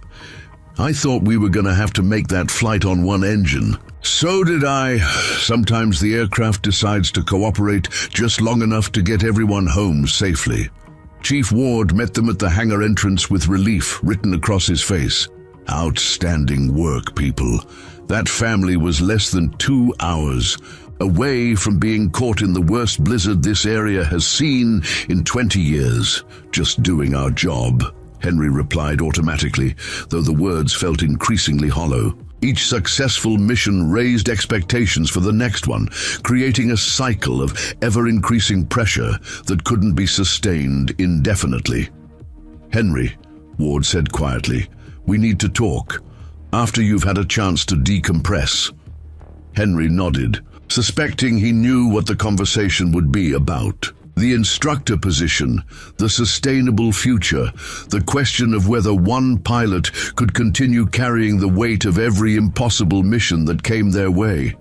"I thought we were going to have to make that flight on 1 engine." "So did I. Sometimes the aircraft decides to cooperate just long enough to get everyone home safely." Chief Ward met them at the hangar entrance with relief written across his face. "Outstanding work, people. That family was less than 2 hours away from being caught in the worst blizzard this area has seen in 20 years, just doing our job." Henry replied automatically, though the words felt increasingly hollow. Each successful mission raised expectations for the next one, creating a cycle of ever-increasing pressure that couldn't be sustained indefinitely. "Henry," Ward said quietly, "we need to talk, after you've had a chance to decompress." Henry nodded, suspecting he knew what the conversation would be about. The instructor position, the sustainable future, the question of whether one pilot could continue carrying the weight of every impossible mission that came their way.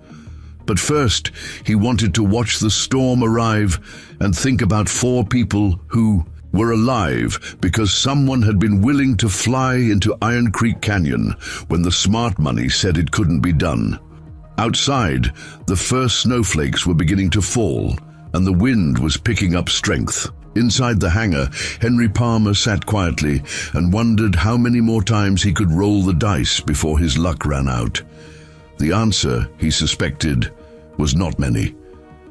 But first, he wanted to watch the storm arrive and think about 4 people who were alive because someone had been willing to fly into Iron Creek Canyon when the smart money said it couldn't be done. Outside, the first snowflakes were beginning to fall, and the wind was picking up strength. Inside the hangar, Henry Palmer sat quietly and wondered how many more times he could roll the dice before his luck ran out. The answer, he suspected, was not many.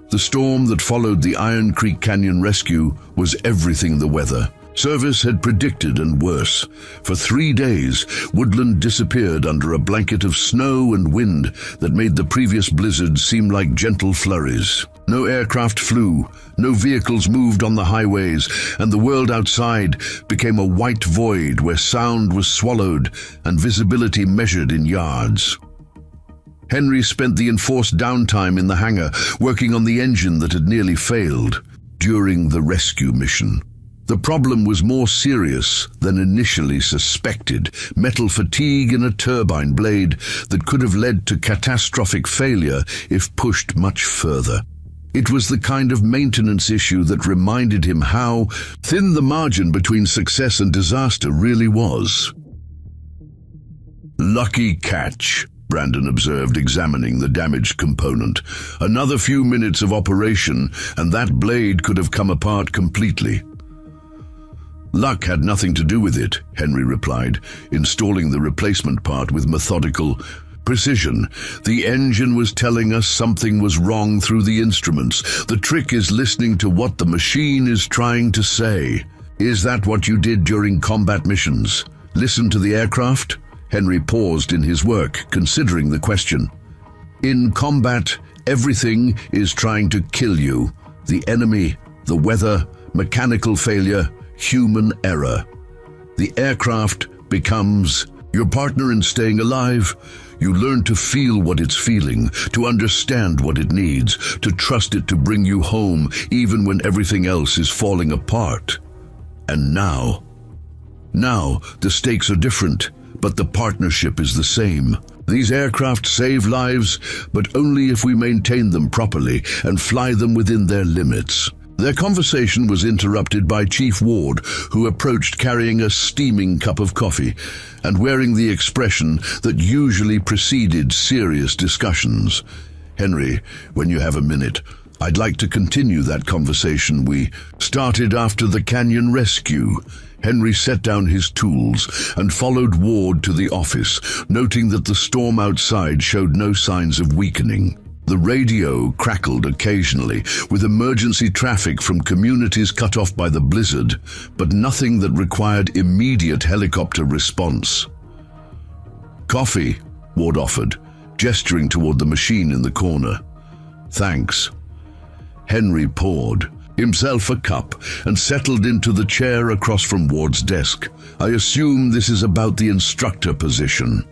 The storm that followed the Iron Creek Canyon rescue was everything the weather service had predicted and worse. For 3 days, Woodland disappeared under a blanket of snow and wind that made the previous blizzard seem like gentle flurries. No aircraft flew, no vehicles moved on the highways, and the world outside became a white void where sound was swallowed and visibility measured in yards. Henry spent the enforced downtime in the hangar, working on the engine that had nearly failed during the rescue mission. The problem was more serious than initially suspected: metal fatigue in a turbine blade that could have led to catastrophic failure if pushed much further. It was the kind of maintenance issue that reminded him how thin the margin between success and disaster really was. "Lucky catch," Brandon observed, examining the damaged component. "Another few minutes of operation, and that blade could have come apart completely." "Luck had nothing to do with it," Henry replied, installing the replacement part with methodical precision. "The engine was telling us something was wrong through the instruments. The trick is listening to what the machine is trying to say." "Is that what you did during combat missions? Listen to the aircraft?" Henry paused in his work, considering the question. "In combat, everything is trying to kill you. The enemy, the weather, mechanical failure, human error. The aircraft becomes your partner in staying alive. You learn to feel what it's feeling, to understand what it needs, to trust it to bring you home even when everything else is falling apart. And now the stakes are different, but the partnership is the same. These aircraft save lives, but only if we maintain them properly and fly them within their limits." Their conversation was interrupted by Chief Ward, who approached carrying a steaming cup of coffee and wearing the expression that usually preceded serious discussions. "Henry, when you have a minute, I'd like to continue that conversation we started after the canyon rescue." Henry set down his tools and followed Ward to the office, noting that the storm outside showed no signs of weakening. The radio crackled occasionally, with emergency traffic from communities cut off by the blizzard, but nothing that required immediate helicopter response. "Coffee," Ward offered, gesturing toward the machine in the corner. "Thanks." Henry poured himself a cup and settled into the chair across from Ward's desk. "I assume this is about the instructor position."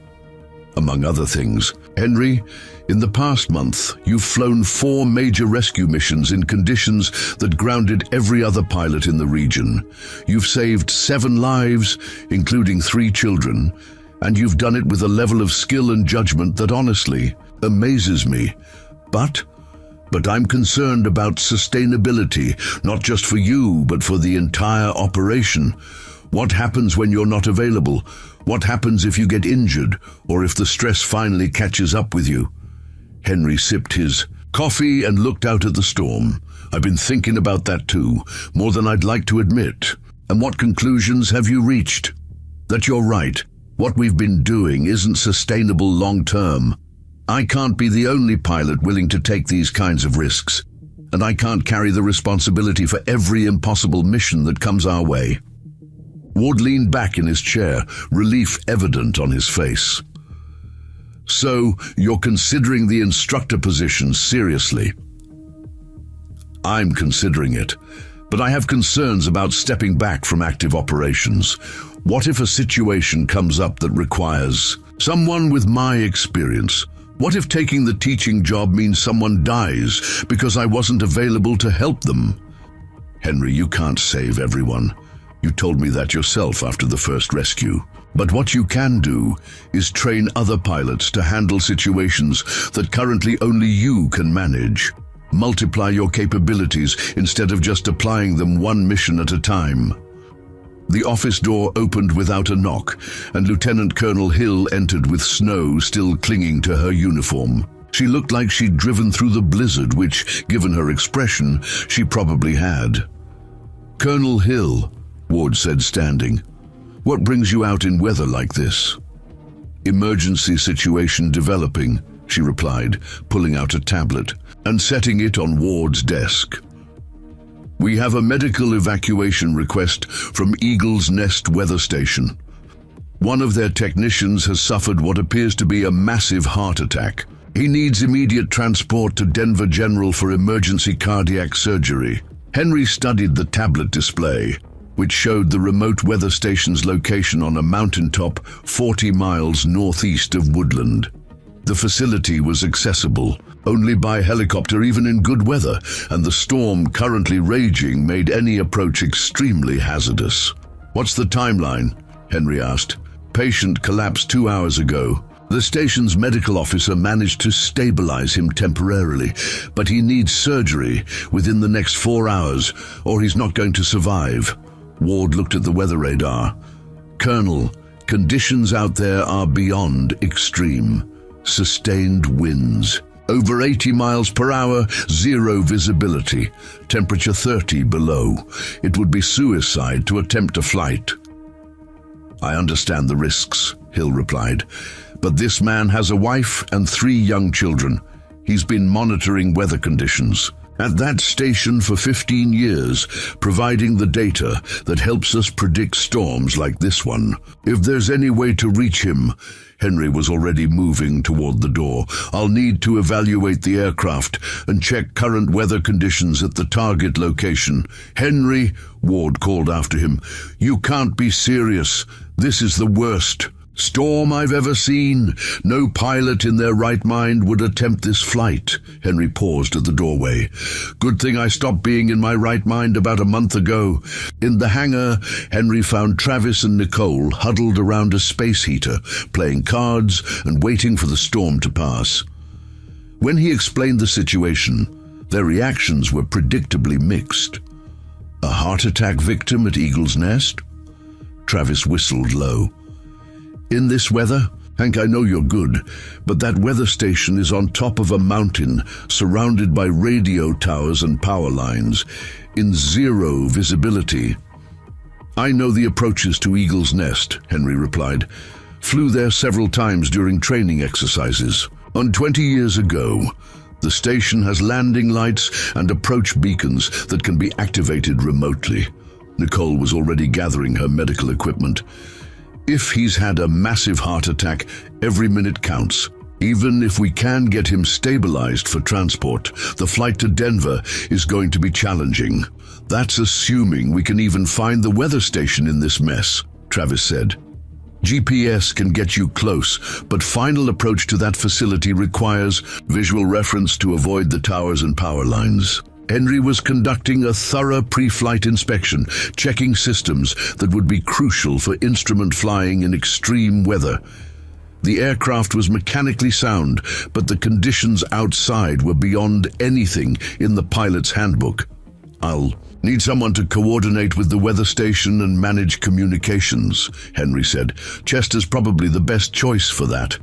Among other things, "Henry, in the past month, you've flown 4 major rescue missions in conditions that grounded every other pilot in the region. You've saved 7 lives, including 3 children, and you've done it with a level of skill and judgment that honestly amazes me. But I'm concerned about sustainability, not just for you, but for the entire operation. What happens when you're not available? What happens if you get injured, or if the stress finally catches up with you?" Henry sipped his coffee and looked out at the storm. "I've been thinking about that too, more than I'd like to admit." "And what conclusions have you reached?" "That you're right. What we've been doing isn't sustainable long term. I can't be the only pilot willing to take these kinds of risks, and I can't carry the responsibility for every impossible mission that comes our way." Ward leaned back in his chair, relief evident on his face. "So, you're considering the instructor position seriously?" "I'm considering it, but I have concerns about stepping back from active operations. What if a situation comes up that requires someone with my experience? What if taking the teaching job means someone dies because I wasn't available to help them?" "Henry, you can't save everyone. You told me that yourself after the first rescue. But what you can do is train other pilots to handle situations that currently only you can manage. Multiply your capabilities instead of just applying them one mission at a time." The office door opened without a knock, and Lieutenant Colonel Hill entered with snow still clinging to her uniform. She looked like she'd driven through the blizzard, which, given her expression, she probably had. "Colonel Hill," Ward said, standing, "what brings you out in weather like this?" "Emergency situation developing," she replied, pulling out a tablet and setting it on Ward's desk. "We have a medical evacuation request from Eagle's Nest Weather Station. One of their technicians has suffered what appears to be a massive heart attack. He needs immediate transport to Denver General for emergency cardiac surgery." Henry studied the tablet display, which showed the remote weather station's location on a mountaintop 40 miles northeast of Woodland. The facility was accessible only by helicopter even in good weather, and the storm currently raging made any approach extremely hazardous. "What's the timeline?" Henry asked. "Patient collapsed 2 hours ago. The station's medical officer managed to stabilize him temporarily, but he needs surgery within the next 4 hours, or he's not going to survive." Ward looked at the weather radar. "Colonel, conditions out there are beyond extreme. Sustained winds. Over 80 miles per hour, zero visibility. Temperature 30 below. It would be suicide to attempt a flight." "I understand the risks," Hill replied. "But this man has a wife and 3 young children. He's been monitoring weather conditions at that station for 15 years, providing the data that helps us predict storms like this one. If there's any way to reach him," Henry was already moving toward the door, "I'll need to evaluate the aircraft and check current weather conditions at the target location." "Henry," Ward called after him, "you can't be serious. This is the worst storm I've ever seen. No pilot in their right mind would attempt this flight." Henry paused at the doorway. "Good thing I stopped being in my right mind about a month ago." In the hangar, Henry found Travis and Nicole huddled around a space heater, playing cards and waiting for the storm to pass. When he explained the situation, their reactions were predictably mixed. "A heart attack victim at Eagle's Nest?" Travis whistled low. "In this weather? Hank, I know you're good, but that weather station is on top of a mountain, surrounded by radio towers and power lines, in zero visibility." "I know the approaches to Eagle's Nest," Henry replied. "Flew there several times during training exercises. 20 years ago, the station has landing lights and approach beacons that can be activated remotely." Nicole was already gathering her medical equipment. "If he's had a massive heart attack, every minute counts. Even if we can get him stabilized for transport, the flight to Denver is going to be challenging. That's assuming we can even find the weather station in this mess," Travis said. "GPS can get you close, but final approach to that facility requires visual reference to avoid the towers and power lines." Henry was conducting a thorough pre-flight inspection, checking systems that would be crucial for instrument flying in extreme weather. The aircraft was mechanically sound, but the conditions outside were beyond anything in the pilot's handbook. "I'll need someone to coordinate with the weather station and manage communications," Henry said. "Chester's probably the best choice for that."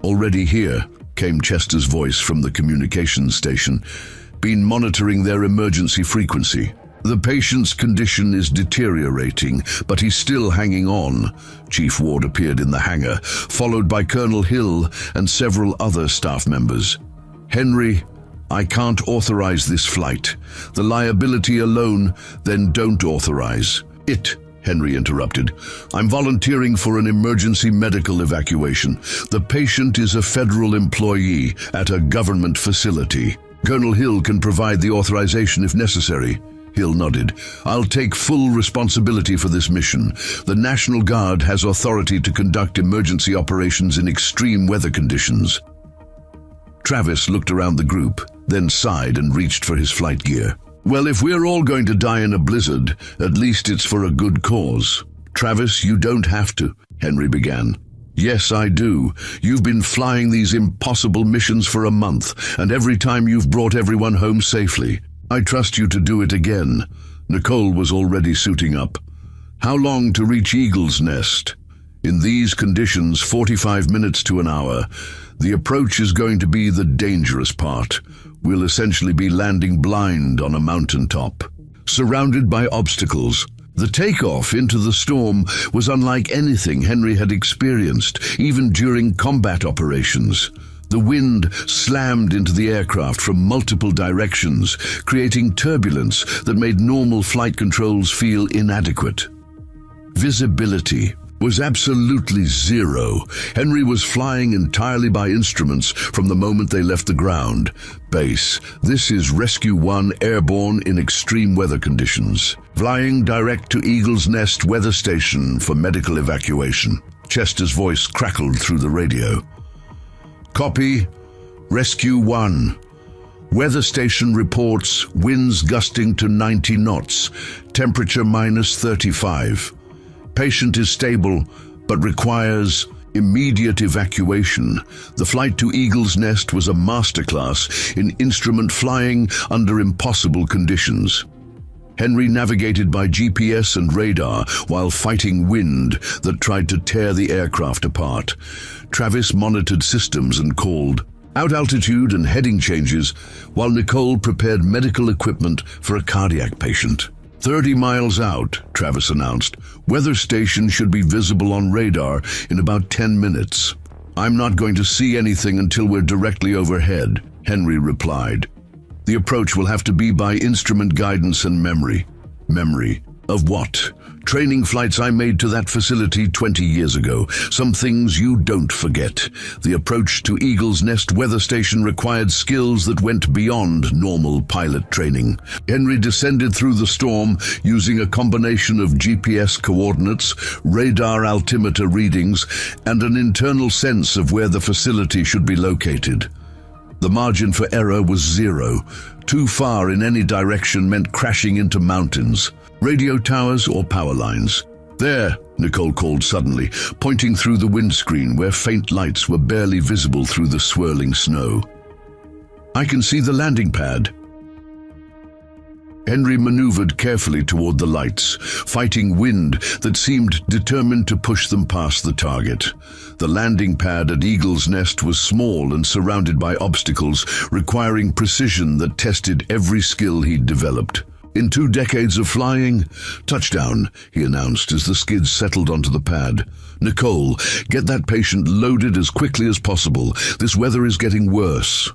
"Already here," came Chester's voice from the communications station. "Been monitoring their emergency frequency. The patient's condition is deteriorating, but he's still hanging on." Chief Ward appeared in the hangar, followed by Colonel Hill and several other staff members. "Henry, I can't authorize this flight. The liability alone, then don't authorize it." Henry interrupted. "I'm volunteering for an emergency medical evacuation. The patient is a federal employee at a government facility. Colonel Hill can provide the authorization if necessary." Hill nodded. "I'll take full responsibility for this mission. The National Guard has authority to conduct emergency operations in extreme weather conditions." Travis looked around the group, then sighed and reached for his flight gear. "Well, if we're all going to die in a blizzard, at least it's for a good cause." "Travis, you don't have to," Henry began. "Yes, I do. You've been flying these impossible missions for a month, and every time you've brought everyone home safely. I trust you to do it again." Nicole was already suiting up. "How long to reach Eagle's Nest?" "In these conditions, 45 minutes to an hour. The approach is going to be the dangerous part. We'll essentially be landing blind on a mountaintop, surrounded by obstacles." The takeoff into the storm was unlike anything Henry had experienced, even during combat operations. The wind slammed into the aircraft from multiple directions, creating turbulence that made normal flight controls feel inadequate. Visibility was absolutely zero. Henry was flying entirely by instruments from the moment they left the ground. "Base, this is Rescue 1 airborne in extreme weather conditions. Flying direct to Eagle's Nest weather station for medical evacuation." Chester's voice crackled through the radio. "Copy. Rescue 1. Weather station reports winds gusting to 90 knots, temperature -35. Patient is stable, but requires immediate evacuation." The flight to Eagle's Nest was a masterclass in instrument flying under impossible conditions. Henry navigated by GPS and radar while fighting wind that tried to tear the aircraft apart. Travis monitored systems and called out altitude and heading changes, while Nicole prepared medical equipment for a cardiac patient. 30 miles out, Travis announced. Weather station should be visible on radar in about 10 minutes. "I'm not going to see anything until we're directly overhead," Henry replied. "The approach will have to be by instrument guidance and memory." "Memory? Of what?" "Training flights I made to that facility 20 years ago. Some things you don't forget. The approach to Eagle's Nest weather station required skills that went beyond normal pilot training." Henry descended through the storm using a combination of GPS coordinates, radar altimeter readings, and an internal sense of where the facility should be located. The margin for error was zero. Too far in any direction meant crashing into mountains, radio towers, or power lines. "There," Nicole called suddenly, pointing through the windscreen where faint lights were barely visible through the swirling snow. "I can see the landing pad." Henry maneuvered carefully toward the lights, fighting wind that seemed determined to push them past the target. The landing pad at Eagle's Nest was small and surrounded by obstacles, requiring precision that tested every skill he'd developed. "In 2 decades of flying, touchdown," he announced as the skids settled onto the pad. "Nicole, get that patient loaded as quickly as possible. This weather is getting worse."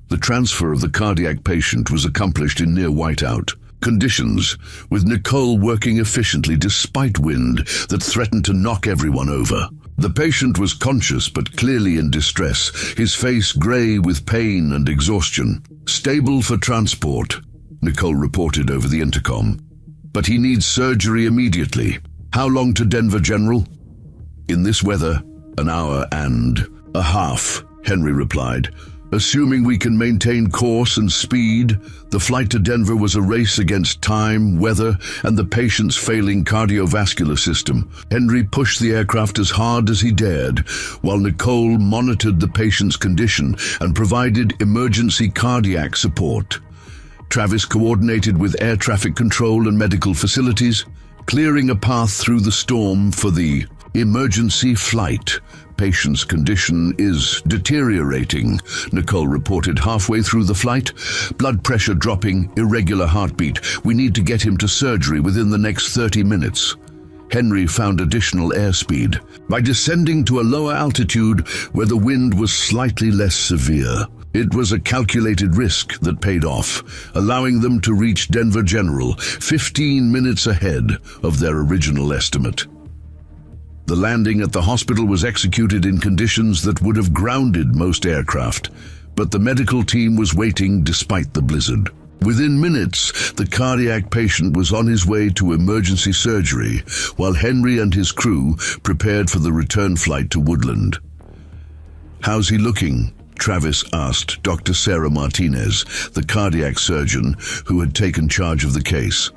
The transfer of the cardiac patient was accomplished in near whiteout conditions, with Nicole working efficiently despite wind that threatened to knock everyone over. The patient was conscious but clearly in distress, his face gray with pain and exhaustion. "Stable for transport," Nicole reported over the intercom. "But he needs surgery immediately. How long to Denver, General?" "In this weather, an hour and a half," Henry replied. "Assuming we can maintain course and speed." The flight to Denver was a race against time, weather, and the patient's failing cardiovascular system. Henry pushed the aircraft as hard as he dared, while Nicole monitored the patient's condition and provided emergency cardiac support. Travis coordinated with air traffic control and medical facilities, clearing a path through the storm for the emergency flight. "Patient's condition is deteriorating," Nicole reported halfway through the flight. "Blood pressure dropping, irregular heartbeat. We need to get him to surgery within the next 30 minutes. Henry found additional airspeed by descending to a lower altitude where the wind was slightly less severe. It was a calculated risk that paid off, allowing them to reach Denver General 15 minutes ahead of their original estimate. The landing at the hospital was executed in conditions that would have grounded most aircraft, but the medical team was waiting despite the blizzard. Within minutes, the cardiac patient was on his way to emergency surgery, while Henry and his crew prepared for the return flight to Woodland. "How's he looking?" Travis asked Dr. Sarah Martinez, the cardiac surgeon who had taken charge of the case.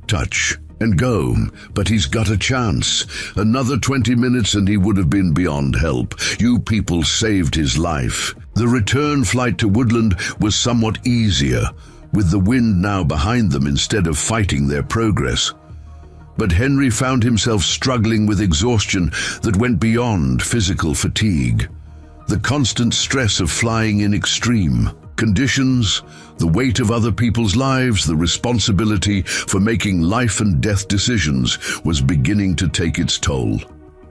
"Touch and go, but he's got a chance. Another 20 minutes and he would have been beyond help. You people saved his life." The return flight to Woodland was somewhat easier, with the wind now behind them instead of fighting their progress. But Henry found himself struggling with exhaustion that went beyond physical fatigue. The constant stress of flying in extreme conditions, the weight of other people's lives, the responsibility for making life and death decisions was beginning to take its toll.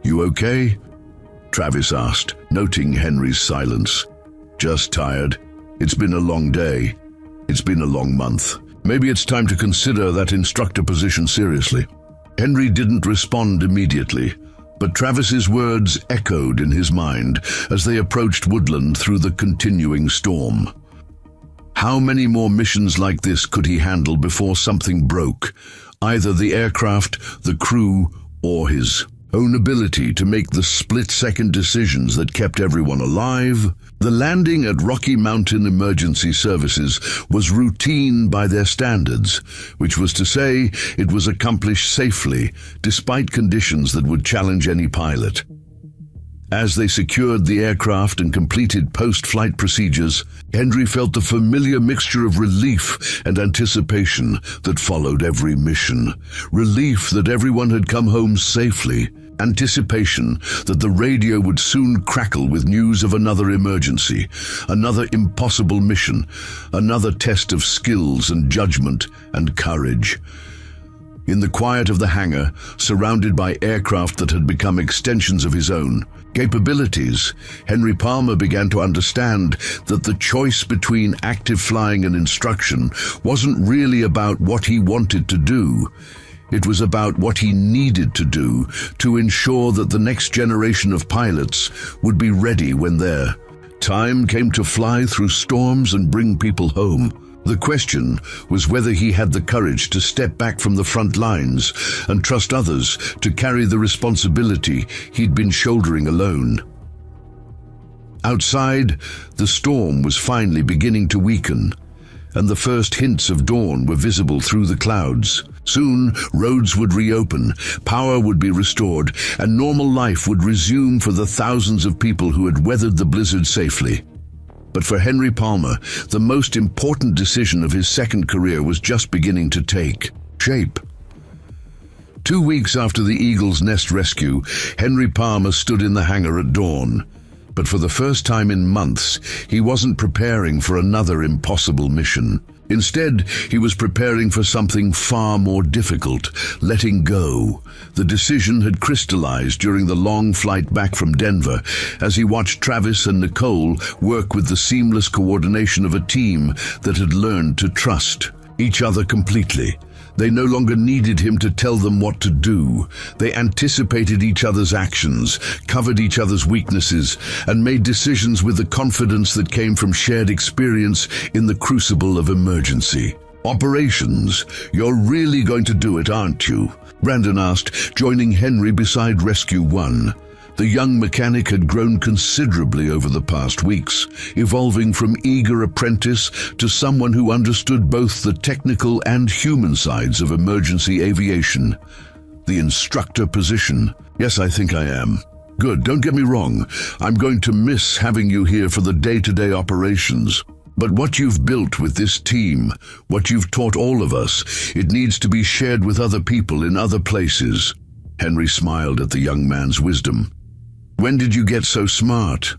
"You okay?" Travis asked, noting Henry's silence. "Just tired. It's been a long day. It's been a long month. Maybe it's time to consider that instructor position seriously." Henry didn't respond immediately, but Travis's words echoed in his mind as they approached Woodland through the continuing storm. How many more missions like this could he handle before something broke, either the aircraft, the crew, or his own ability to make the split-second decisions that kept everyone alive? The landing at Rocky Mountain Emergency Services was routine by their standards, which was to say it was accomplished safely, despite conditions that would challenge any pilot. As they secured the aircraft and completed post-flight procedures, Henry felt the familiar mixture of relief and anticipation that followed every mission. Relief that everyone had come home safely. Anticipation that the radio would soon crackle with news of another emergency, another impossible mission, another test of skills and judgment and courage. In the quiet of the hangar, surrounded by aircraft that had become extensions of his own capabilities, Henry Palmer began to understand that the choice between active flying and instruction wasn't really about what he wanted to do. It was about what he needed to do to ensure that the next generation of pilots would be ready when their time came to fly through storms and bring people home. The question was whether he had the courage to step back from the front lines and trust others to carry the responsibility he'd been shouldering alone. Outside, the storm was finally beginning to weaken, and the first hints of dawn were visible through the clouds. Soon, roads would reopen, power would be restored, and normal life would resume for the thousands of people who had weathered the blizzard safely. But for Henry Palmer, the most important decision of his second career was just beginning to take shape. 2 weeks after the Eagle's Nest rescue, Henry Palmer stood in the hangar at dawn. But for the first time in months, he wasn't preparing for another impossible mission. Instead, he was preparing for something far more difficult: letting go. The decision had crystallized during the long flight back from Denver as he watched Travis and Nicole work with the seamless coordination of a team that had learned to trust each other completely. They no longer needed him to tell them what to do. They anticipated each other's actions, covered each other's weaknesses, and made decisions with the confidence that came from shared experience in the crucible of emergency. "Operations, you're really going to do it, aren't you?" Brandon asked, joining Henry beside Rescue 1. The young mechanic had grown considerably over the past weeks, evolving from eager apprentice to someone who understood both the technical and human sides of emergency aviation. "The instructor position? Yes, I think I am." "Good, don't get me wrong. I'm going to miss having you here for the day-to-day operations. But what you've built with this team, what you've taught all of us, it needs to be shared with other people in other places." Henry smiled at the young man's wisdom. "When did you get so smart?"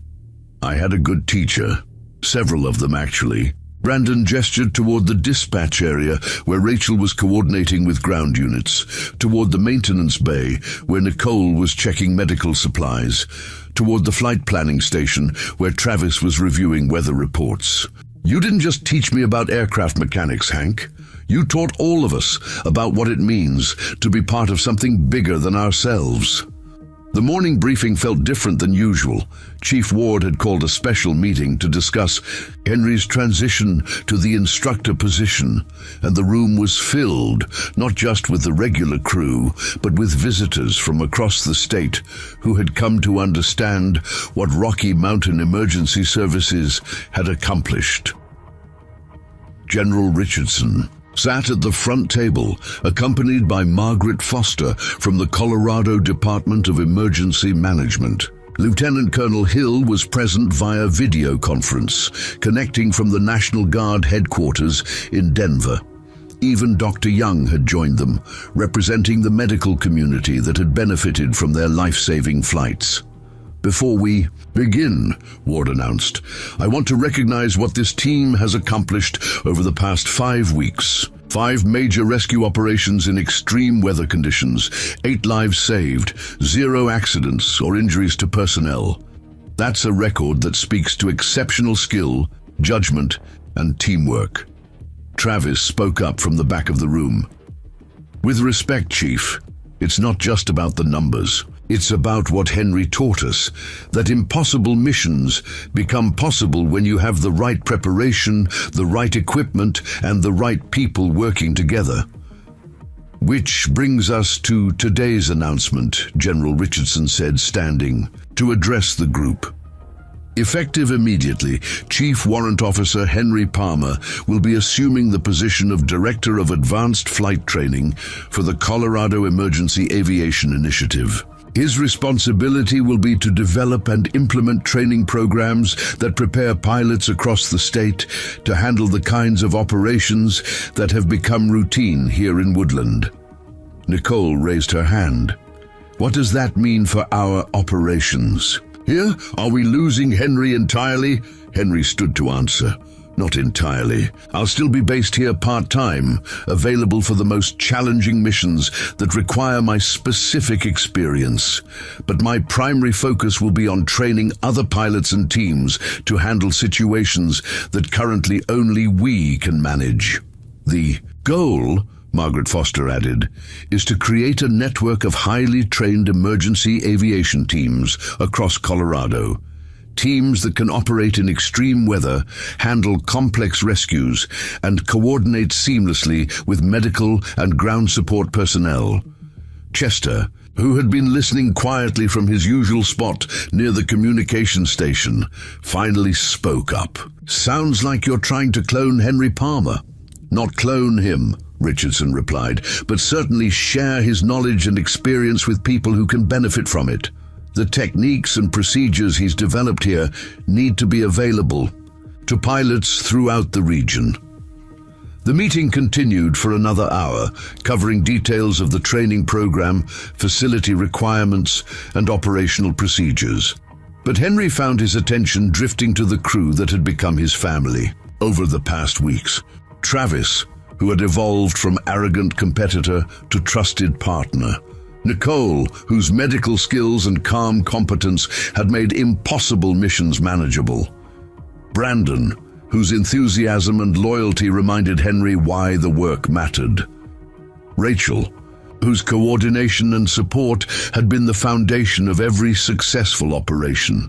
"I had a good teacher. Several of them, actually. Brandon gestured toward the dispatch area where Rachel was coordinating with ground units, toward the maintenance bay where Nicole was checking medical supplies, toward the flight planning station where Travis was reviewing weather reports. "You didn't just teach me about aircraft mechanics, Hank. You taught all of us about what it means to be part of something bigger than ourselves." The morning briefing felt different than usual. Chief Ward had called a special meeting to discuss Henry's transition to the instructor position, and the room was filled not just with the regular crew, but with visitors from across the state who had come to understand what Rocky Mountain Emergency Services had accomplished. General Richardson sat at the front table, accompanied by Margaret Foster from the Colorado Department of Emergency Management. Lieutenant Colonel Hill was present via video conference, connecting from the National Guard headquarters in Denver. Even Dr. Young had joined them, representing the medical community that had benefited from their life-saving flights. "Before we begin," Ward announced, "I want to recognize what this team has accomplished over the past 5 weeks. 5 major rescue operations in extreme weather conditions, 8 lives saved, 0 accidents or injuries to personnel. That's a record that speaks to exceptional skill, judgment, and teamwork." Travis spoke up from the back of the room. "With respect, Chief, it's not just about the numbers. It's about what Henry taught us, that impossible missions become possible when you have the right preparation, the right equipment, and the right people working together." "Which brings us to today's announcement," General Richardson said, standing to address the group. "Effective immediately, Chief Warrant Officer Henry Palmer will be assuming the position of Director of Advanced Flight Training for the Colorado Emergency Aviation Initiative. His responsibility will be to develop and implement training programs that prepare pilots across the state to handle the kinds of operations that have become routine here in Woodland." Nicole raised her hand. "What does that mean for our operations?" "Here, are we losing Henry entirely?" Henry stood to answer. "Not entirely. I'll still be based here part-time, available for the most challenging missions that require my specific experience. But my primary focus will be on training other pilots and teams to handle situations that currently only we can manage. The goal," Margaret Foster added, "is to create a network of highly trained emergency aviation teams across Colorado. Teams that can operate in extreme weather, handle complex rescues, and coordinate seamlessly with medical and ground support personnel." Chester, who had been listening quietly from his usual spot near the communication station, finally spoke up. "Sounds like you're trying to clone Henry Palmer." "Not clone him," Richardson replied, "but certainly share his knowledge and experience with people who can benefit from it. The techniques and procedures he's developed here need to be available to pilots throughout the region." The meeting continued for another hour, covering details of the training program, facility requirements, and operational procedures. But Henry found his attention drifting to the crew that had become his family over the past weeks. Travis, who had evolved from arrogant competitor to trusted partner. Nicole, whose medical skills and calm competence had made impossible missions manageable. Brandon, whose enthusiasm and loyalty reminded Henry why the work mattered. Rachel, whose coordination and support had been the foundation of every successful operation.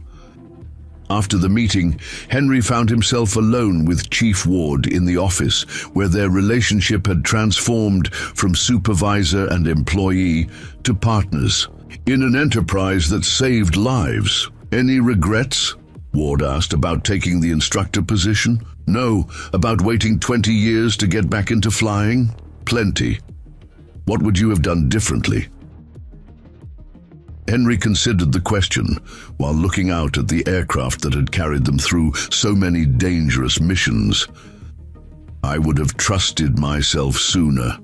After the meeting, Henry found himself alone with Chief Ward in the office, where their relationship had transformed from supervisor and employee to partners in an enterprise that saved lives. "Any regrets?" Ward asked, "about taking the instructor position?" "No. About waiting 20 years to get back into flying?" "Plenty. What would you have done differently?" Henry considered the question while looking out at the aircraft that had carried them through so many dangerous missions. "I would have trusted myself sooner.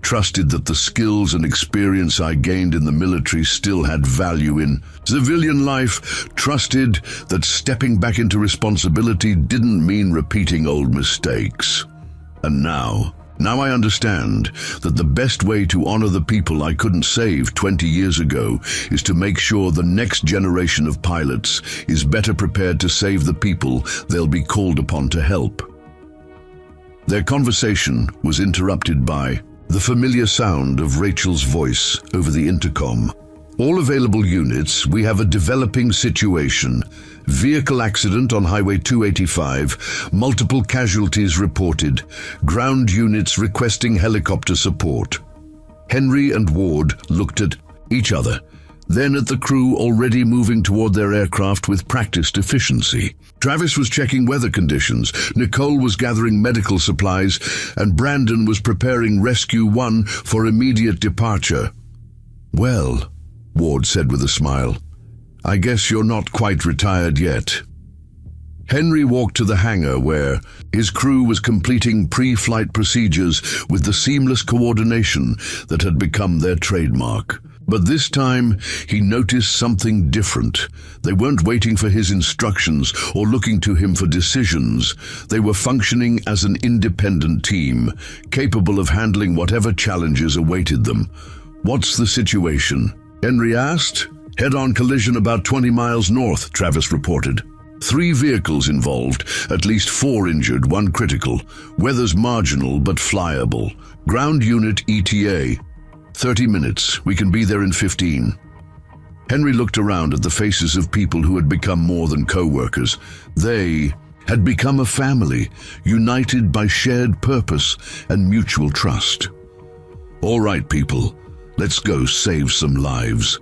trusted that the skills and experience I gained in the military still had value in civilian life, trusted that stepping back into responsibility didn't mean repeating old mistakes. And now I understand that the best way to honor the people I couldn't save 20 years ago is to make sure the next generation of pilots is better prepared to save the people they'll be called upon to help. Their conversation was interrupted by the familiar sound of Rachel's voice over the intercom. All available units, we have a developing situation. Vehicle accident on Highway 285, multiple casualties reported, ground units requesting helicopter support. Henry and Ward looked at each other, then at the crew already moving toward their aircraft with practiced efficiency. Travis was checking weather conditions, Nicole was gathering medical supplies, and Brandon was preparing Rescue 1 for immediate departure. "Well," Ward said with a smile, "I guess you're not quite retired yet." Henry walked to the hangar where his crew was completing pre-flight procedures with the seamless coordination that had become their trademark. But this time, he noticed something different. They weren't waiting for his instructions or looking to him for decisions. They were functioning as an independent team, capable of handling whatever challenges awaited them. "What's the situation?" Henry asked. "Head-on collision about 20 miles north," Travis reported. 3 vehicles involved, at least 4 injured, 1 critical. Weather's marginal but flyable. Ground unit ETA. 30 minutes. We can be there in 15. Henry looked around at the faces of people who had become more than co-workers. They had become a family, united by shared purpose and mutual trust. "All right, people, let's go save some lives."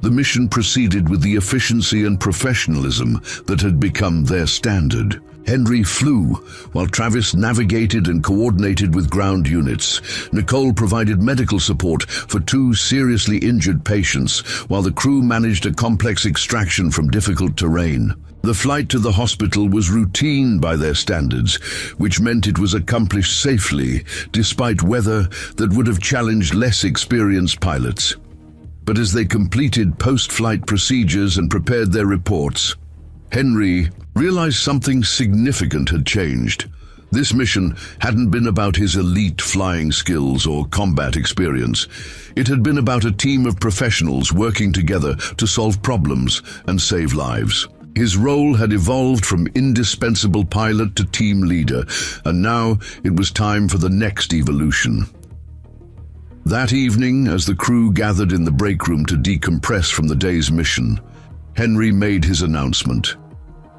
The mission proceeded with the efficiency and professionalism that had become their standard. Henry flew, while Travis navigated and coordinated with ground units. Nicole provided medical support for 2 seriously injured patients, while the crew managed a complex extraction from difficult terrain. The flight to the hospital was routine by their standards, which meant it was accomplished safely, despite weather that would have challenged less experienced pilots. But as they completed post-flight procedures and prepared their reports, Henry realized something significant had changed. This mission hadn't been about his elite flying skills or combat experience. It had been about a team of professionals working together to solve problems and save lives. His role had evolved from indispensable pilot to team leader, and now it was time for the next evolution. That evening, as the crew gathered in the break room to decompress from the day's mission, Henry made his announcement.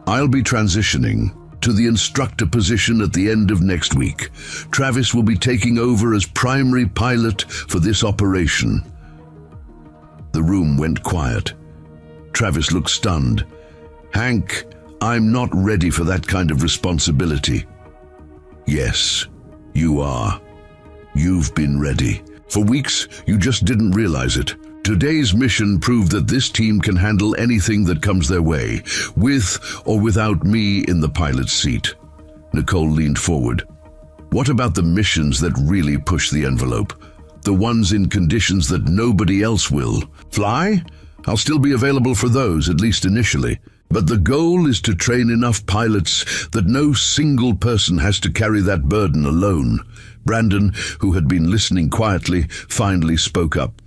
"I'll be transitioning to the instructor position at the end of next week. Travis will be taking over as primary pilot for this operation." The room went quiet. Travis looked stunned. "Hank, I'm not ready for that kind of responsibility." "Yes, you are. You've been ready. For weeks, you just didn't realize it. Today's mission proved that this team can handle anything that comes their way, with or without me in the pilot's seat." Nicole leaned forward. "What about the missions that really push the envelope? The ones in conditions that nobody else will fly? I'll still be available for those, at least initially. But the goal is to train enough pilots that no single person has to carry that burden alone." Brandon, who had been listening quietly, finally spoke up.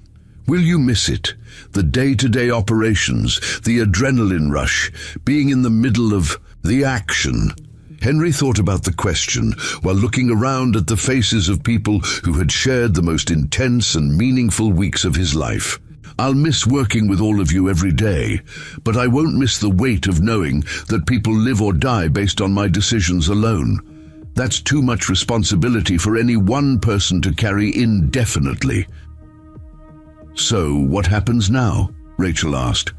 "Will you miss it? The day-to-day operations, the adrenaline rush, being in the middle of the action?" Henry thought about the question while looking around at the faces of people who had shared the most intense and meaningful weeks of his life. "I'll miss working with all of you every day, but I won't miss the weight of knowing that people live or die based on my decisions alone. That's too much responsibility for any one person to carry indefinitely." "So, what happens now?" Rachel asked.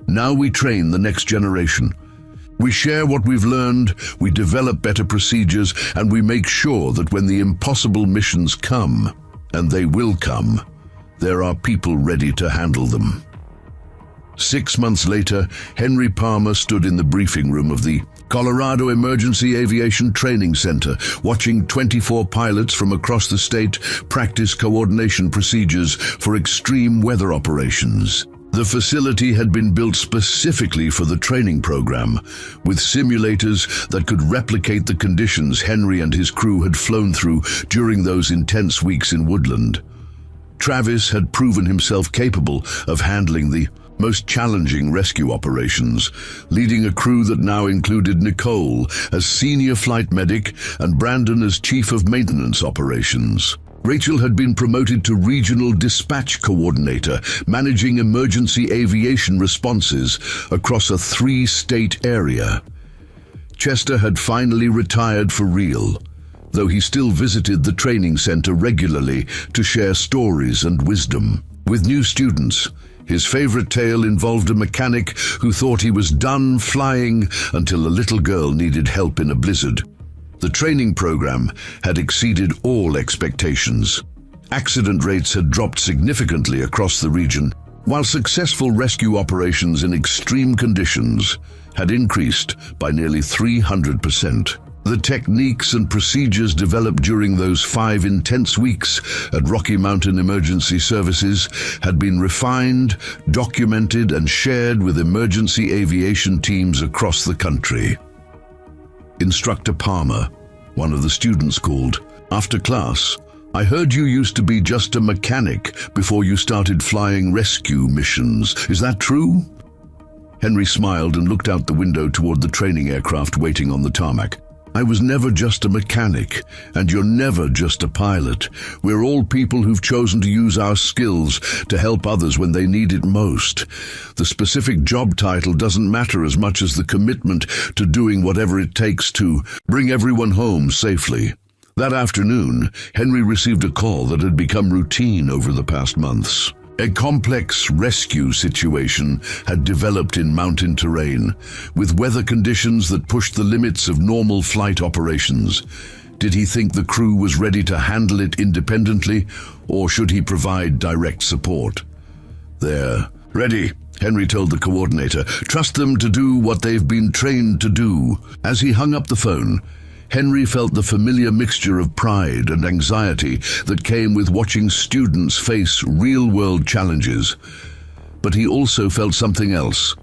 "Now we train the next generation. We share what we've learned, we develop better procedures, and we make sure that when the impossible missions come, and they will come, there are people ready to handle them." 6 months later, Henry Palmer stood in the briefing room of the Colorado Emergency Aviation Training Center, watching 24 pilots from across the state practice coordination procedures for extreme weather operations. The facility had been built specifically for the training program, with simulators that could replicate the conditions Henry and his crew had flown through during those intense weeks in Woodland. Travis had proven himself capable of handling the most challenging rescue operations, leading a crew that now included Nicole as senior flight medic and Brandon as chief of maintenance operations. Rachel had been promoted to regional dispatch coordinator, managing emergency aviation responses across a 3-state area. Chester had finally retired for real, though he still visited the training center regularly to share stories and wisdom. With new students, his favorite tale involved a mechanic who thought he was done flying until a little girl needed help in a blizzard. The training program had exceeded all expectations. Accident rates had dropped significantly across the region, while successful rescue operations in extreme conditions had increased by nearly 300%. The techniques and procedures developed during those 5 intense weeks at Rocky Mountain Emergency Services had been refined, documented, and shared with emergency aviation teams across the country. Instructor Palmer, one of the students, called. After class, "I heard you used to be just a mechanic before you started flying rescue missions. Is that true?" Henry smiled and looked out the window toward the training aircraft waiting on the tarmac. "I was never just a mechanic, and you're never just a pilot. We're all people who've chosen to use our skills to help others when they need it most. The specific job title doesn't matter as much as the commitment to doing whatever it takes to bring everyone home safely." That afternoon, Henry received a call that had become routine over the past months. A complex rescue situation had developed in mountain terrain, with weather conditions that pushed the limits of normal flight operations. Did he think the crew was ready to handle it independently, or should he provide direct support? "They're ready," Henry told the coordinator. "Trust them to do what they've been trained to do." As he hung up the phone, Henry felt the familiar mixture of pride and anxiety that came with watching students face real-world challenges. But he also felt something else,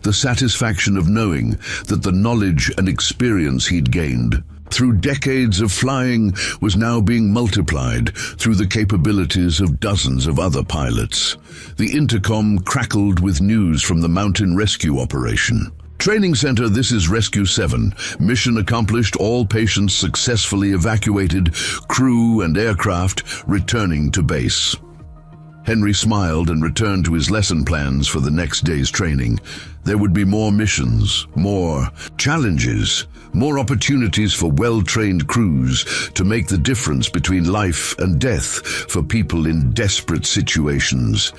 the satisfaction of knowing that the knowledge and experience he'd gained through decades of flying was now being multiplied through the capabilities of dozens of other pilots. The intercom crackled with news from the mountain rescue operation. "Training Center, this is Rescue 7. Mission accomplished, all patients successfully evacuated, crew and aircraft returning to base." Henry smiled and returned to his lesson plans for the next day's training. There would be more missions, more challenges, more opportunities for well-trained crews to make the difference between life and death for people in desperate situations.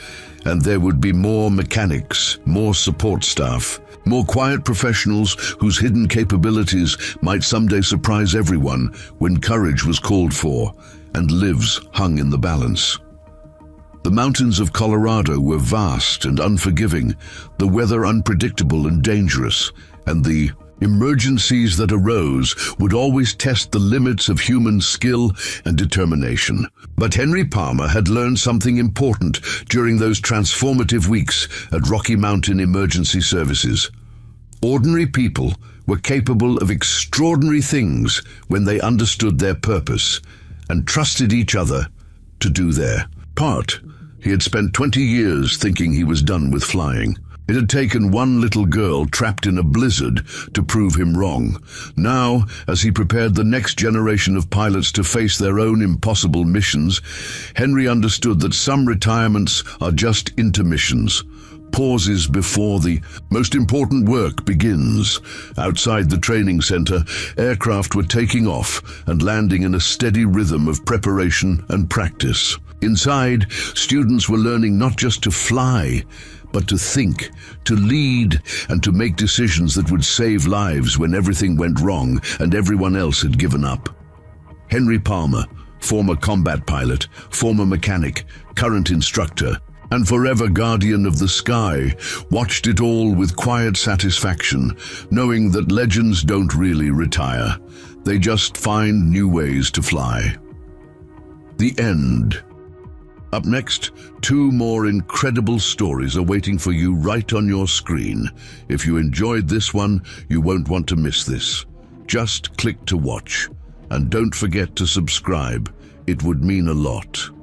And there would be more mechanics, more support staff, more quiet professionals whose hidden capabilities might someday surprise everyone when courage was called for and lives hung in the balance. The mountains of Colorado were vast and unforgiving, the weather unpredictable and dangerous, and the emergencies that arose would always test the limits of human skill and determination. But Henry Palmer had learned something important during those transformative weeks at Rocky Mountain Emergency Services. Ordinary people were capable of extraordinary things when they understood their purpose and trusted each other to do their part. He had spent 20 years thinking he was done with flying. It had taken one little girl trapped in a blizzard to prove him wrong. Now, as he prepared the next generation of pilots to face their own impossible missions, Henry understood that some retirements are just intermissions, pauses before the most important work begins. Outside the training center, aircraft were taking off and landing in a steady rhythm of preparation and practice. Inside, students were learning not just to fly, but to think, to lead, and to make decisions that would save lives when everything went wrong and everyone else had given up. Henry Palmer, former combat pilot, former mechanic, current instructor, and forever guardian of the sky, watched it all with quiet satisfaction, knowing that legends don't really retire. They just find new ways to fly. The end. Up next, 2 more incredible stories are waiting for you right on your screen. If you enjoyed this one, you won't want to miss this. Just click to watch, and don't forget to subscribe. It would mean a lot.